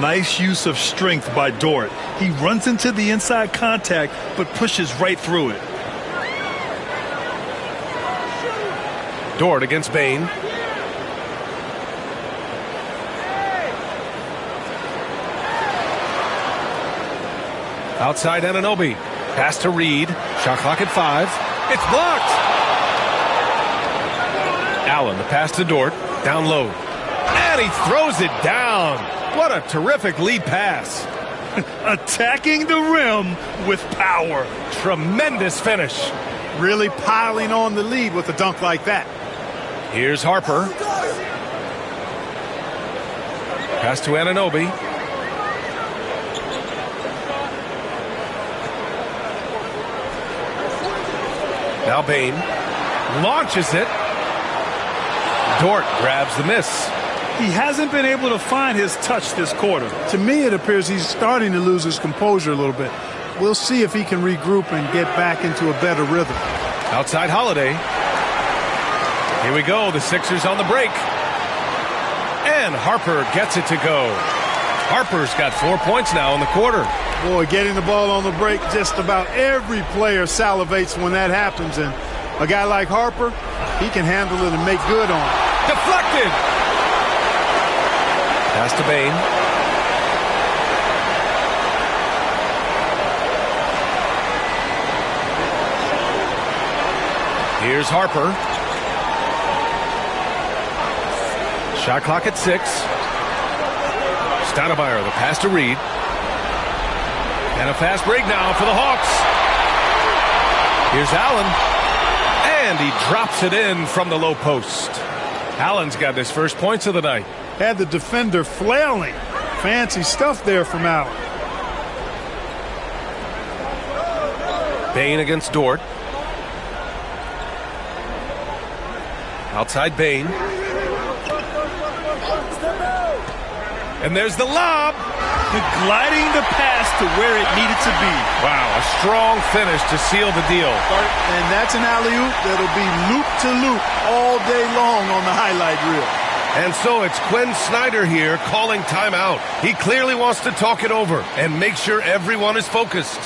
Nice use of strength by Dort. He runs into the inside contact, but pushes right through it. Dort against Bain. Outside Anunoby. Pass to Reed. Shot clock at 5. It's blocked. Allen, the pass to Dort. Down low. And he throws it down. What a terrific lead pass. Attacking the rim with power. Tremendous finish. Really piling on the lead with a dunk like that. Here's Harper. Pass to Anunoby. Now Bain launches it. Dort grabs the miss. He hasn't been able to find his touch this quarter. To me, it appears he's starting to lose his composure a little bit. We'll see if he can regroup and get back into a better rhythm. Outside Holiday. Here we go. The Sixers on the break. And Harper gets it to go. Harper's got 4 points now in the quarter. Boy, getting the ball on the break, just about every player salivates when that happens. And a guy like Harper, he can handle it and make good on it. Deflected. Pass to Bain. Here's Harper. Shot clock at 6. Stoudemire, the pass to Reed. And a fast break now for the Hawks. Here's Allen. And he drops it in from the low post. Allen's got his first points of the night. Had the defender flailing. Fancy stuff there from Allen. Bane against Dort. Outside Bane. And there's the lob. Gliding the pass to where it needed to be. Wow, a strong finish to seal the deal. And that's an alley-oop that'll be loop-to-loop all day long on the highlight reel. And so it's Quinn Snyder here calling timeout. He clearly wants to talk it over and make sure everyone is focused.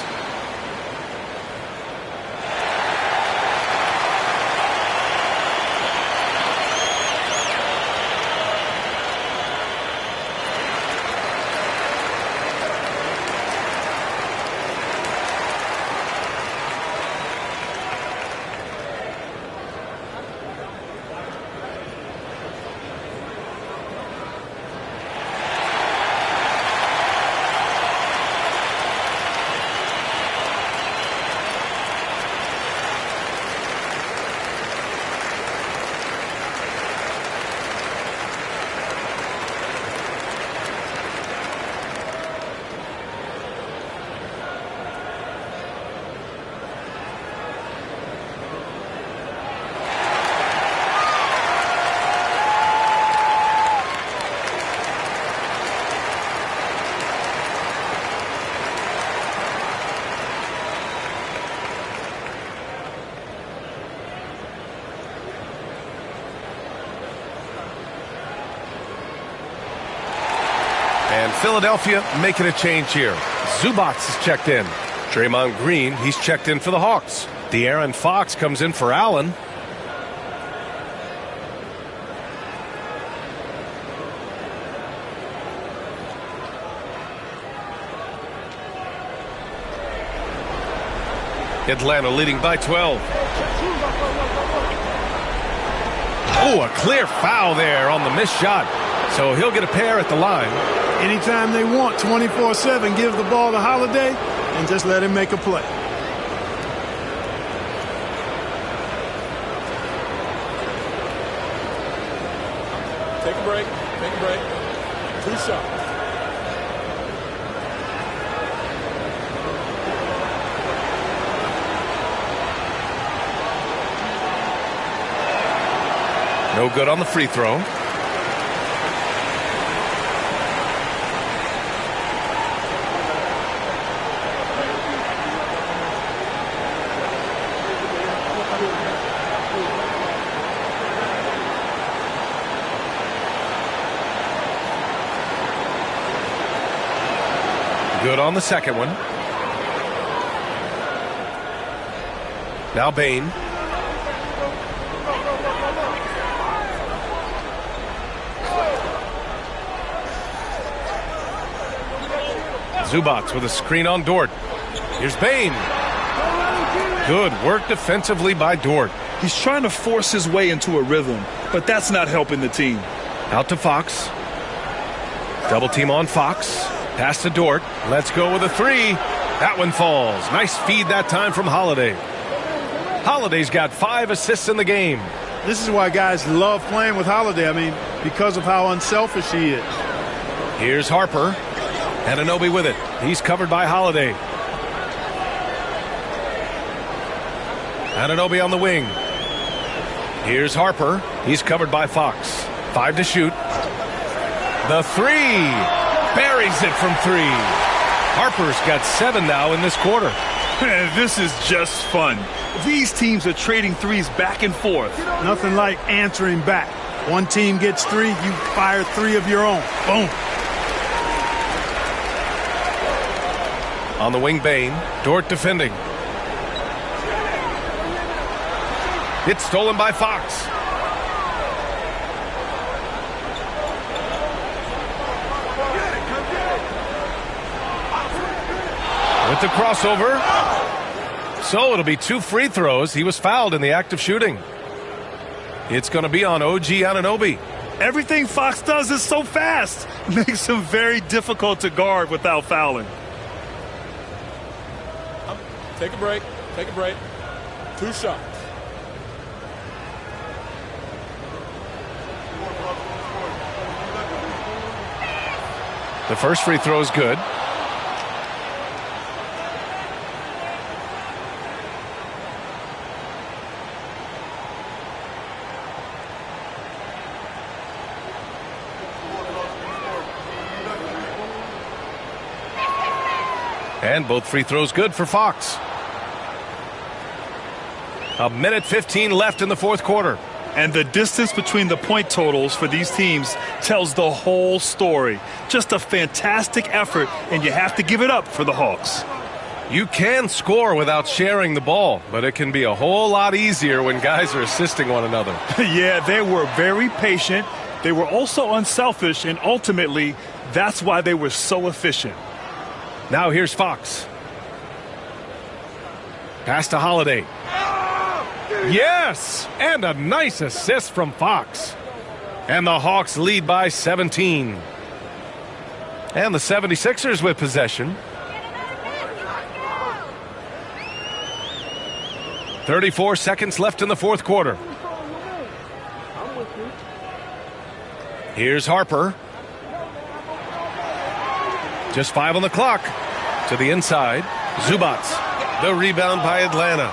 And Philadelphia making a change here. Zubac is checked in. Draymond Green, he's checked in for the Hawks. De'Aaron Fox comes in for Allen. Atlanta leading by 12. Oh, a clear foul there on the missed shot. So he'll get a pair at the line. Anytime they want, 24/7, give the ball to Holiday and just let him make a play. Take a break. Take a break. 2 shots. No good on the free throw. Good on the second one. Now Bane. Zubac with a screen on Dort. Here's Bane. Good work defensively by Dort. He's trying to force his way into a rhythm, but that's not helping the team. Out to Fox. Double team on Fox. Pass to Dort. Let's go with a three. That one falls. Nice feed that time from Holiday. Holiday's got 5 assists in the game. This is why guys love playing with Holiday. I mean, because of how unselfish he is. Here's Harper. Anunoby with it. He's covered by Holiday. Anunoby on the wing. Here's Harper. He's covered by Fox. 5 to shoot. The three. Buries it from 3. Harper's got 7 now in this quarter. This is just fun. These teams are trading threes back and forth. Nothing like answering back. One team gets 3, you fire 3 of your own. Boom. On the wing, Bane. Dort defending. It's stolen by Fox. With the crossover. So it'll be 2 free throws. He was fouled in the act of shooting. It's going to be on OG Anunoby. Everything Fox does is so fast. Makes him very difficult to guard without fouling. Take a break. Take a break. 2 shots. The first free throw is good. And both free throws good for Fox. 1:15 left in the fourth quarter. And the distance between the point totals for these teams tells the whole story. Just a fantastic effort, and you have to give it up for the Hawks. You can score without sharing the ball, but it can be a whole lot easier when guys are assisting one another. Yeah, they were very patient. They were also unselfish, and ultimately, that's why they were so efficient. Now here's Fox. Pass to Holiday. Yes! And a nice assist from Fox. And the Hawks lead by 17. And the 76ers with possession. 34 seconds left in the fourth quarter. Here's Harper. Just 5 on the clock. To the inside. Zubac. The rebound by Atlanta.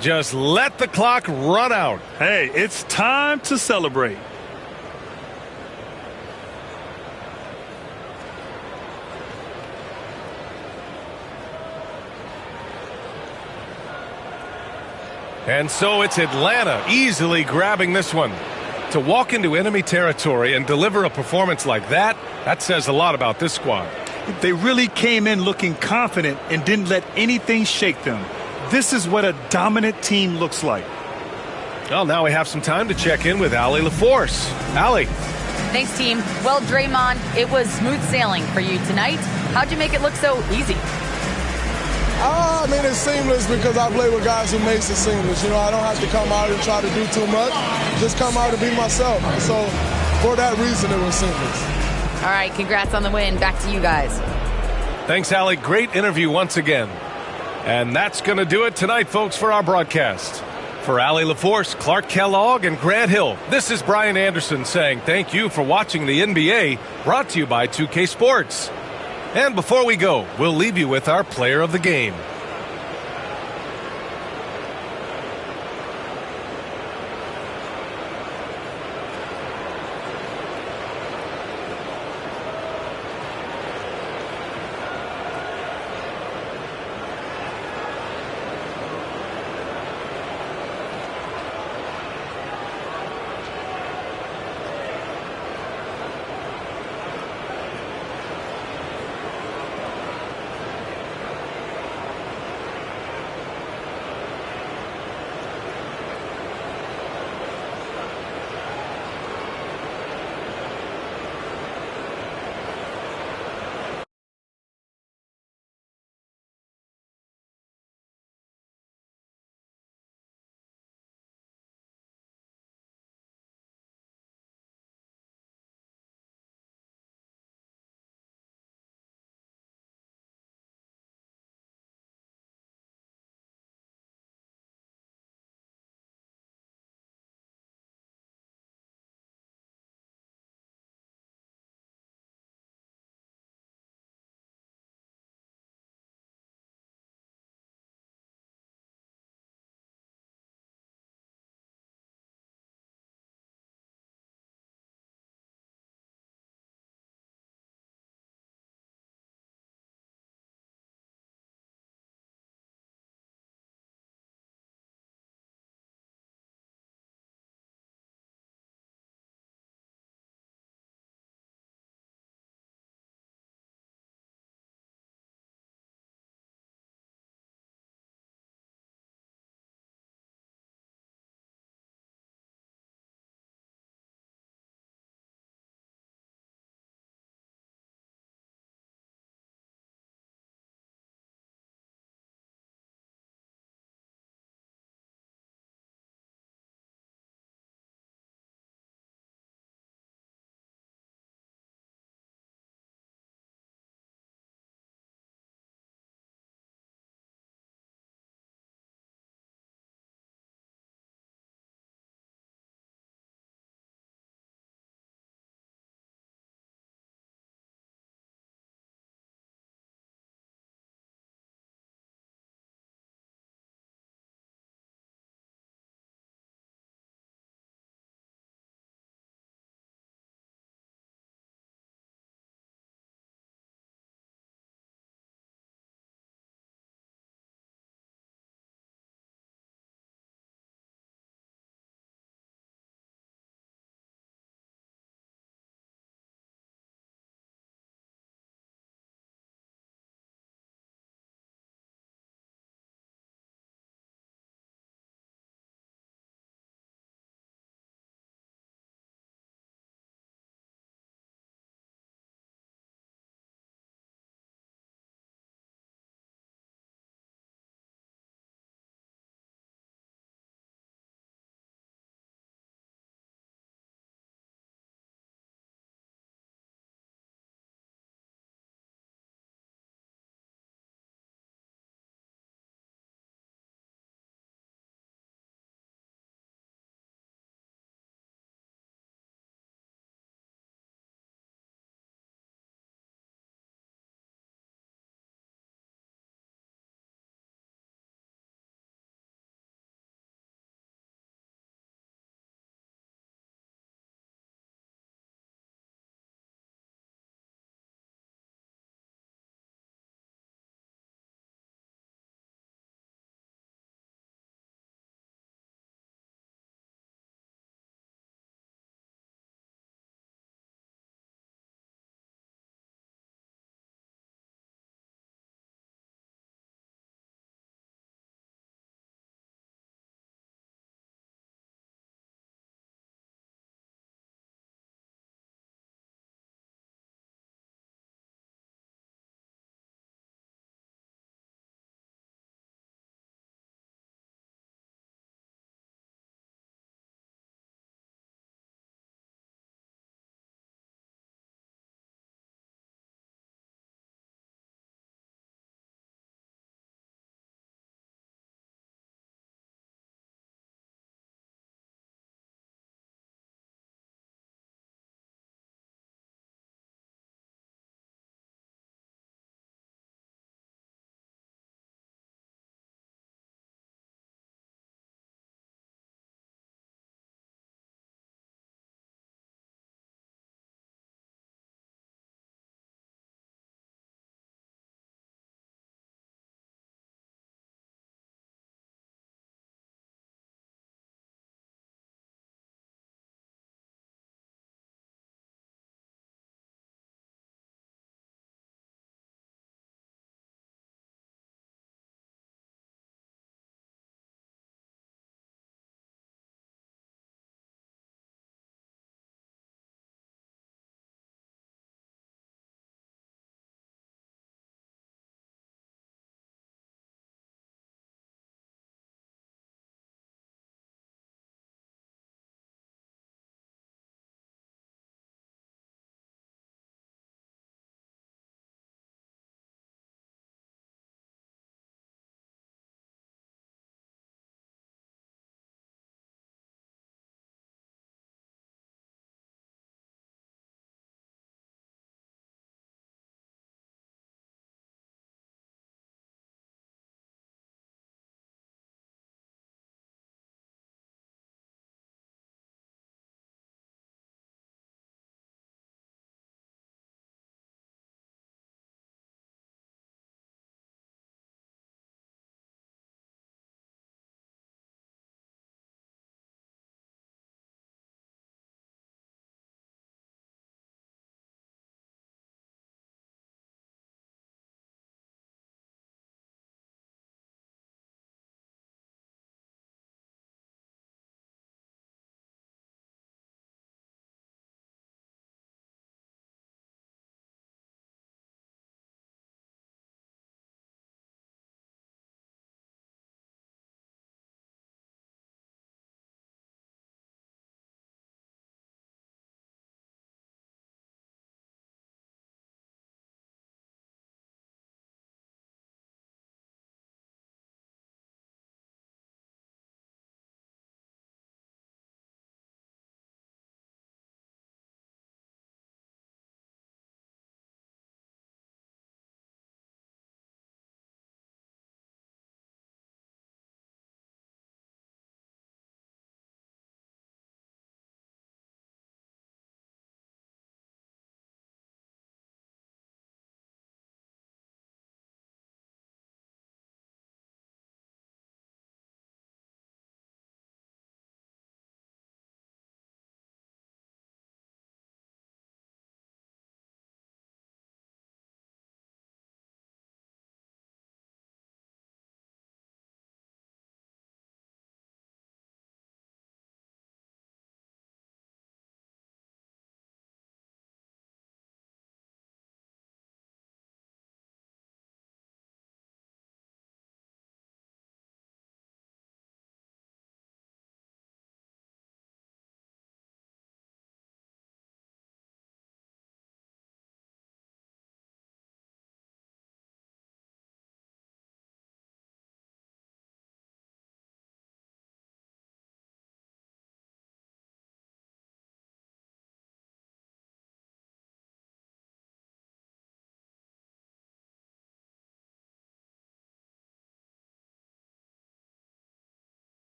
Just let the clock run out. Hey, it's time to celebrate. And so it's Atlanta easily grabbing this one. To walk into enemy territory and deliver a performance like that, that says a lot about this squad. They really came in looking confident and didn't let anything shake them. This is what a dominant team looks like. Well, now we have some time to check in with Allie LaForce. Allie. Thanks, team. Well, Draymond, it was smooth sailing for you tonight. How'd you make it look so easy? I mean, it's seamless because I play with guys who makes it seamless. You know, I don't have to come out and try to do too much. Just come out and be myself. So, for that reason, it was seamless. All right, congrats on the win. Back to you guys. Thanks, Allie. Great interview once again. And that's going to do it tonight, folks, for our broadcast. For Allie LaForce, Clark Kellogg, and Grant Hill, this is Brian Anderson saying thank you for watching the NBA, brought to you by 2K Sports. And before we go, we'll leave you with our player of the game.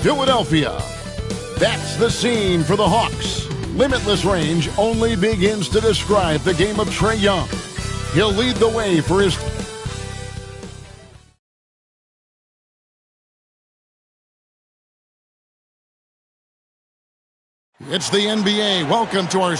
Philadelphia. That's the scene for the Hawks. Limitless range only begins to describe the game of Trae Young. He'll lead the way for his... It's the NBA. Welcome to our...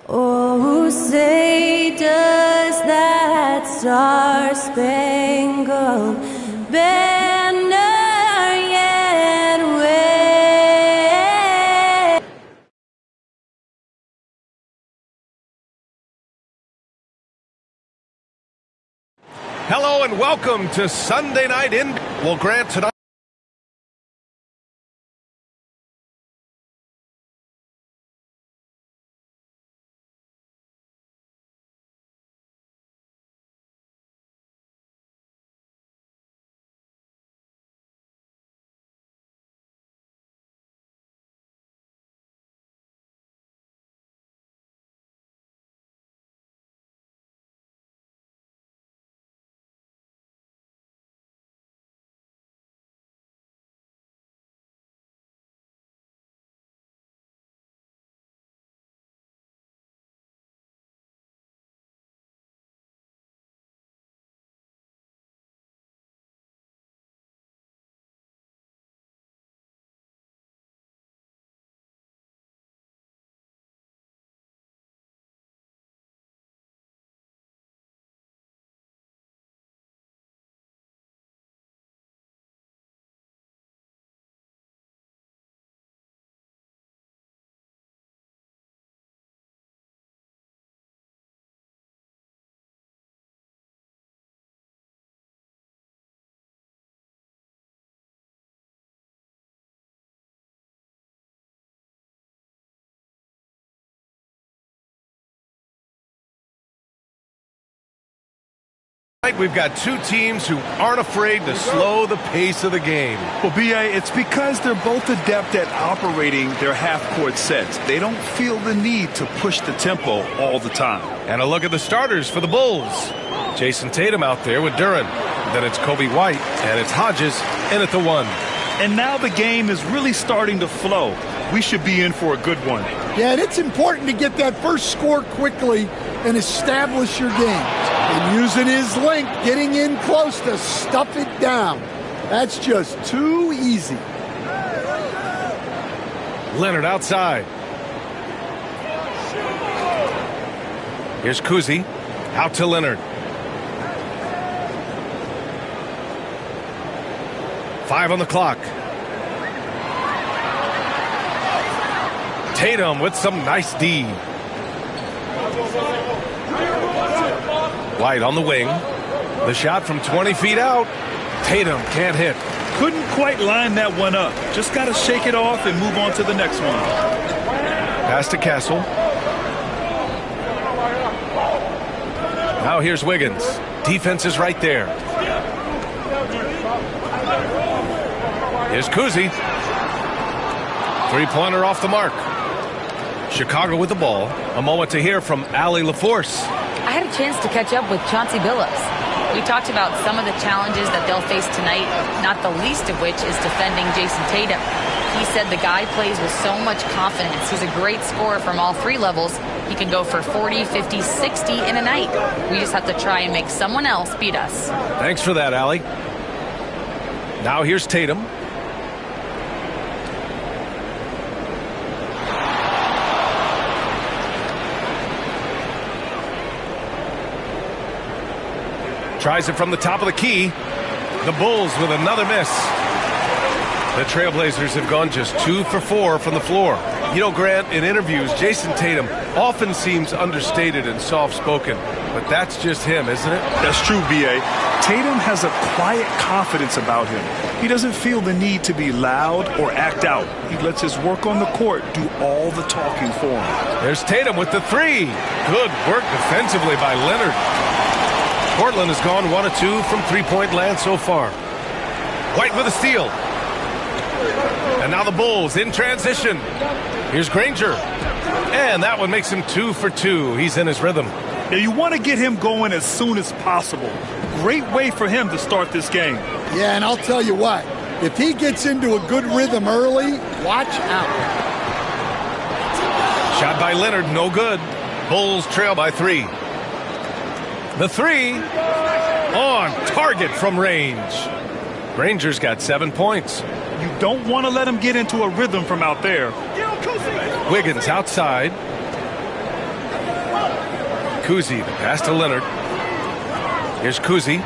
Oh, say does that star-spangled banner yet wave? Hello and welcome to Sunday Night in. Well, Grant, tonight. We've got two teams who aren't afraid to slow the pace of the game. Well, B.A., it's because they're both adept at operating their half-court sets. They don't feel the need to push the tempo all the time. And a look at the starters for the Bulls. Jason Tatum out there with Duren. Then it's Kobe White, and it's Hodges in at the 1. And now the game is really starting to flow. We should be in for a good one. Yeah, and it's important to get that first score quickly and establish your game. And using his length, getting in close to stuff it down. That's just too easy. Leonard outside. Here's Kuzi. Out to Leonard. 5 on the clock. Tatum with some nice D. White on the wing. The shot from 20 feet out. Tatum can't hit. Couldn't quite line that one up. Just got to shake it off and move on to the next one. Pass to Castle. Now here's Wiggins. Defense is right there. Here's Kuzi. Three-pointer off the mark. Chicago with the ball. A moment to hear from Allie LaForce. I had a chance to catch up with Chauncey Billups. We talked about some of the challenges that they'll face tonight, not the least of which is defending Jason Tatum. He said the guy plays with so much confidence. He's a great scorer from all three levels. He can go for 40, 50, 60 in a night. We just have to try and make someone else beat us. Thanks for that, Allie. Now here's Tatum. Tries it from the top of the key. The Bulls with another miss. The Trailblazers have gone just 2 for 4 from the floor. You know, Grant, in interviews, Jason Tatum often seems understated and soft-spoken, but that's just him, isn't it? That's true, B.A. Tatum has a quiet confidence about him. He doesn't feel the need to be loud or act out. He lets his work on the court do all the talking for him. There's Tatum with the 3. Good work defensively by Leonard. Portland has gone 1 of 2 from three-point land so far. White with a steal. And now the Bulls in transition. Here's Granger. And that one makes him 2 for 2. He's in his rhythm. Yeah, you want to get him going as soon as possible. Great way for him to start this game. Yeah, and I'll tell you what. If he gets into a good rhythm early, watch out. Shot by Leonard, no good. Bulls trail by 3. The 3 on target from range. Granger's got 7 points. You don't want to let him get into a rhythm from out there. Wiggins outside. Kuzi, the pass to Leonard. Here's Kuzi.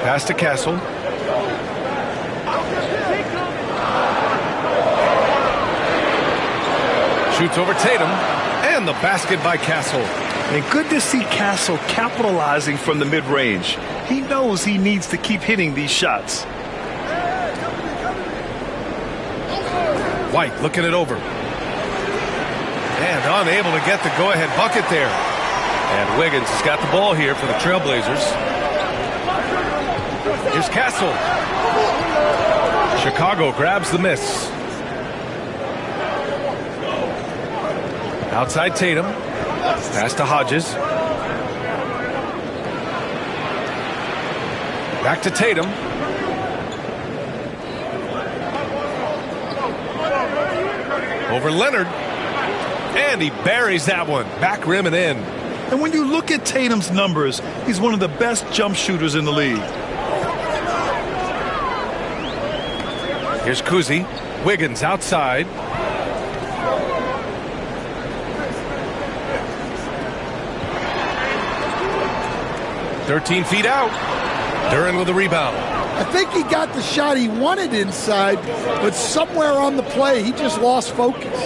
Pass to Castle. Shoots over Tatum. And the basket by Castle. And good to see Castle capitalizing from the mid-range. He knows he needs to keep hitting these shots. White looking it over. And unable to get the go-ahead bucket there. And Wiggins has got the ball here for the Trailblazers. Here's Castle. Chicago grabs the miss. Outside Tatum. Pass to Hodges. Back to Tatum. Over Leonard. And he buries that one. Back rim and in. And when you look at Tatum's numbers, he's one of the best jump shooters in the league. Here's Kuzi. Wiggins outside. "13 feet out. Duren with the rebound. I think he got the shot he wanted inside, but somewhere on the play, he just lost focus.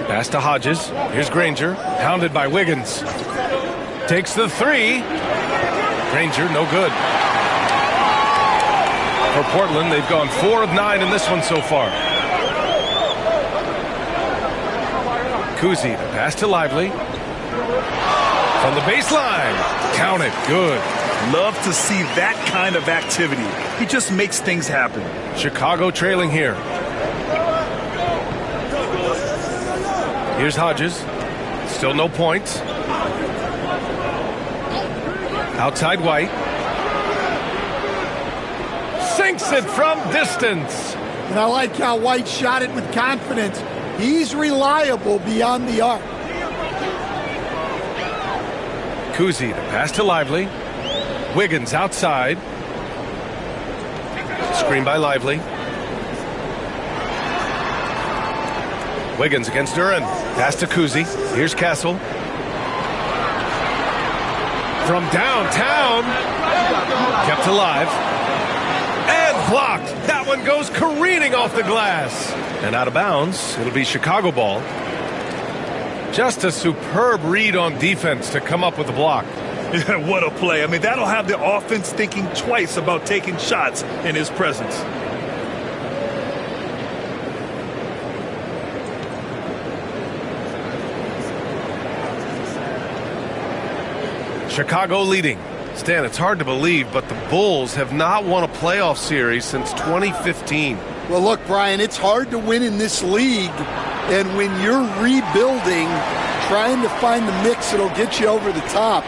Pass to Hodges. Here's Granger. Hounded by Wiggins. Takes the 3. Granger, no good. For Portland, they've gone 4 of 9 in this one so far. Kuzi, the pass to Lively. From the baseline. Count it. Good. Love to see that kind of activity. He just makes things happen. Chicago trailing here. Here's Hodges. Still no points. Outside White. Sinks it from distance. And I like how White shot it with confidence. He's reliable beyond the arc. Kuzi, the pass to Lively. Wiggins outside. Screen by Lively. Wiggins against Duren. Pass to Kuzi. Here's Castle. From downtown. Kept alive. And blocked. That one goes careening off the glass. And out of bounds. It'll be Chicago ball. Just a superb read on defense to come up with the block. Yeah, what a play. I mean, that'll have the offense thinking twice about taking shots in his presence. Chicago leading. Stan, it's hard to believe, but the Bulls have not won a playoff series since 2015. Well, look, Brian, it's hard to win in this league. And when you're rebuilding, trying to find the mix that'll get you over the top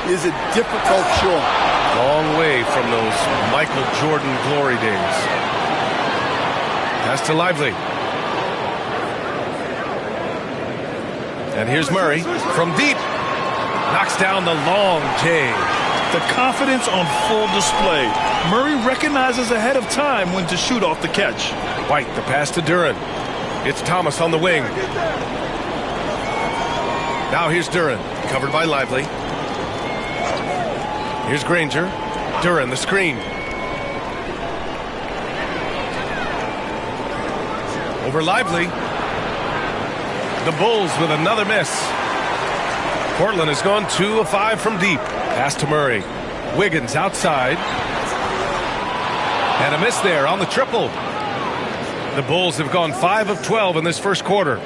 is a difficult chore. Long way from those Michael Jordan glory days. Pass to Lively. And here's Murray from deep. Knocks down the long J. The confidence on full display. Murray recognizes ahead of time when to shoot off the catch. White, the pass to Duren. It's Thomas on the wing. Now here's Duren, covered by Lively. Here's Granger. Duren, the screen. Over Lively. The Bulls with another miss. Portland has gone 2 of 5 from deep. Pass to Murray. Wiggins outside. And a miss there on the triple. The Bulls have gone 5 of 12 in this first quarter.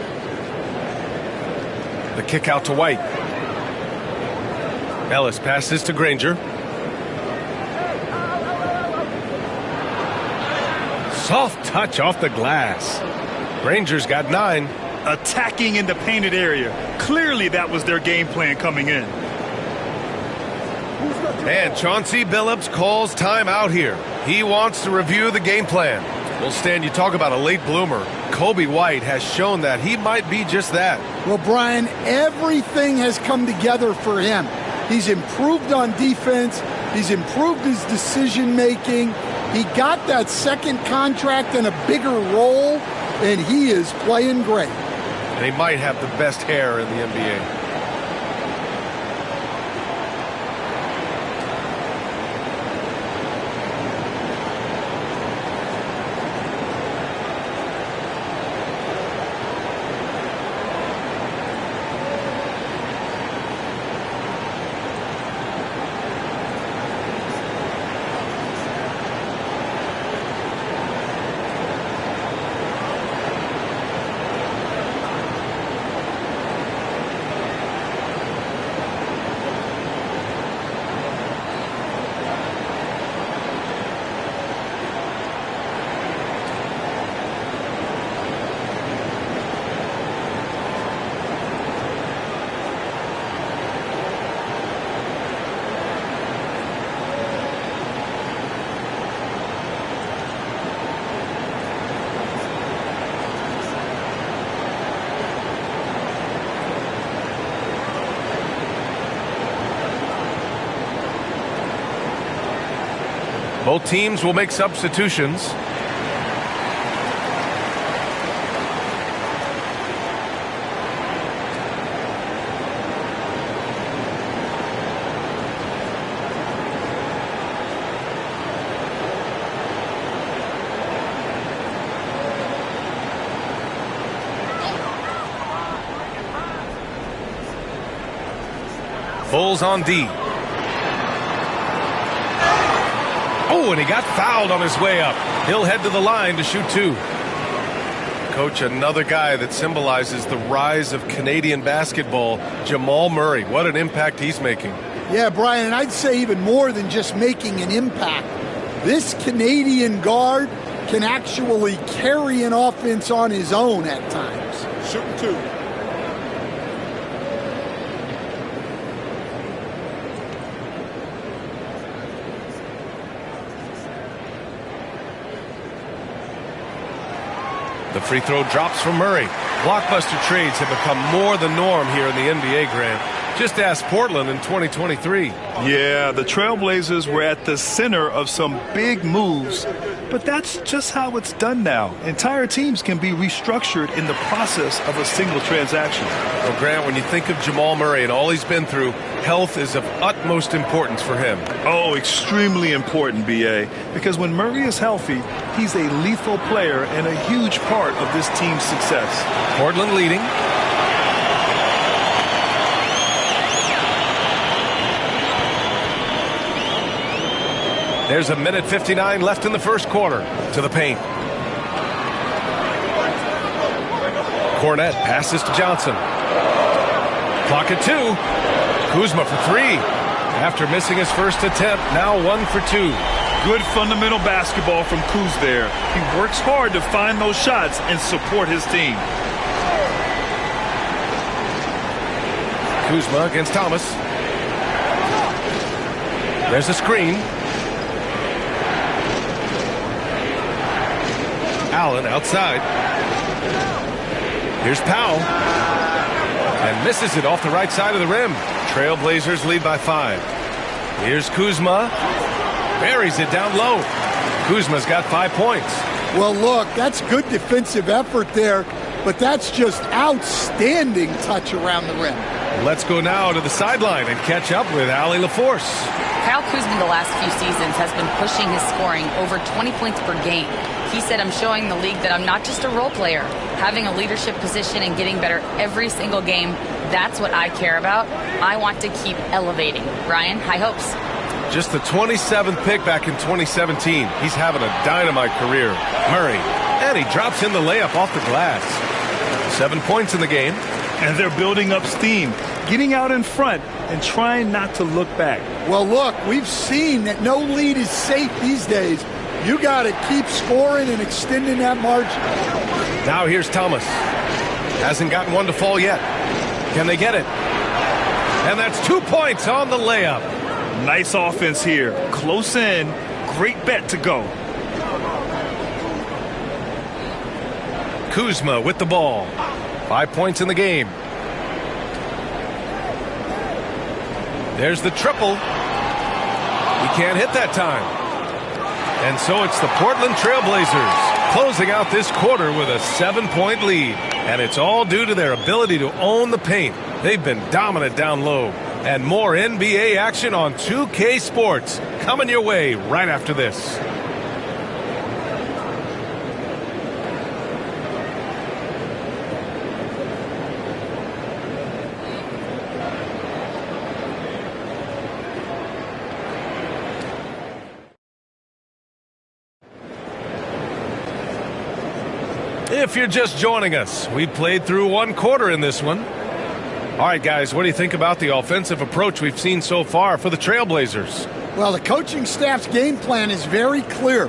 The kick out to White. Ellis passes to Granger. Soft touch off the glass. Granger's got 9. Attacking in the painted area. Clearly that was their game plan coming in. And Chauncey Billups calls time out here. He wants to review the game plan. Well, Stan, you talk about a late bloomer. Kobe White has shown that he might be just that. Well, Brian, everything has come together for him. He's improved on defense. He's improved his decision-making. He got that second contract and a bigger role, and he is playing great. And he might have the best hair in the NBA. Both teams will make substitutions. Bulls on D. Oh, and he got fouled on his way up. He'll head to the line to shoot 2. Coach, another guy that symbolizes the rise of Canadian basketball, Jamal Murray. What an impact he's making. Yeah, Brian, and I'd say even more than just making an impact. This Canadian guard can actually carry an offense on his own at times. Shooting 2. The free throw drops from Murray. Blockbuster trades have become more the norm here in the NBA, Grant. Just ask Portland in 2023. Yeah, the Trailblazers were at the center of some big moves, but that's just how it's done now. Entire teams can be restructured in the process of a single transaction. Well, Grant, when you think of Jamal Murray and all he's been through, health is of utmost importance for him. Oh, extremely important, B.A., because when Murray is healthy, he's a lethal player and a huge part of this team's success. Portland leading. There's a minute 59 left in the first quarter. To the paint. Cornette passes to Johnson. Clock at 2. Kuzma for 3. After missing his first attempt, now 1 for 2. Good fundamental basketball from Kuz there. He works hard to find those shots and support his team. Kuzma against Thomas. There's a screen. Allen outside. Here's Powell. And misses it off the right side of the rim. Trailblazers lead by 5. Here's Kuzma. Buries it down low. Kuzma's got 5 points. Well, look, that's good defensive effort there, but that's just outstanding touch around the rim. Let's go now to the sideline and catch up with Allie LaForce. Kyle Kuzma the last few seasons has been pushing his scoring over 20 points per game. He said, I'm showing the league that I'm not just a role player. Having a leadership position and getting better every single game, that's what I care about. I want to keep elevating. Ryan, high hopes. Just the 27th pick back in 2017. He's having a dynamite career. Murray, and he drops in the layup off the glass. 7 points in the game. And they're building up steam, getting out in front and trying not to look back. Well, look, we've seen that no lead is safe these days. You got to keep scoring and extending that margin. Now here's Thomas. Hasn't gotten one to fall yet. Can they get it? And that's 2 points on the layup. Nice offense here. Close in. Great bet to go. Kuzma with the ball. 5 points in the game. There's the triple. He can't hit that time. And so it's the Portland Trailblazers closing out this quarter with a 7-point lead. And it's all due to their ability to own the paint. They've been dominant down low. And more NBA action on 2K Sports coming your way right after this. If you're just joining us, we played through one quarter in this one. All right, guys, what do you think about the offensive approach we've seen so far for the Trailblazers? Well, the coaching staff's game plan is very clear.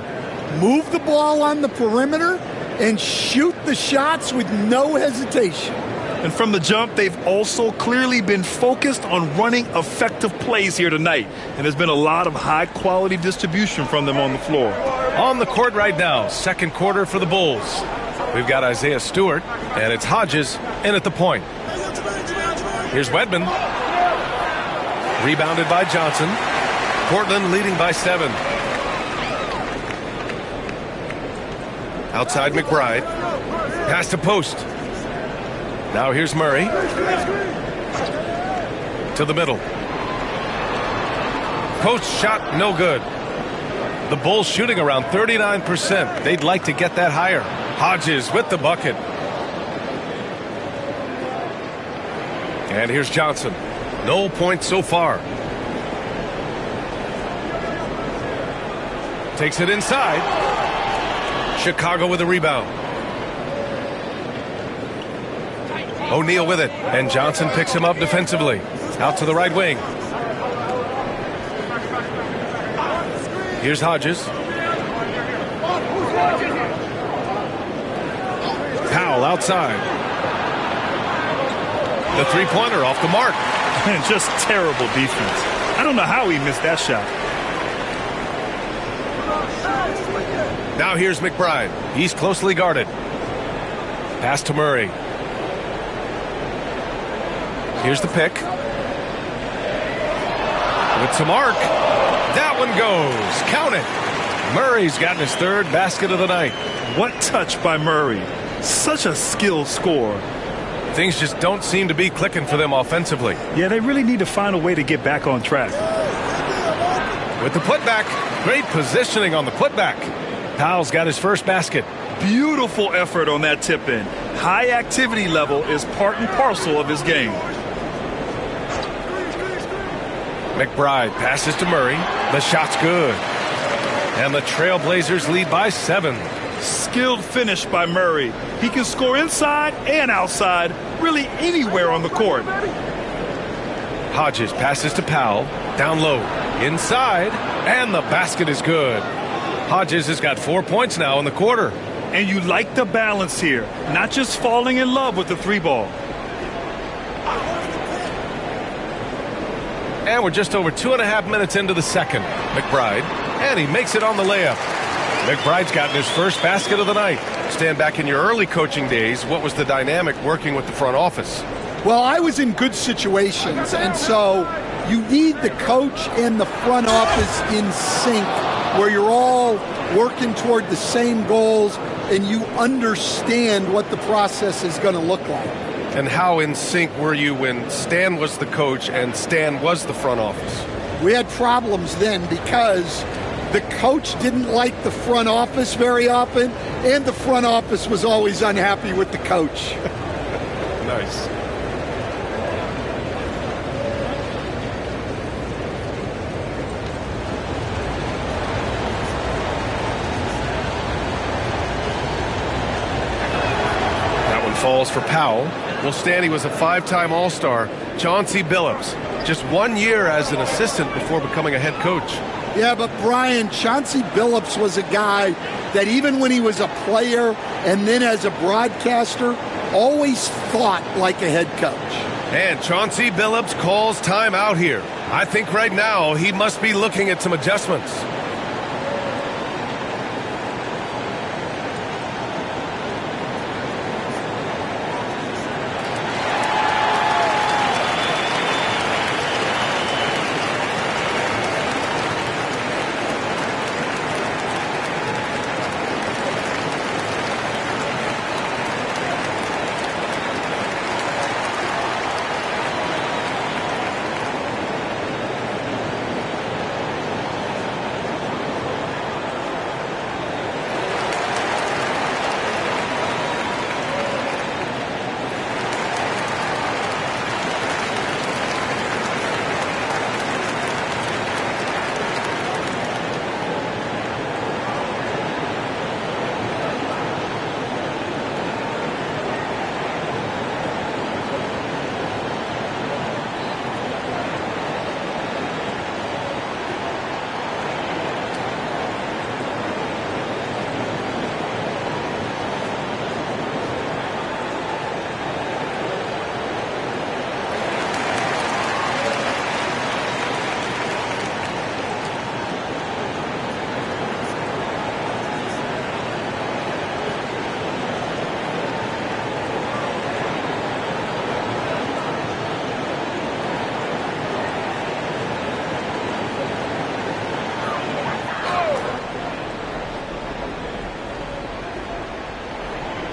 Move the ball on the perimeter and shoot the shots with no hesitation. And from the jump, they've also clearly been focused on running effective plays here tonight. And there's been a lot of high-quality distribution from them on the floor. On the court right now, second quarter for the Bulls. We've got Isaiah Stewart, and it's Hodges in at the point. Here's Wedman. Rebounded by Johnson. Portland leading by 7. Outside McBride. Pass to post. Now here's Murray. To the middle. Post shot, no good. The Bulls shooting around 39%. They'd like to get that higher. Hodges with the bucket. And here's Johnson. No points so far. Takes it inside. Chicago with a rebound. O'Neal with it. And Johnson picks him up defensively. Out to the right wing. Here's Hodges. Powell outside. The three-pointer off the mark. And just terrible defense. I don't know how he missed that shot. Now here's McBride. He's closely guarded. Pass to Murray. Here's the pick. With some arc. That one goes. Count it. Murray's gotten his third basket of the night. What touch by Murray. Such a skilled scorer. Things just don't seem to be clicking for them offensively. Yeah, they really need to find a way to get back on track. With the putback. Great positioning on the putback. Powell's got his first basket. Beautiful effort on that tip-in. High activity level is part and parcel of his game. McBride passes to Murray. The shot's good. And the Trailblazers lead by 7. Skilled finish by Murray. He can score inside and outside, really anywhere on the court. Hodges passes to Powell. Down low. Inside. And the basket is good. Hodges has got 4 points now in the quarter. And you like the balance here. Not just falling in love with the three ball. And we're just over 2.5 minutes into the second. McBride. And he makes it on the layup. McBride's gotten his first basket of the night. Stand back in your early coaching days. What was the dynamic working with the front office? Well, I was in good situations, and so you need the coach and the front office in sync, where you're all working toward the same goals and you understand what the process is going to look like. And how in sync were you when Stan was the coach and Stan was the front office? We had problems then because the coach didn't like the front office very often, and the front office was always unhappy with the coach. Nice. That one falls for Powell. Well, Stanley was a 5-time All-Star. Chauncey Billups, just 1 year as an assistant before becoming a head coach. Yeah, but Brian, Chauncey Billups was a guy that even when he was a player and then as a broadcaster, always thought like a head coach. And Chauncey Billups calls time out here. I think right now he must be looking at some adjustments.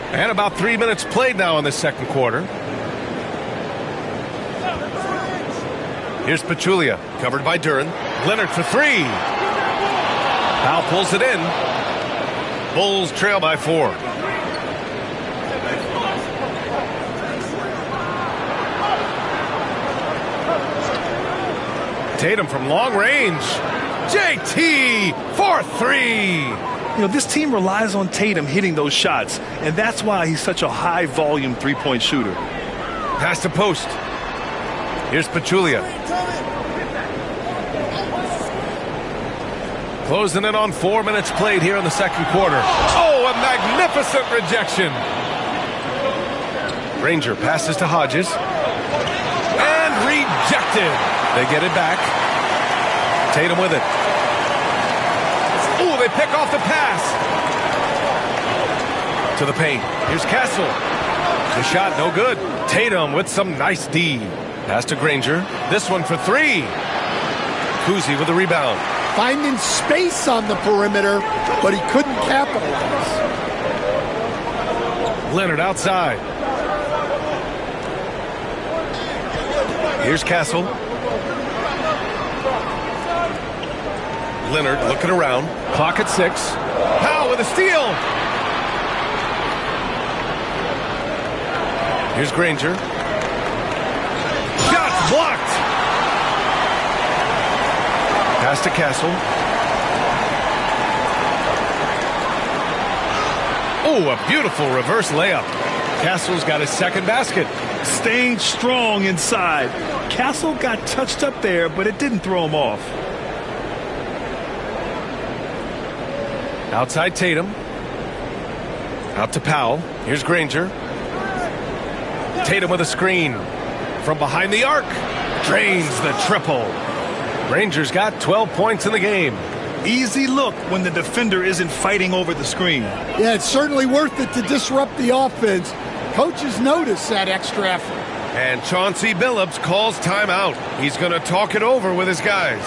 And about 3 minutes played now in the second quarter. Here's Pachulia, covered by Duren. Leonard for three. Powell pulls it in. Bulls trail by 4. Tatum from long range. JT for 3. You know, this team relies on Tatum hitting those shots, and that's why he's such a high-volume three-point shooter. Pass to post. Here's Pachulia. Closing in on 4 minutes played here in the second quarter. Oh, a magnificent rejection. Ranger passes to Hodges. And rejected. They get it back. Tatum with it. Ooh, they pick off the pass. To the paint. Here's Castle. The shot, no good. Tatum with some nice D. Pass to Granger. This one for 3. Kuzi with the rebound. Finding space on the perimeter, but he couldn't capitalize. Leonard outside. Here's Castle. Leonard looking around. Clock at 6. Powell with a steal. Here's Granger. Shots blocked. Pass to Castle. Oh, a beautiful reverse layup. Castle's got his second basket. Staying strong inside. Castle got touched up there, but it didn't throw him off. Outside Tatum. Out to Powell. Here's Granger. Tatum with a screen. From behind the arc. Drains the triple. Rangers got 12 points in the game. Easy look when the defender isn't fighting over the screen. Yeah, it's certainly worth it to disrupt the offense. Coaches notice that extra effort. And Chauncey Billups calls timeout. He's going to talk it over with his guys.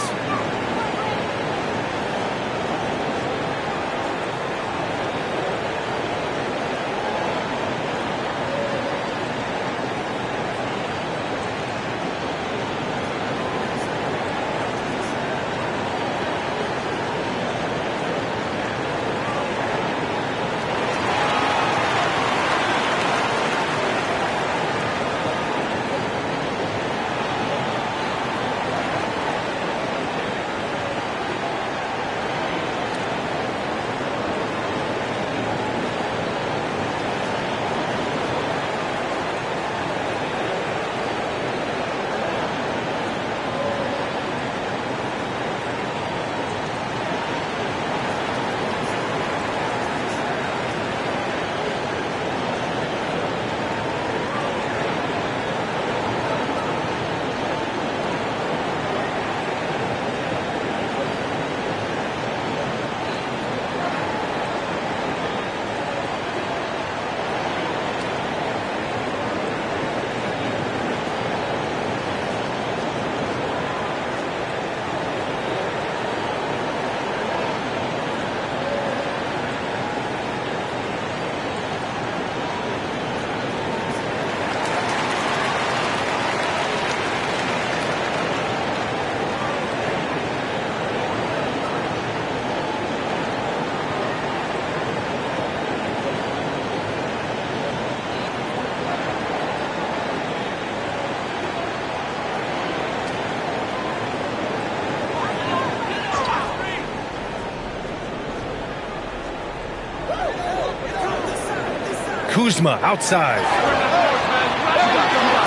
Kuzma outside.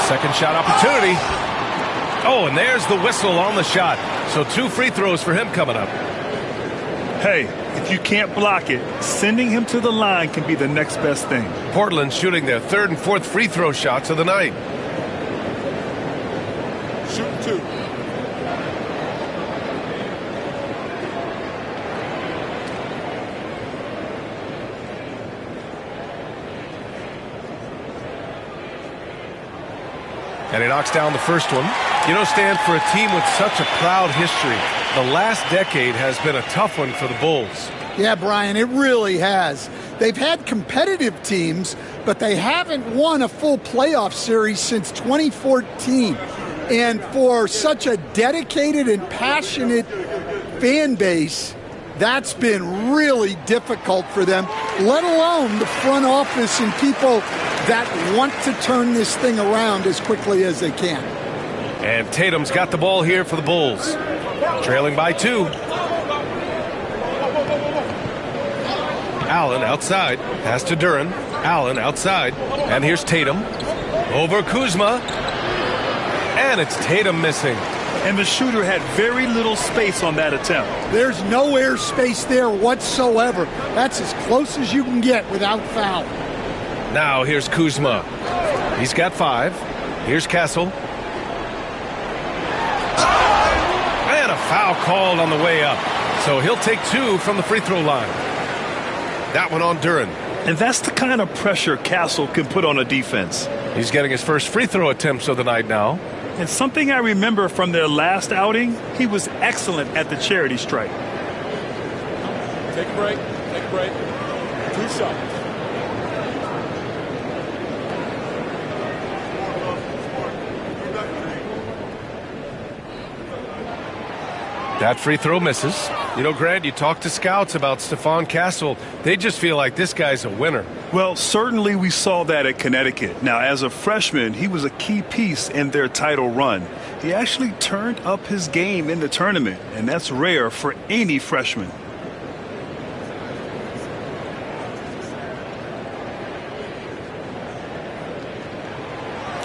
Second shot opportunity. Oh, and there's the whistle on the shot. So 2 free throws for him coming up. Hey, if you can't block it, sending him to the line can be the next best thing. Portland shooting their 3rd and 4th free throw shots of the night. Shoot 2. And he knocks down the first one. You know, Stan, for a team with such a proud history, the last decade has been a tough one for the Bulls. Yeah, Brian, it really has. They've had competitive teams, but they haven't won a full playoff series since 2014. And for such a dedicated and passionate fan base, that's been really difficult for them, let alone the front office and people that want to turn this thing around as quickly as they can. And Tatum's got the ball here for the Bulls. Trailing by 2. Allen outside. Pass to Duren. Allen outside. And here's Tatum. Over Kuzma. And it's Tatum missing. And the shooter had very little space on that attempt. There's no air space there whatsoever. That's as close as you can get without foul. Now here's Kuzma. He's got 5. Here's Castle. And a foul called on the way up. So he'll take 2 from the free throw line. That one on Duren. And that's the kind of pressure Castle can put on a defense. He's getting his first free throw attempts of the night now. And something I remember from their last outing, he was excellent at the charity stripe. Take a break. Take a break. 2 shots. That free throw misses. You know, Grant, you talk to scouts about Stephon Castle. They just feel like this guy's a winner. Well, certainly we saw that at Connecticut. Now, as a freshman, he was a key piece in their title run. He actually turned up his game in the tournament, and that's rare for any freshman.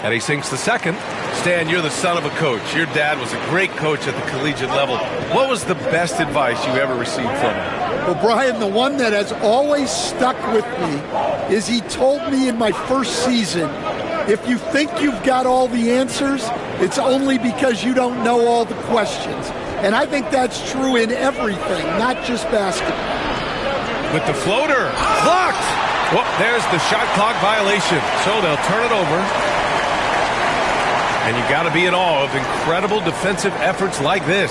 And he sinks the second. Stan, you're the son of a coach. Your dad was a great coach at the collegiate level. What was the best advice you ever received from him? Well, Brian, the one that has always stuck with me is he told me in my first season, if you think you've got all the answers, it's only because you don't know all the questions. And I think that's true in everything, not just basketball. With the floater, blocked. Well, there's the shot clock violation. So they'll turn it over. And you got to be in awe of incredible defensive efforts like this.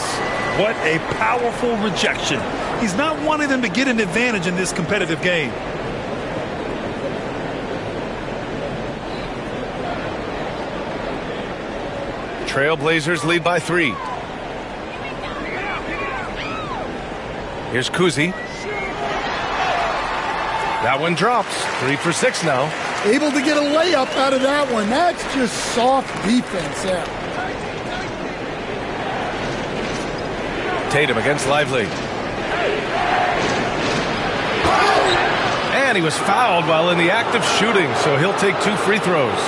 What a powerful rejection. He's not wanting them to get an advantage in this competitive game. Trailblazers lead by 3. Here's Kuzi. That one drops. 3 for 6 now. Able to get a layup out of that one. That's just soft defense there. Tatum against Lively. And he was fouled while in the act of shooting, so he'll take 2 free throws.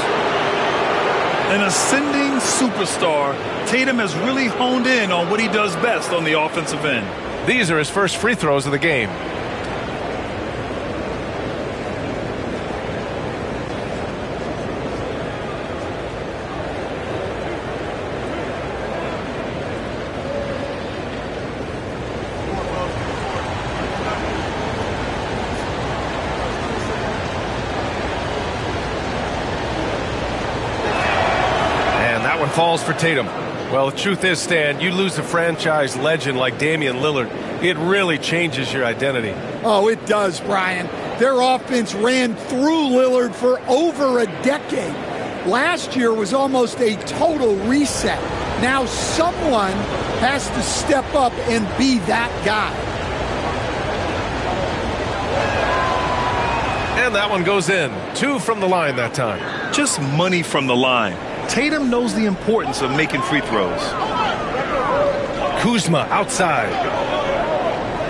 An ascending superstar, Tatum has really honed in on what he does best on the offensive end. These are his first free throws of the game. Falls for Tatum. Well, the truth is, Stan, you lose a franchise legend like Damian Lillard, it really changes your identity. Oh, it does, Brian. Their offense ran through Lillard for over a decade. Last year was almost a total reset. Now someone has to step up and be that guy. And that one goes in. 2 from the line that time. Just money from the line. Tatum knows the importance of making free throws. Kuzma outside.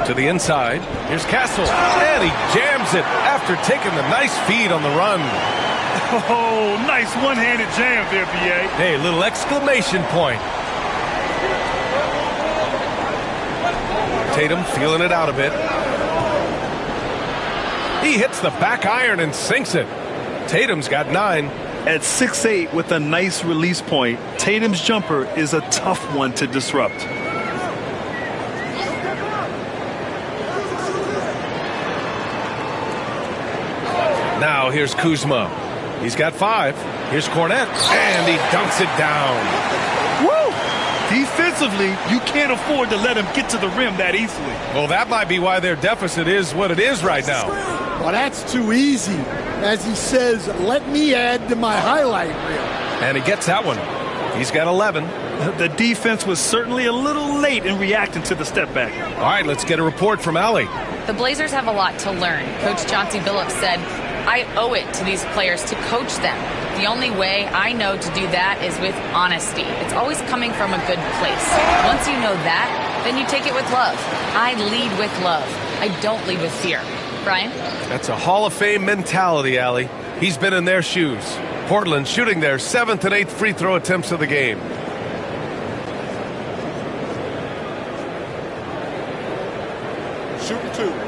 To the inside. Here's Castle. And he jams it after after taking the nice feed on the run. Oh, nice one-handed jam there, B.A. Hey, little exclamation point. Tatum feeling it out a bit. He hits the back iron and sinks it. Tatum's got 9. At 6'8" with a nice release point, Tatum's jumper is a tough one to disrupt. Now here's Kuzma. He's got 5. Here's Kornet, and he dunks it down. Woo! Defensively, you can't afford to let him get to the rim that easily. Well, that might be why their deficit is what it is right now. Well, that's too easy. As he says, let me add to my highlight reel. And he gets that one. He's got 11. The defense was certainly a little late in reacting to the step back. All right, let's get a report from Allie. The Blazers have a lot to learn. Coach Chauncey Billups said, I owe it to these players to coach them. The only way I know to do that is with honesty. It's always coming from a good place. Once you know that, then you take it with love. I lead with love. I don't lead with fear. Brian? That's a Hall of Fame mentality, Allie. He's been in their shoes. Portland shooting their 7th and 8th free throw attempts of the game. Shooting 2.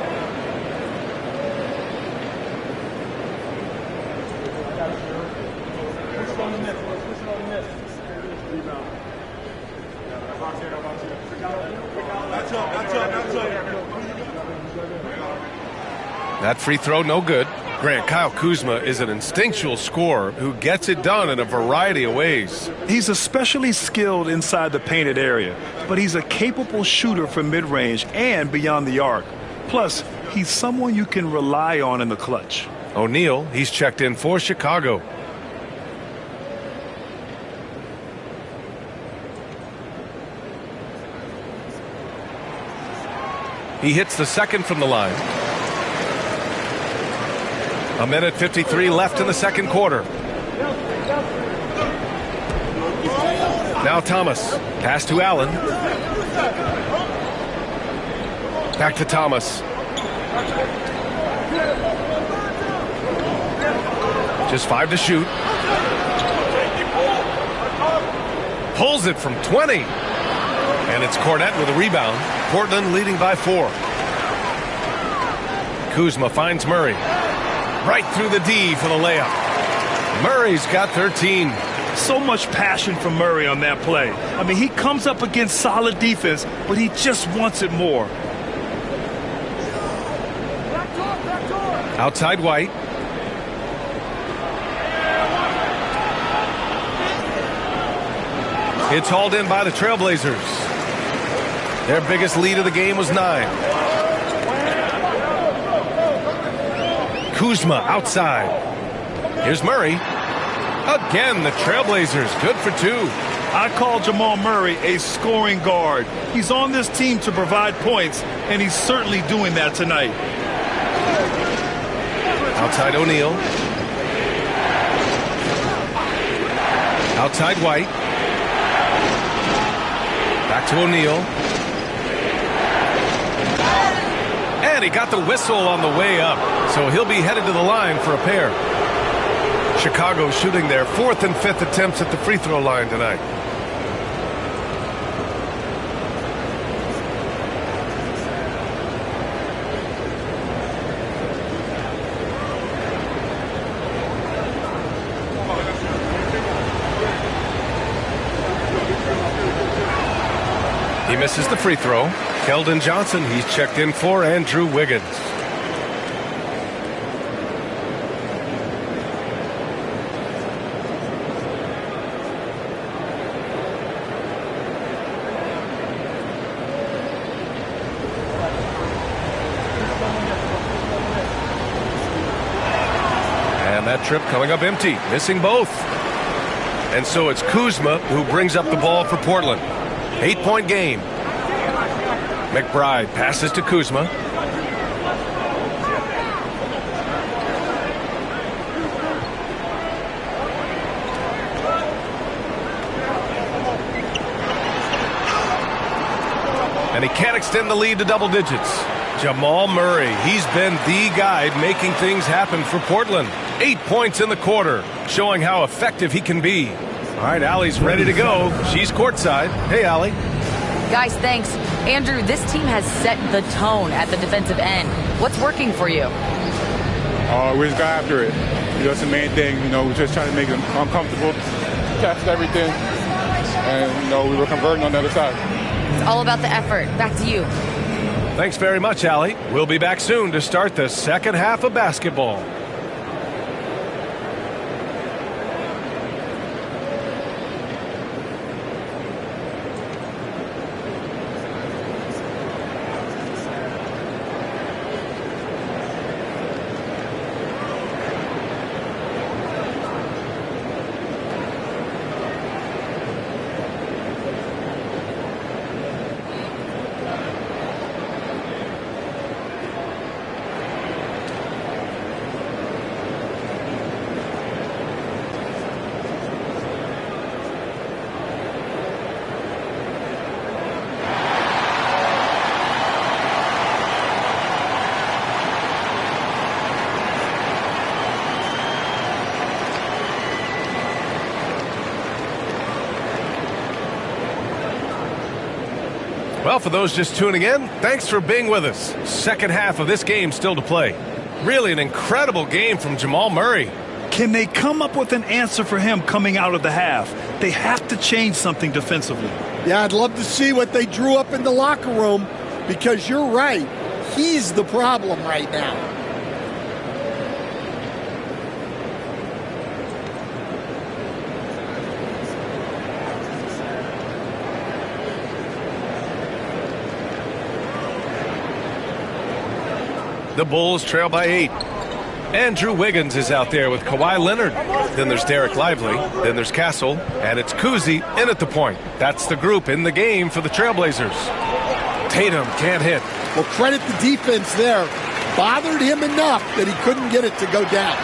That free throw, no good. Grant, Kyle Kuzma is an instinctual scorer who gets it done in a variety of ways. He's especially skilled inside the painted area, but he's a capable shooter from mid-range and beyond the arc. Plus, he's someone you can rely on in the clutch. O'Neal, he's checked in for Chicago. He hits the second from the line. 1:53 left in the second quarter. Now Thomas. Pass to Allen. Back to Thomas. Just 5 to shoot. Pulls it from 20. And it's Kornet with a rebound. Portland leading by 4. Kuzma finds Murray. Right through the D for the layup. Murray's got 13. So much passion from Murray on that play. I mean, he comes up against solid defense, but he just wants it more. Outside White. It's hauled in by the Trailblazers. Their biggest lead of the game was 9. Kuzma outside. Here's Murray. Again, the Trailblazers good for 2. I call Jamal Murray a scoring guard. He's on this team to provide points, and he's certainly doing that tonight. Outside O'Neal. Outside White. Back to O'Neal. And he got the whistle on the way up, so he'll be headed to the line for a pair. Chicago shooting their 4th and 5th attempts at the free throw line tonight. He misses the free throw. Keldon Johnson, he's checked in for Andrew Wiggins. And that trip coming up empty, missing both. And so it's Kuzma who brings up the ball for Portland. 8-point game. McBride passes to Kuzma. And he can't extend the lead to double digits. Jamal Murray, he's been the guy making things happen for Portland. 8 points in the quarter, showing how effective he can be. All right, Allie's ready to go. She's courtside. Hey, Allie. Guys, thanks. Andrew, this team has set the tone at the defensive end. What's working for you? We just got after it. That's the main thing. We just trying to make them uncomfortable, test everything, and we were converting on the other side. It's all about the effort. Back to you. Thanks very much, Allie. We'll be back soon to start the second half of basketball. Well, for those just tuning in, thanks for being with us. Second half of this game still to play. Really an incredible game from Jamal Murray. Can they come up with an answer for him coming out of the half? They have to change something defensively. Yeah, I'd love to see what they drew up in the locker room, because you're right. He's the problem right now. The Bulls trail by 8. Andrew Wiggins is out there with Kawhi Leonard. Then there's Derek Lively. Then there's Castle. And it's Kuzi in at the point. That's the group in the game for the Trailblazers. Tatum can't hit. Well, credit the defense there. Bothered him enough that he couldn't get it to go down.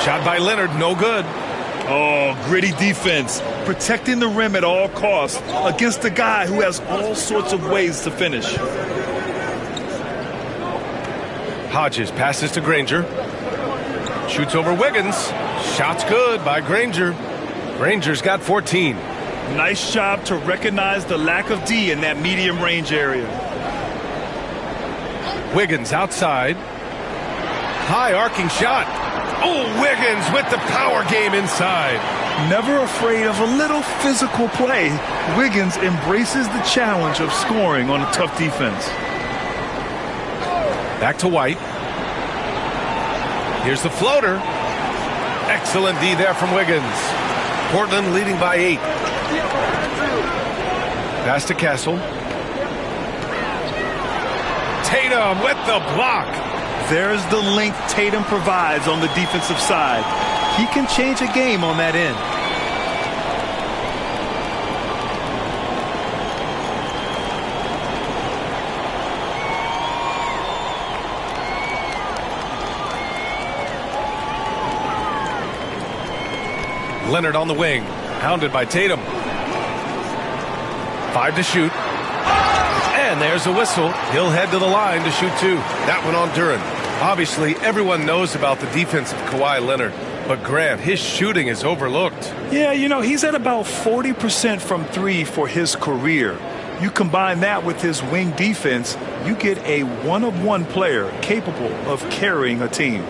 Shot by Leonard, no good. Oh, gritty defense. Protecting the rim at all costs against a guy who has all sorts of ways to finish. Hodges passes to Granger. Shoots over Wiggins. Shot's good by Granger. Granger's got 14. Nice job to recognize the lack of D in that medium range area. Wiggins outside. High arcing shot. Oh, Wiggins with the power game inside. Never afraid of a little physical play, Wiggins embraces the challenge of scoring on a tough defense. Back to White. Here's the floater. Excellent D there from Wiggins. Portland leading by 8. Pass to Castle. Tatum with the block. There's the length Tatum provides on the defensive side. He can change a game on that end. Leonard on the wing, hounded by Tatum. 5 to shoot. And there's a whistle. He'll head to the line to shoot 2. That one on Duren. Obviously, everyone knows about the defense of Kawhi Leonard. But Grant, his shooting is overlooked. Yeah, he's at about 40% from 3 for his career. You combine that with his wing defense, you get a one-of-one player capable of carrying a team.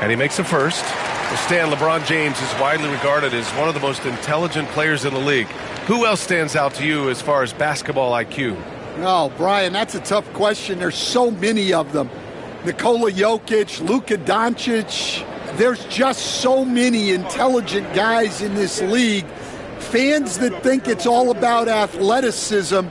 And he makes a first. Well, Stan, LeBron James is widely regarded as one of the most intelligent players in the league. Who else stands out to you as far as basketball IQ? No, Brian, that's a tough question. There's so many of them. Nikola Jokic, Luka Doncic. There's just so many intelligent guys in this league. Fans that think it's all about athleticism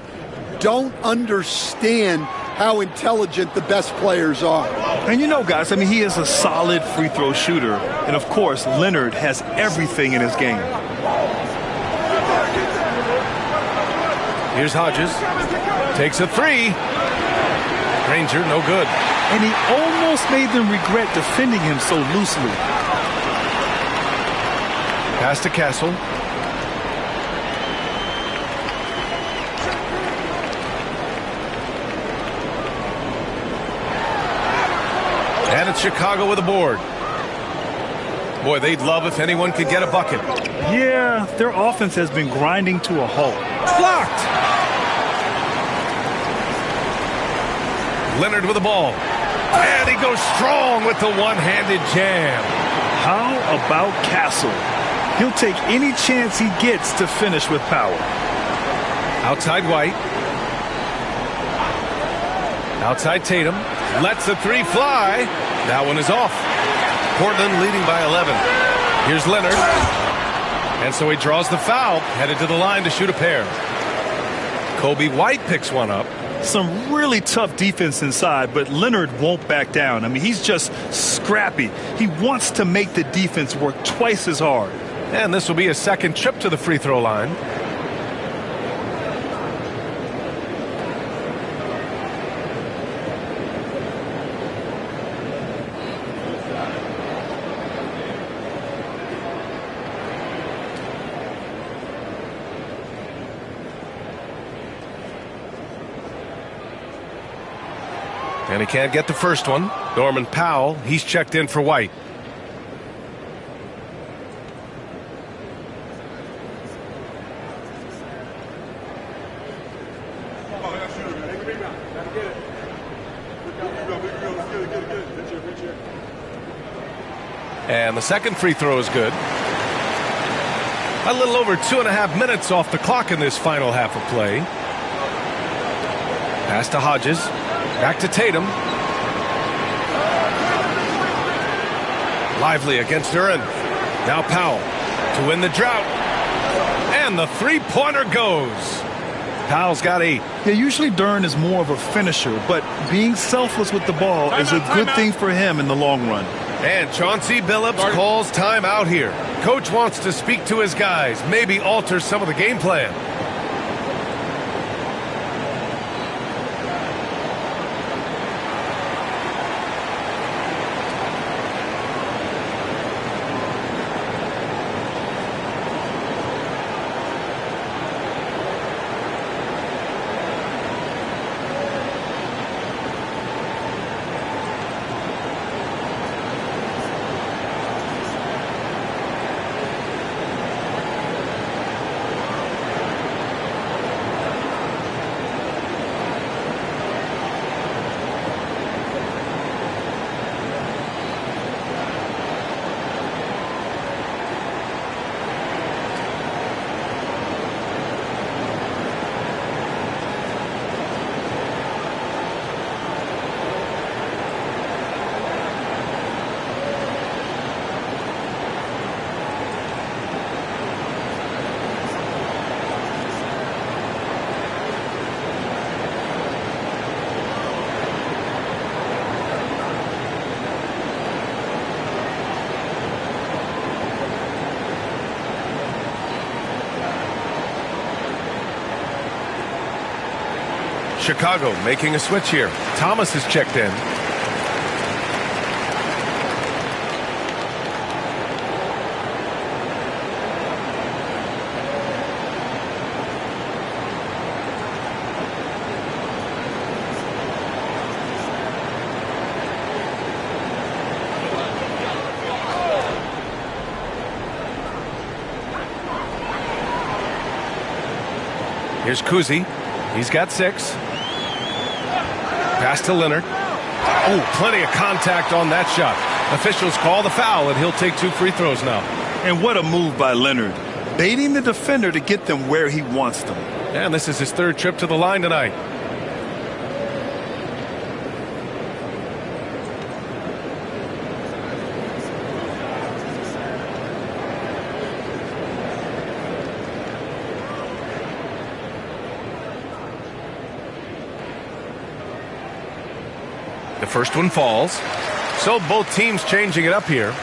don't understand how intelligent the best players are. And guys, he is a solid free throw shooter. And of course, Leonard has everything in his game. Here's Hodges. Takes a 3. Granger, no good. And he almost made them regret defending him so loosely. Pass to Castle. And it's Chicago with a board. Boy, they'd love if anyone could get a bucket. Yeah, their offense has been grinding to a halt. Blocked. Leonard with the ball. And he goes strong with the one-handed jam. How about Castle? He'll take any chance he gets to finish with power. Outside White. Outside Tatum. Lets the three fly. That one is off. Portland leading by 11. Here's Leonard. And so he draws the foul, headed to the line to shoot a pair. Kobe White picks one up. Some really tough defense inside, but Leonard won't back down. I mean, he's just scrappy. He wants to make the defense work twice as hard. And this will be a second trip to the free throw line. And he can't get the first one. Norman Powell, he's checked in for White. And the second free throw is good. A little over 2.5 minutes off the clock in this final half of play. Pass to Hodges. Back to Tatum. Lively against Duren. Now Powell to win the drought. And the three-pointer goes. Powell's got 8. Yeah, usually Duren is more of a finisher, but being selfless with the ball is a good thing for him in the long run. And Chauncey Billups calls time out here. Coach wants to speak to his guys, maybe alter some of the game plan. Chicago making a switch here. Thomas is checked in. Here's Kuzi. He's got 6. Pass to Leonard. Oh, plenty of contact on that shot. Officials call the foul, and he'll take 2 free throws now. And what a move by Leonard. Baiting the defender to get them where he wants them. And this is his 3rd trip to the line tonight. The first one falls. So both teams changing it up here.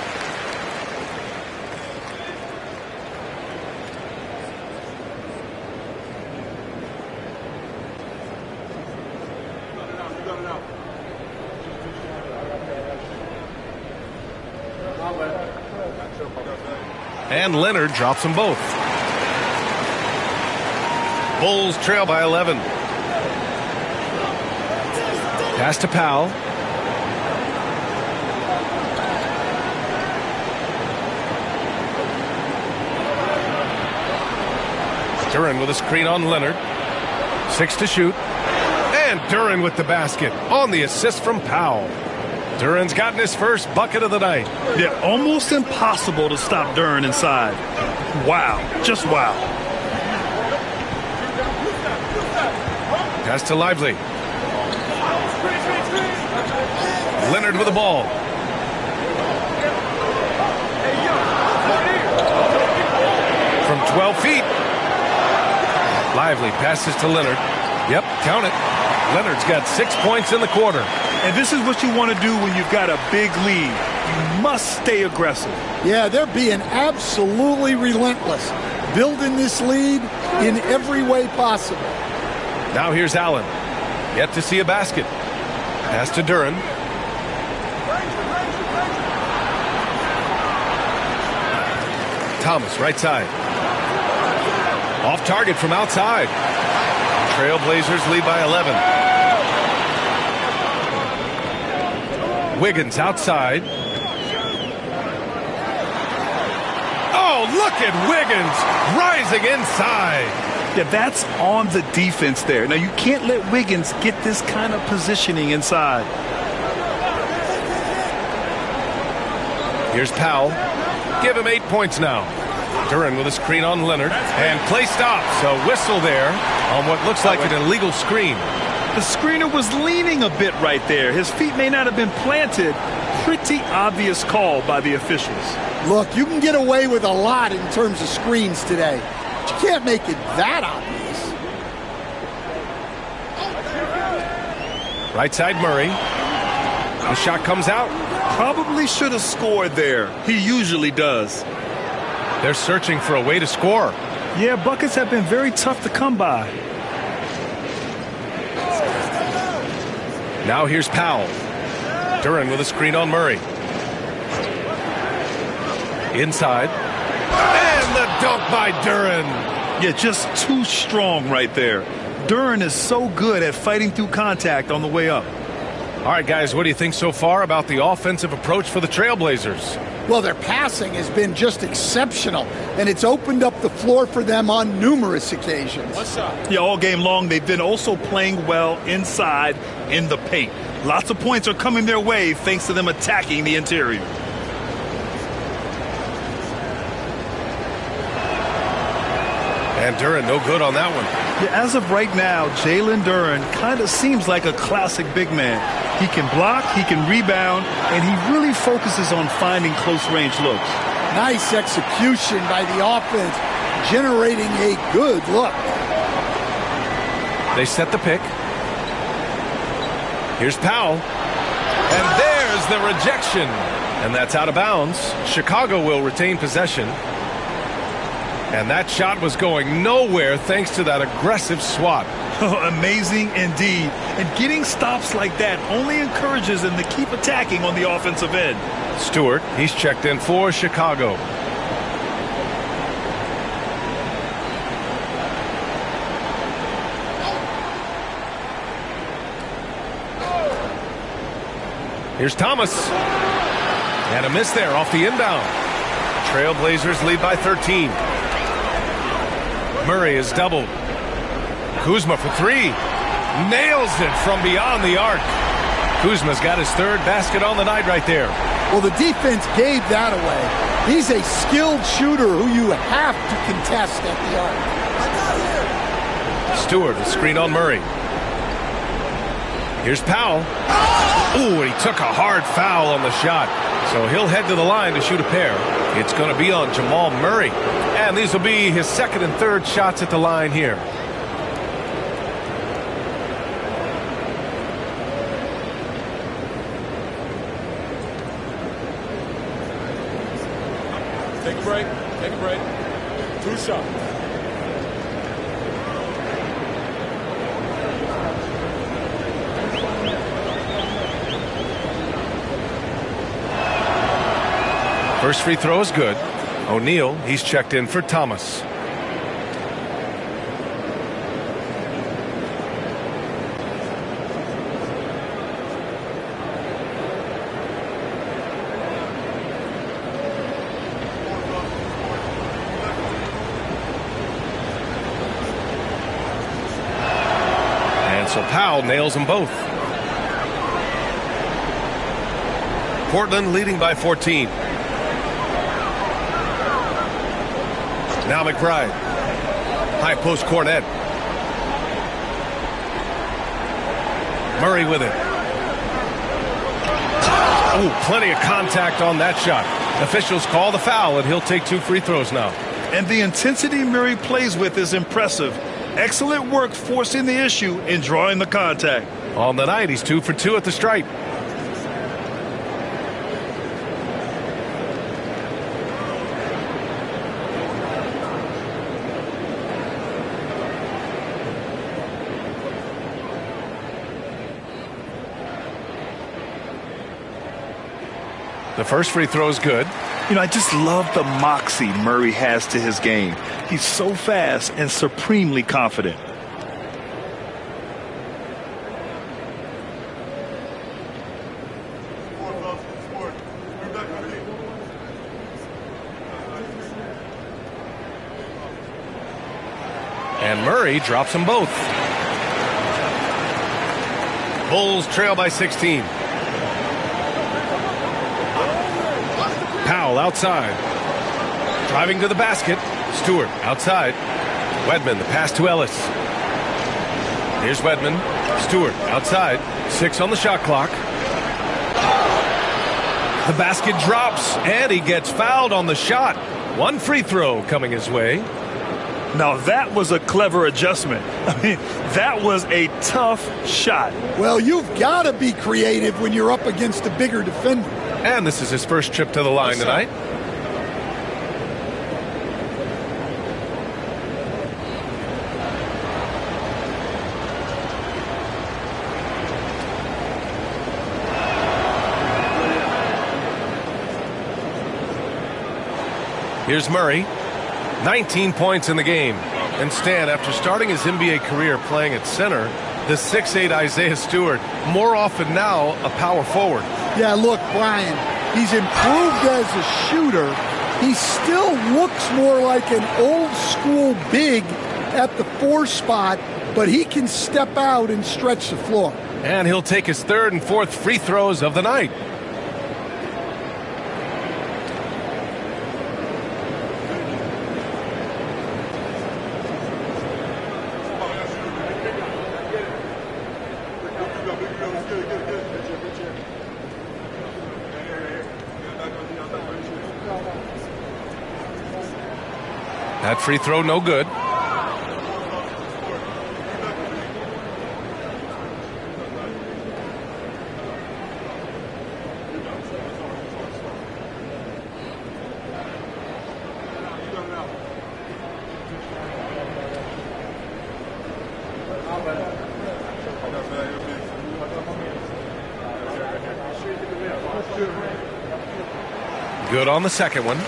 and Leonard drops them both. Bulls trail by 11. Pass to Powell. Duren with a screen on Leonard. 6 to shoot. And Duren with the basket on the assist from Powell. Duren's gotten his first bucket of the night. Yeah, almost impossible to stop Duren inside. Wow, just wow. Pass to Lively. Leonard with the ball. From 12 feet. Lively passes to Leonard. Yep, count it. Leonard's got 6 points in the quarter. And this is what you want to do when you've got a big lead. You must stay aggressive. Yeah, they're being absolutely relentless, building this lead in every way possible. Now here's Allen. Yet to see a basket. Pass to Duren. Thomas, right side. Off target from outside. Trailblazers lead by 11. Wiggins outside. Oh, look at Wiggins rising inside. Yeah, that's on the defense there. Now, you can't let Wiggins get this kind of positioning inside. Here's Powell. Give him 8 points now. Duren with a screen on Leonard. And play stops. A whistle there on what looks like an illegal screen. The screener was leaning a bit right there. His feet may not have been planted. Pretty obvious call by the officials. Look, you can get away with a lot in terms of screens today. But you can't make it that obvious. Right side Murray. The shot comes out. Probably should have scored there. He usually does. They're searching for a way to score. Yeah, buckets have been very tough to come by. Now here's Powell. Duren with a screen on Murray. Inside. And the dunk by Duren. Yeah, just too strong right there. Duren is so good at fighting through contact on the way up. All right, guys, what do you think so far about the offensive approach for the Trailblazers? Well, their passing has been just exceptional, and it's opened up the floor for them on numerous occasions. Yeah, all game long, they've been also playing well inside in the paint. Lots of points are coming their way thanks to them attacking the interior. And Duren no good on that one. Yeah, as of right now, Jalen Duren kind of seems like a classic big man. He can block, he can rebound, and he really focuses on finding close-range looks. Nice execution by the offense, generating a good look. They set the pick. Here's Powell. And there's the rejection. And that's out of bounds. Chicago will retain possession. And that shot was going nowhere thanks to that aggressive swat. Amazing indeed. And getting stops like that only encourages them to keep attacking on the offensive end. Stewart, he's checked in for Chicago. Here's Thomas. And a miss there off the inbound. Trailblazers lead by 13. Murray is doubled. Kuzma for three. Nails it from beyond the arc. Kuzma's got his third basket on the night right there. Well, the defense gave that away. He's a skilled shooter who you have to contest at the arc. Stewart, a screen on Murray. Here's Powell. Ooh, and he took a hard foul on the shot. So he'll head to the line to shoot a pair. It's going to be on Jamal Murray. And these will be his second and third shots at the line here. Take a break. Take a break. 2 shots. First free throw is good. O'Neal, he's checked in for Thomas. And so Powell nails them both. Portland leading by 14. Now McBride. High post Cornet. Murray with it. Oh, plenty of contact on that shot. Officials call the foul, and he'll take 2 free throws now. And the intensity Murray plays with is impressive. Excellent work forcing the issue and drawing the contact. On the night, he's 2 for 2 at the stripe. The first free throw is good. You know, I just love the moxie Murray has to his game. He's so fast and supremely confident. And Murray drops them both. Bulls trail by 16. Powell outside. Driving to the basket. Stewart outside. Wedman, the pass to Ellis. Here's Wedman. Stewart outside. 6 on the shot clock. The basket drops, and he gets fouled on the shot. 1 free throw coming his way. Now that was a clever adjustment. I mean, that was a tough shot. Well, you've got to be creative when you're up against a bigger defender. And this is his first trip to the line tonight. Here's Murray. 19 points in the game. And Stan, after starting his NBA career playing at center, the 6'8" Isaiah Stewart, more often now a power forward. Yeah, look, Brian, he's improved as a shooter. He still looks more like an old-school big at the 4 spot, but he can step out and stretch the floor. And he'll take his 3rd and 4th free throws of the night. That free throw no good. Good on the second one.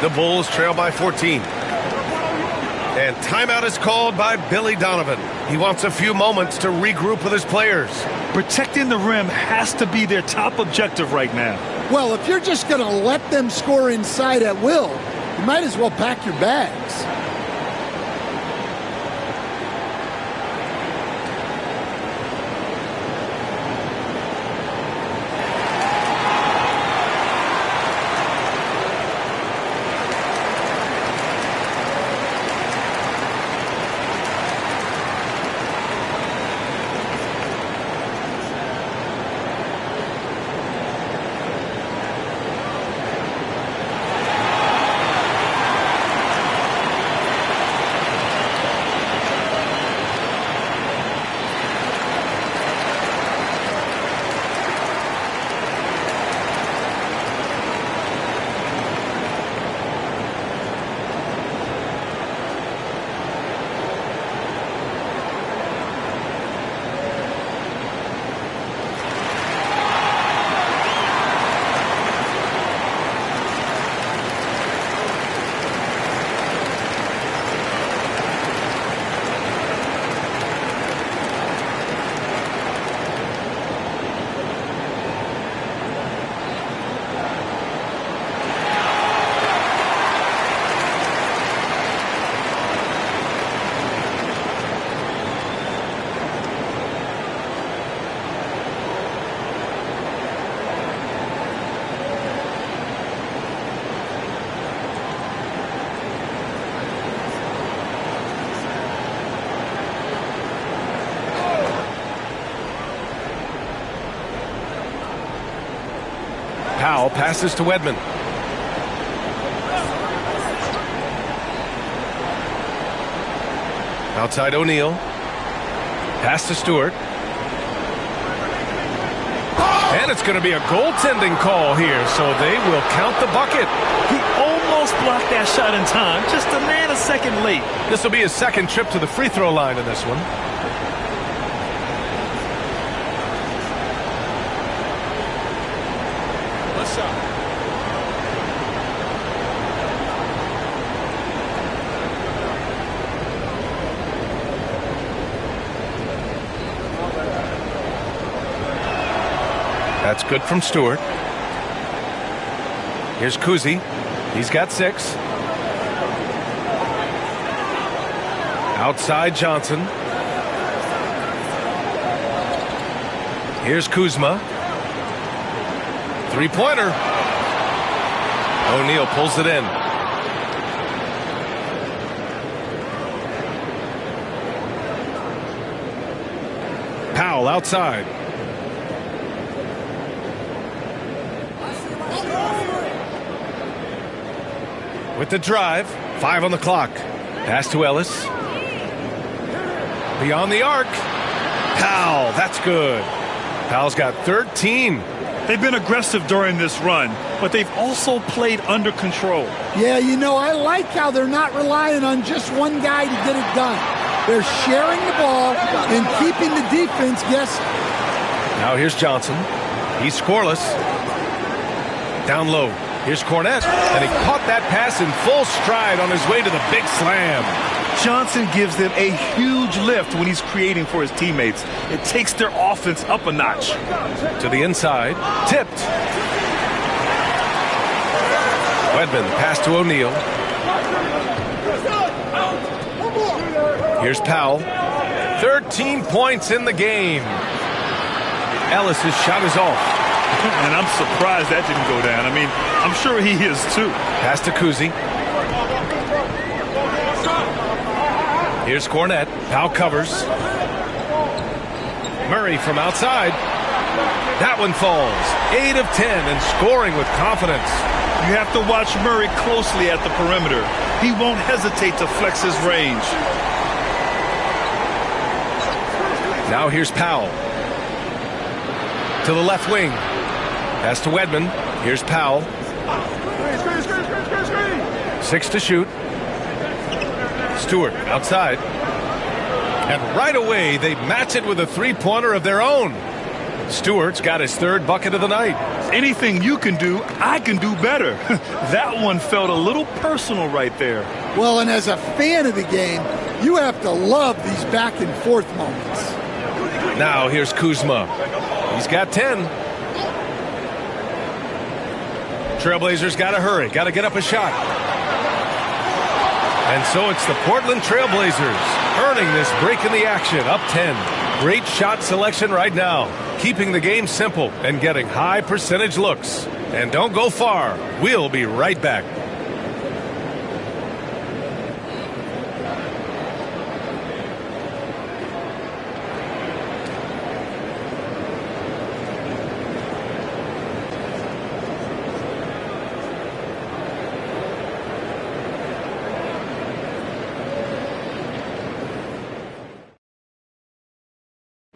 The Bulls trail by 14. And timeout is called by Billy Donovan. He wants a few moments to regroup with his players. Protecting the rim has to be their top objective right now. Well, if you're just going to let them score inside at will, you might as well pack your bags. Powell passes to Wedman. Outside O'Neal. Pass to Stewart. And it's going to be a goaltending call here, so they will count the bucket. He almost blocked that shot in time, just a nanosecond late. This will be his second trip to the free throw line in this one. What's up? That's good from Stewart. Here's Kuzi. He's got 6. Outside Johnson. Here's Kuzma. Three-pointer. O'Neal pulls it in. Powell outside. With the drive, 5 on the clock. Pass to Ellis. Beyond the arc. Powell, that's good. Powell's got 13. They've been aggressive during this run, but they've also played under control. Yeah, you know, I like how they're not relying on just one guy to get it done. They're sharing the ball and keeping the defense guessing. Now here's Johnson. He's scoreless. Down low. Here's Cornette, and he caught that pass in full stride on his way to the big slam. Johnson gives them a huge lift when he's creating for his teammates. It takes their offense up a notch. To the inside, tipped. Wedman, pass to O'Neal. Here's Powell. 13 points in the game. Ellis's shot is off. And I'm surprised that didn't go down. I mean, I'm sure he is too. Pass to Kuzi. Here's Cornette. Powell covers. Murray from outside. That one falls. 8 of 10 and scoring with confidence. You have to watch Murray closely at the perimeter. He won't hesitate to flex his range. Now here's Powell. To the left wing. Pass to Wedman. Here's Powell. 6 to shoot. Stewart outside. And right away, they match it with a three-pointer of their own. Stewart's got his 3rd bucket of the night. Anything you can do, I can do better. That one felt a little personal right there. Well, and as a fan of the game, you have to love these back-and-forth moments. Now here's Kuzma. He's got 10. Trailblazers got to hurry. Got to get up a shot. And so it's the Portland Trailblazers earning this break in the action. Up 10. Great shot selection right now. Keeping the game simple and getting high percentage looks. And don't go far. We'll be right back.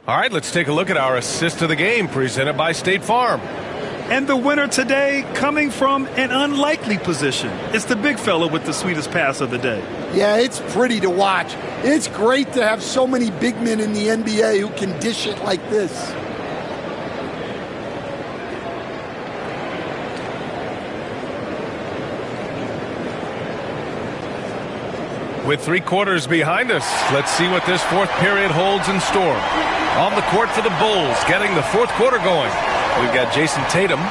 All right, let's take a look at our assist of the game presented by State Farm. And the winner today coming from an unlikely position. It's the big fella with the sweetest pass of the day. Yeah, it's pretty to watch. It's great to have so many big men in the NBA who can dish it like this. With 3 quarters behind us, let's see what this 4th period holds in store. On the court for the Bulls, getting the 4th quarter going. We've got Jason Tatum.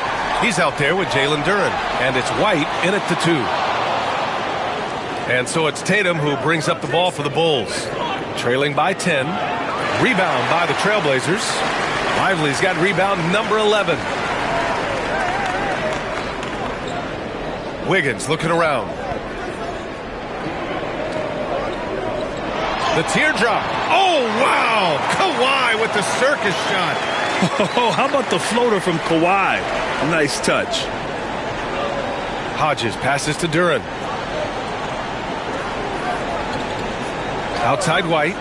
He's out there with Jalen Duren. And it's White in at the 2. And so it's Tatum who brings up the ball for the Bulls. Trailing by 10. Rebound by the Trailblazers. Lively's got rebound number 11. Wiggins looking around. The teardrop. Oh, wow. Kawhi with the circus shot. Oh, how about the floater from Kawhi? Nice touch. Hodges passes to Duren. Outside White.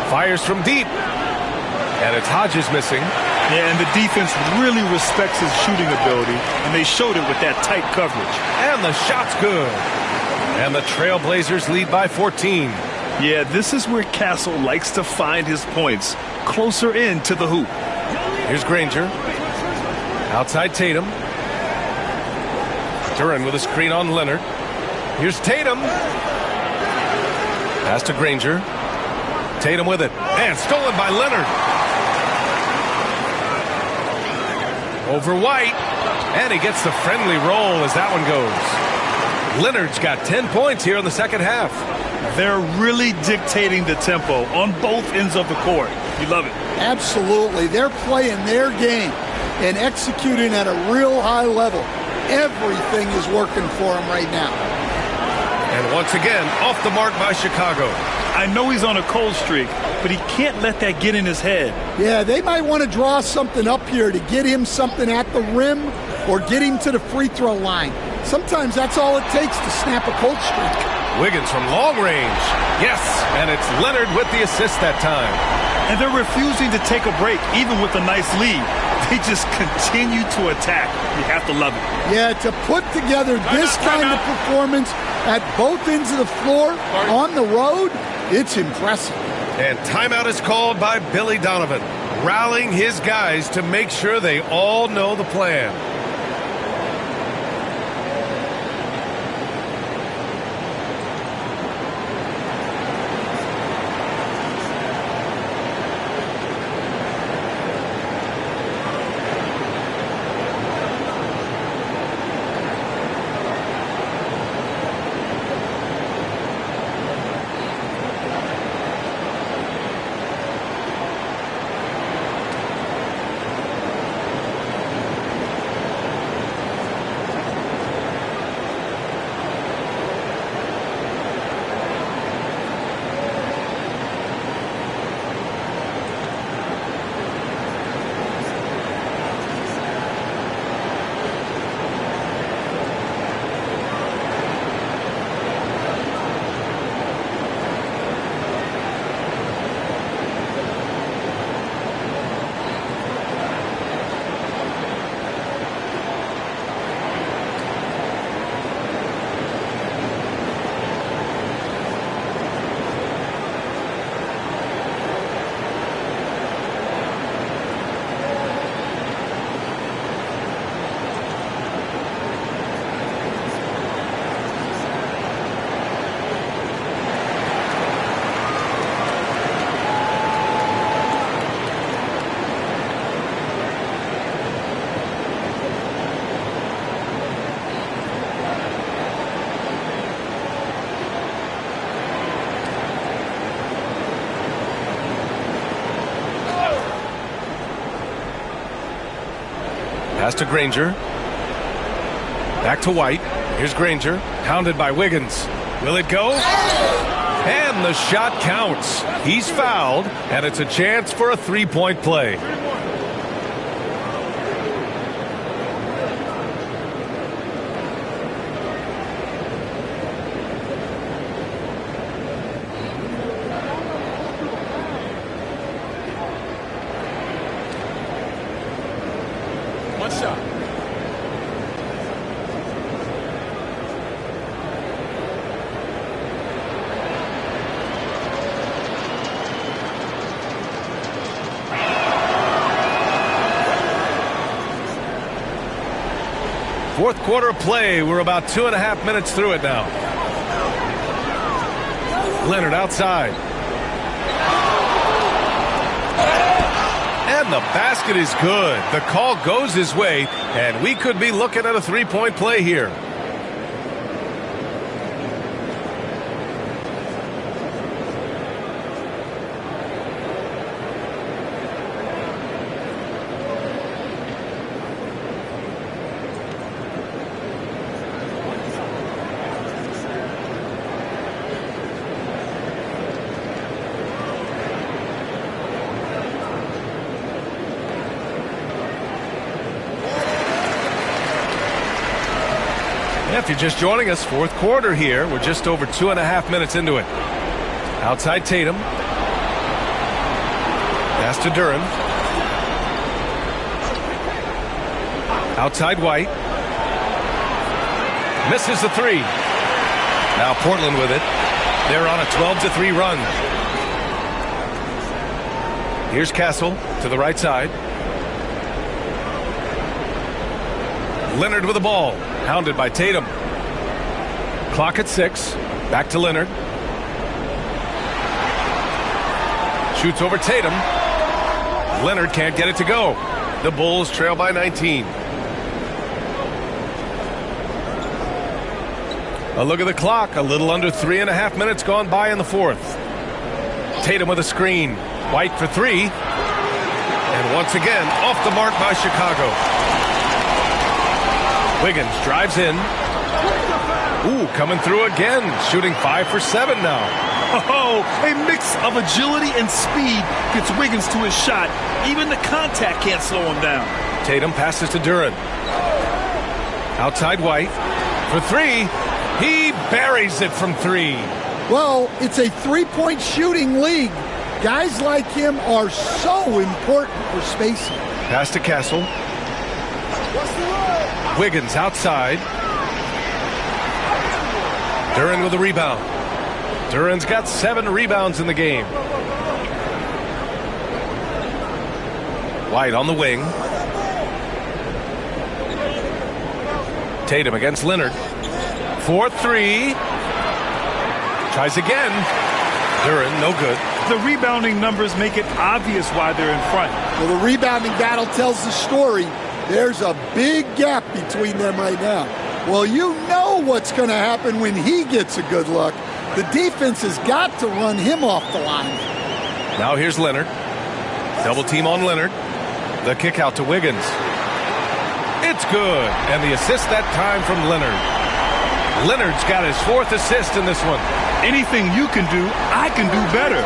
Fires from deep. And it's Hodges missing. Yeah, and the defense really respects his shooting ability, and they showed it with that tight coverage. And the shot's good. And the Trailblazers lead by 14. Yeah, this is where Castle likes to find his points, closer in to the hoop. Here's Granger. Outside Tatum. Duren with a screen on Leonard. Here's Tatum. Pass to Granger. Tatum with it. And stolen by Leonard. Over White. And he gets the friendly roll as that one goes. Leonard's got 10 points here in the second half. They're really dictating the tempo on both ends of the court. You love it. Absolutely. They're playing their game and executing at a real high level. Everything is working for them right now. And once again, off the mark by Chicago. I know he's on a cold streak, but he can't let that get in his head. Yeah, they might want to draw something up here to get him something at the rim or get him to the free throw line. Sometimes that's all it takes to snap a cold streak. Wiggins from long range. Yes, and it's Leonard with the assist that time. And they're refusing to take a break, even with a nice lead. They just continue to attack. You have to love it. Yeah, to put together this kind of performance at both ends of the floor on the road, it's impressive. And timeout is called by Billy Donovan, rallying his guys to make sure they all know the plan. Pass to Granger. Back to White. Here's Granger. Pounded by Wiggins. Will it go? And the shot counts. He's fouled, and it's a chance for a three-point play. One shot. Fourth quarter of play. We're about 2.5 minutes through it now. Leonard outside. And the basket is good. The call goes his way, and we could be looking at a three-point play here. if you're just joining us, fourth quarter here. We're just over 2.5 minutes into it. Outside Tatum. Pass to Duren. Outside White. Misses the three. Now Portland with it. They're on a 12-3 run. Here's Castle to the right side. Leonard with the ball. Hounded by Tatum. Clock at 6. Back to Leonard. Shoots over Tatum. Leonard can't get it to go. The Bulls trail by 19. A look at the clock. A little under 3.5 minutes gone by in the fourth. Tatum with a screen. White for three. And once again, off the mark by Chicago. Wiggins drives in. Ooh, coming through again. Shooting 5 for 7 now. Oh, a mix of agility and speed gets Wiggins to his shot. Even the contact can't slow him down. Tatum passes to Duren. Outside White. For three. He buries it from three. Well, it's a three-point shooting league. Guys like him are so important for spacing. Pass to Castle. Wiggins outside. Duren with a rebound. Duren's got 7 rebounds in the game. White on the wing. Tatum against Leonard. 4-3. Tries again. Duren, no good. The rebounding numbers make it obvious why they're in front. Well, the rebounding battle tells the story. There's a big gap between them right now. Well, you know what's going to happen when he gets a good look. The defense has got to run him off the line. Now here's Leonard. Double team on Leonard. The kick out to Wiggins. It's good. And the assist that time from Leonard. Leonard's got his 4th assist in this one. Anything you can do, I can do better.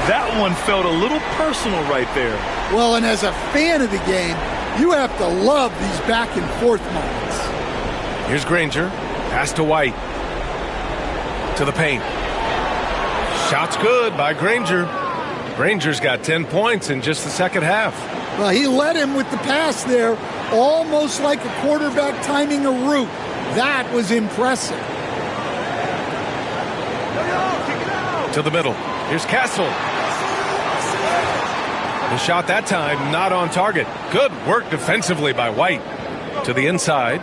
That one felt a little personal right there. Well, and as a fan of the game, you have to love these back and forth moments. Here's Granger. Pass to White. To the paint. Shot's good by Granger. Granger's got 10 points in just the second half. Well, he led him with the pass there, almost like a quarterback timing a route. That was impressive. To the middle. Here's Castle. The shot that time not on target. Good work defensively by White. To the inside.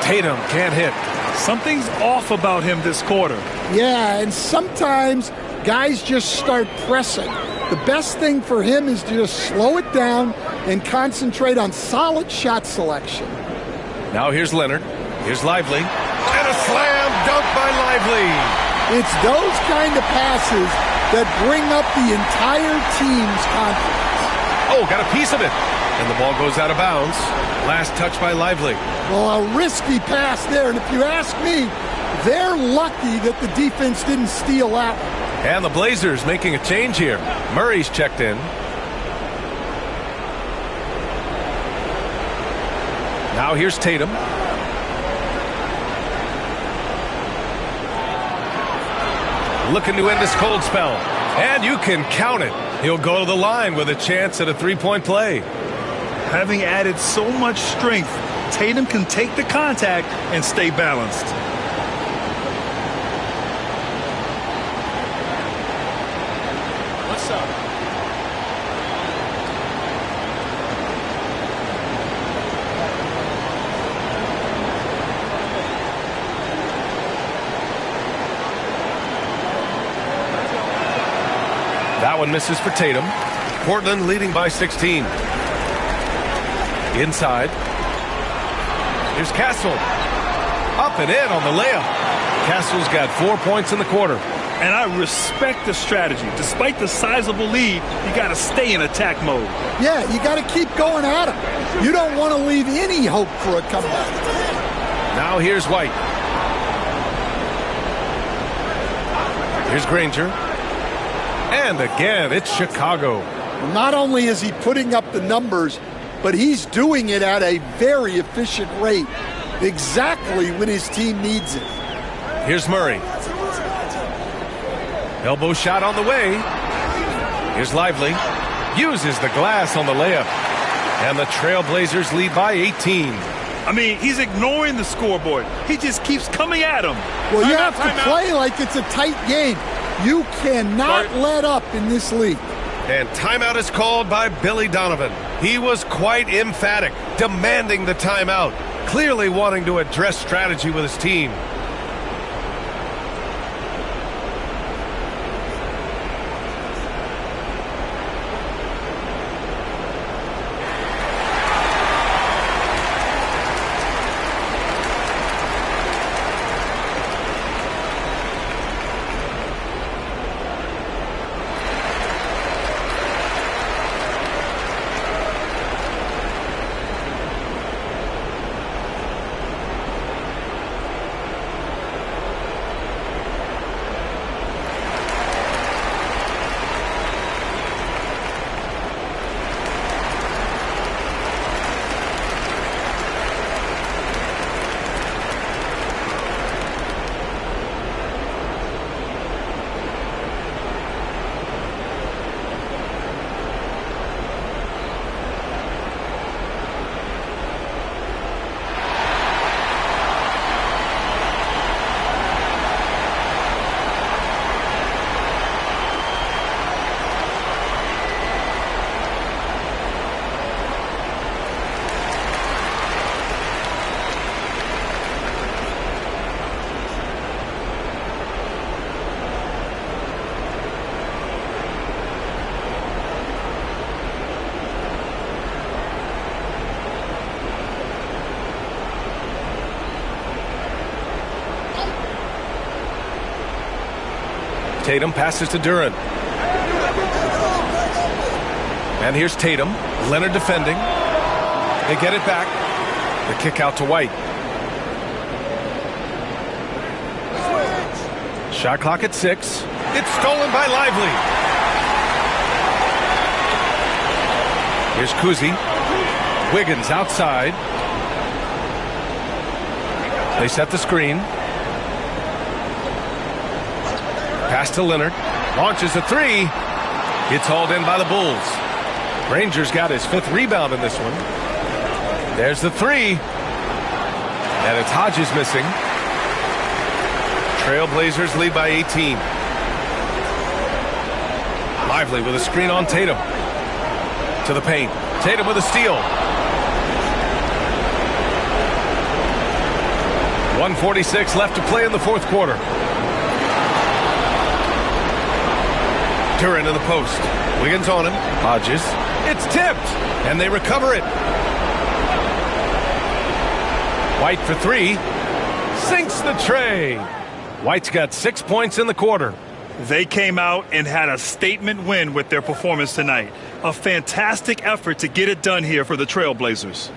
Tatum can't hit. Something's off about him this quarter. Yeah, and sometimes guys just start pressing. The best thing for him is to just slow it down and concentrate on solid shot selection. Now here's Leonard. Here's Lively. And a slam dunk by Lively. It's those kind of passes that bring up the entire team's confidence. Oh, got a piece of it. And the ball goes out of bounds. Last touch by Lively. Well, a risky pass there. And if you ask me, they're lucky that the defense didn't steal that one. And the Blazers making a change here. Murray's checked in. Now here's Tatum. Looking to end this cold spell. And you can count it. He'll go to the line with a chance at a three-point play. Having added so much strength, Tatum can take the contact and stay balanced. What's up? That one misses for Tatum. Portland leading by 16. Inside. Here's Castle. Up and in on the layup. Castle's got 4 points in the quarter. And I respect the strategy. Despite the sizable lead, you got to stay in attack mode. Yeah, you got to keep going at him. You don't want to leave any hope for a comeback. Now here's White. Here's Granger. And again, it's Chicago. Not only is he putting up the numbers, but he's doing it at a very efficient rate. exactly when his team needs it. Here's Murray. Elbow shot on the way. Here's Lively. Uses the glass on the layup. And the Trailblazers lead by 18. I mean, he's ignoring the scoreboard. He just keeps coming at him. Well, you have to play like it's a tight game. You cannot let up in this league. And timeout is called by Billy Donovan. He was quite emphatic, demanding the timeout, clearly wanting to address strategy with his team. Tatum passes to Duren. And here's Tatum. Leonard defending. They get it back. The kick out to White. Shot clock at 6. It's stolen by Lively. Here's Kuzi. Wiggins outside. They set the screen. Pass to Leonard. Launches a 3. It's hauled in by the Bulls. Rangers got his 5th rebound in this one. There's the 3. And it's Hodges missing. Trailblazers lead by 18. Lively with a screen on Tatum. To the paint. Tatum with a steal. 1:46 left to play in the 4th quarter. Duren in the post. Wiggins on him. Hodges. It's tipped. And they recover it. White for 3. Sinks the tray. White's got 6 points in the quarter. They came out and had a statement win with their performance tonight. A fantastic effort to get it done here for the Trailblazers.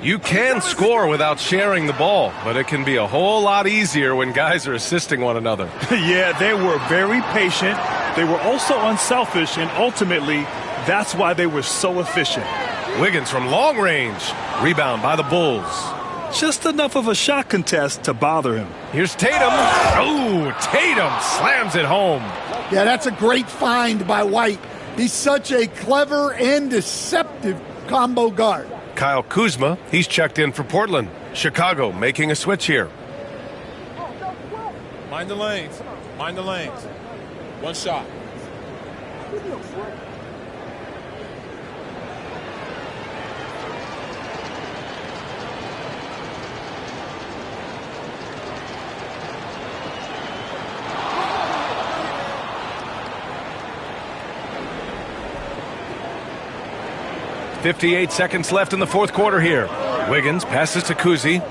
You can score without sharing the ball, but it can be a whole lot easier when guys are assisting one another. Yeah, they were very patient. They were also unselfish, and ultimately, that's why they were so efficient. Wiggins from long range. Rebound by the Bulls. Just enough of a shot contest to bother him. Here's Tatum. Oh, Tatum slams it home. Yeah, that's a great find by White. He's such a clever and deceptive combo guard. Kyle Kuzma, he's checked in for Portland. Chicago making a switch here. Mind the lanes. Mind the lanes. One shot. 58 seconds left in the 4th quarter here. Wiggins passes to Kuzi.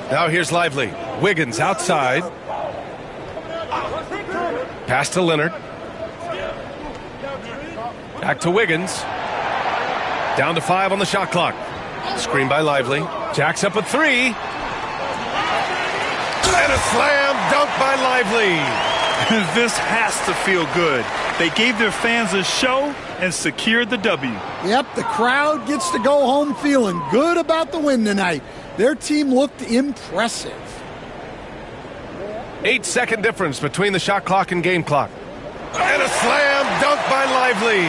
Now here's Lively. Wiggins outside. Pass to Leonard. Back to Wiggins. Down to 5 on the shot clock. Screen by Lively. Jacks up a 3. And a slam dunk by Lively. This has to feel good. They gave their fans a show and secured the W. Yep, the crowd gets to go home feeling good about the win tonight. Their team looked impressive. 8-second difference between the shot clock and game clock. And a slam dunk by Lively.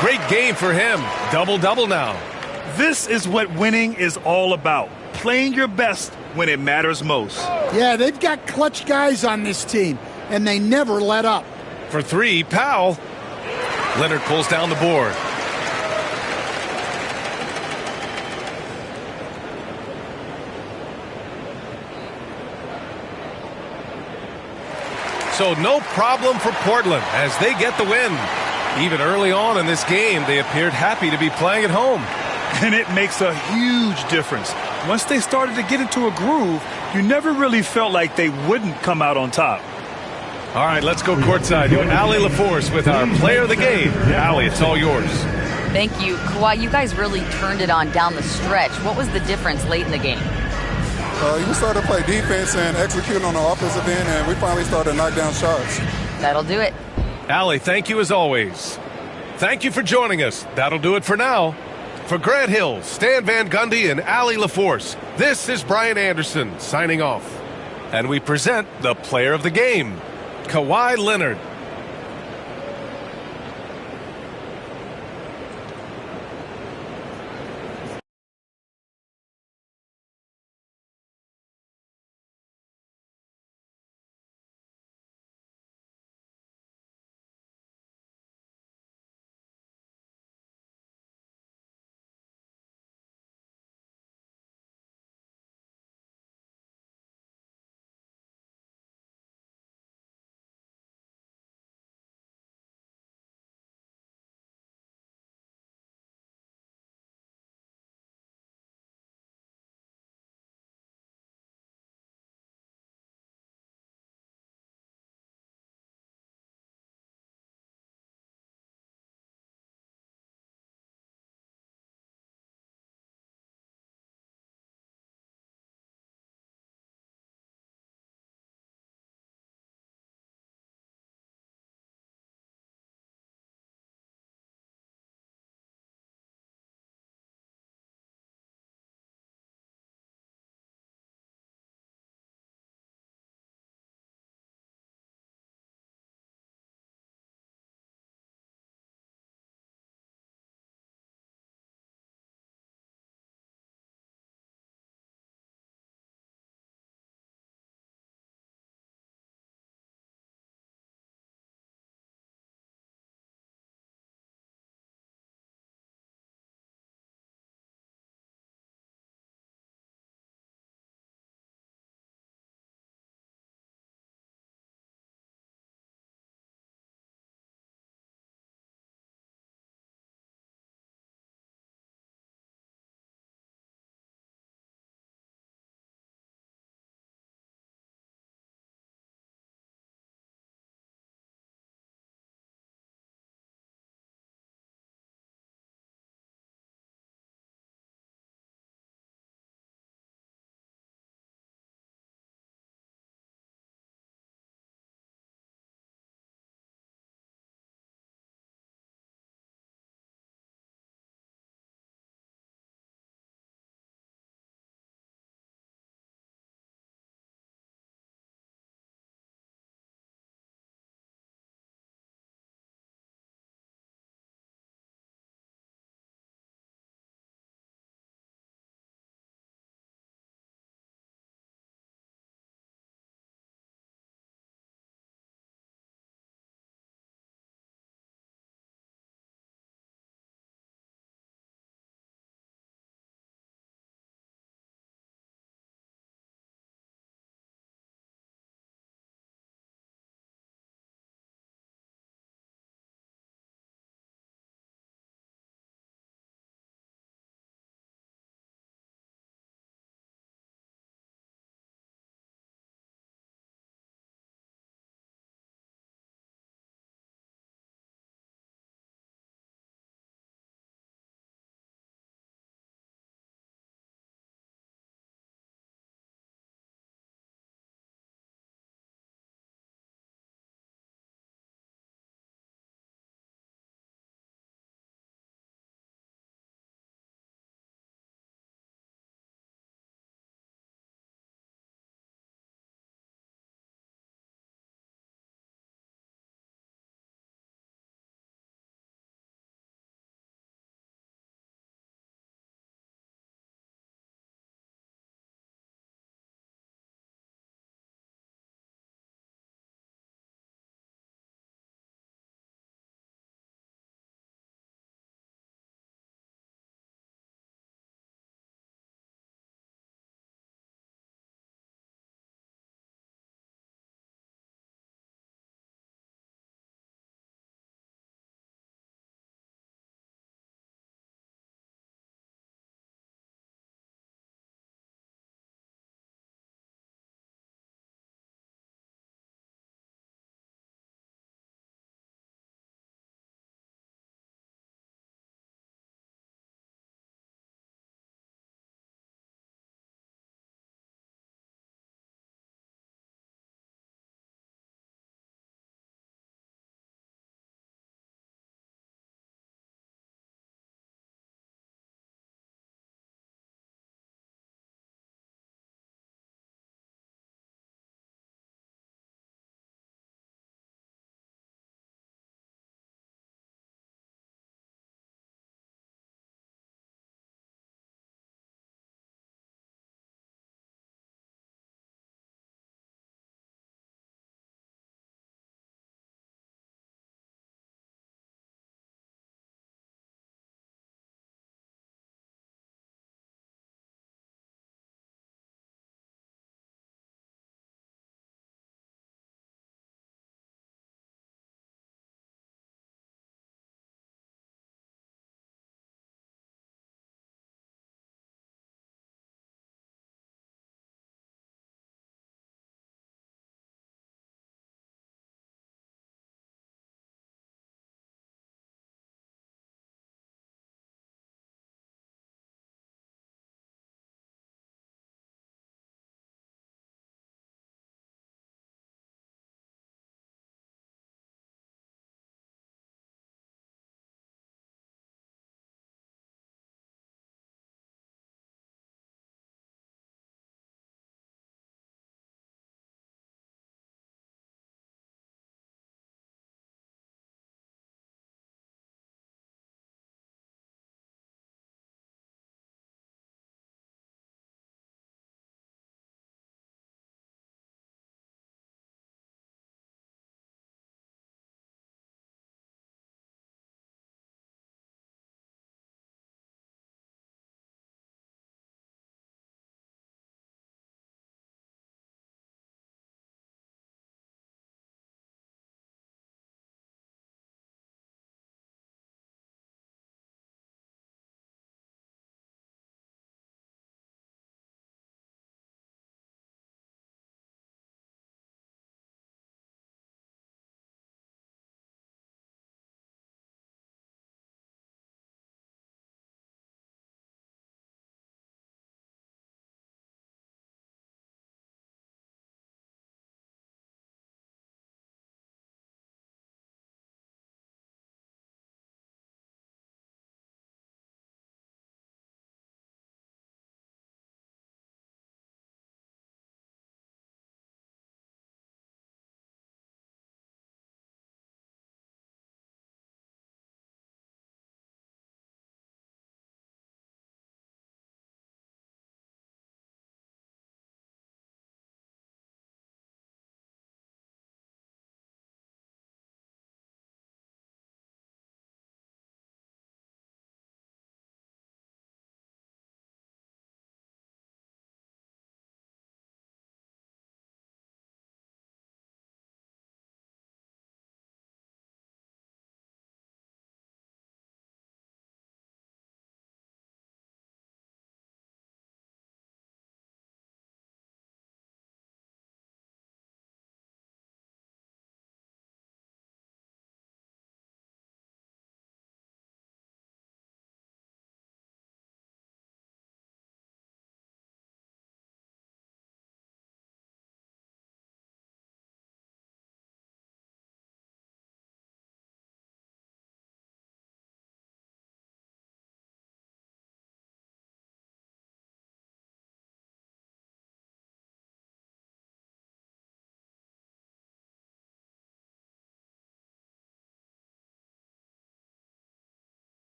Great game for him. Double-double now. This is what winning is all about. Playing your best when it matters most. Yeah, they've got clutch guys on this team, and they never let up. For three, Powell. Leonard pulls down the board. So no problem for Portland as they get the win. Even early on in this game, they appeared happy to be playing at home. And it makes a huge difference. Once they started to get into a groove, you never really felt like they wouldn't come out on top. All right, let's go courtside to Allie LaForce with our player of the game. Allie, it's all yours. Thank you. Kawhi, you guys really turned it on down the stretch. What was the difference late in the game? We started to play defense and execute on the offensive end, and we finally started to knock down shots. That'll do it. Allie, thank you as always. Thank you for joining us. That'll do it for now. For Grant Hill, Stan Van Gundy, and Allie LaForce, this is Brian Anderson signing off. And we present the player of the game, Kawhi Leonard.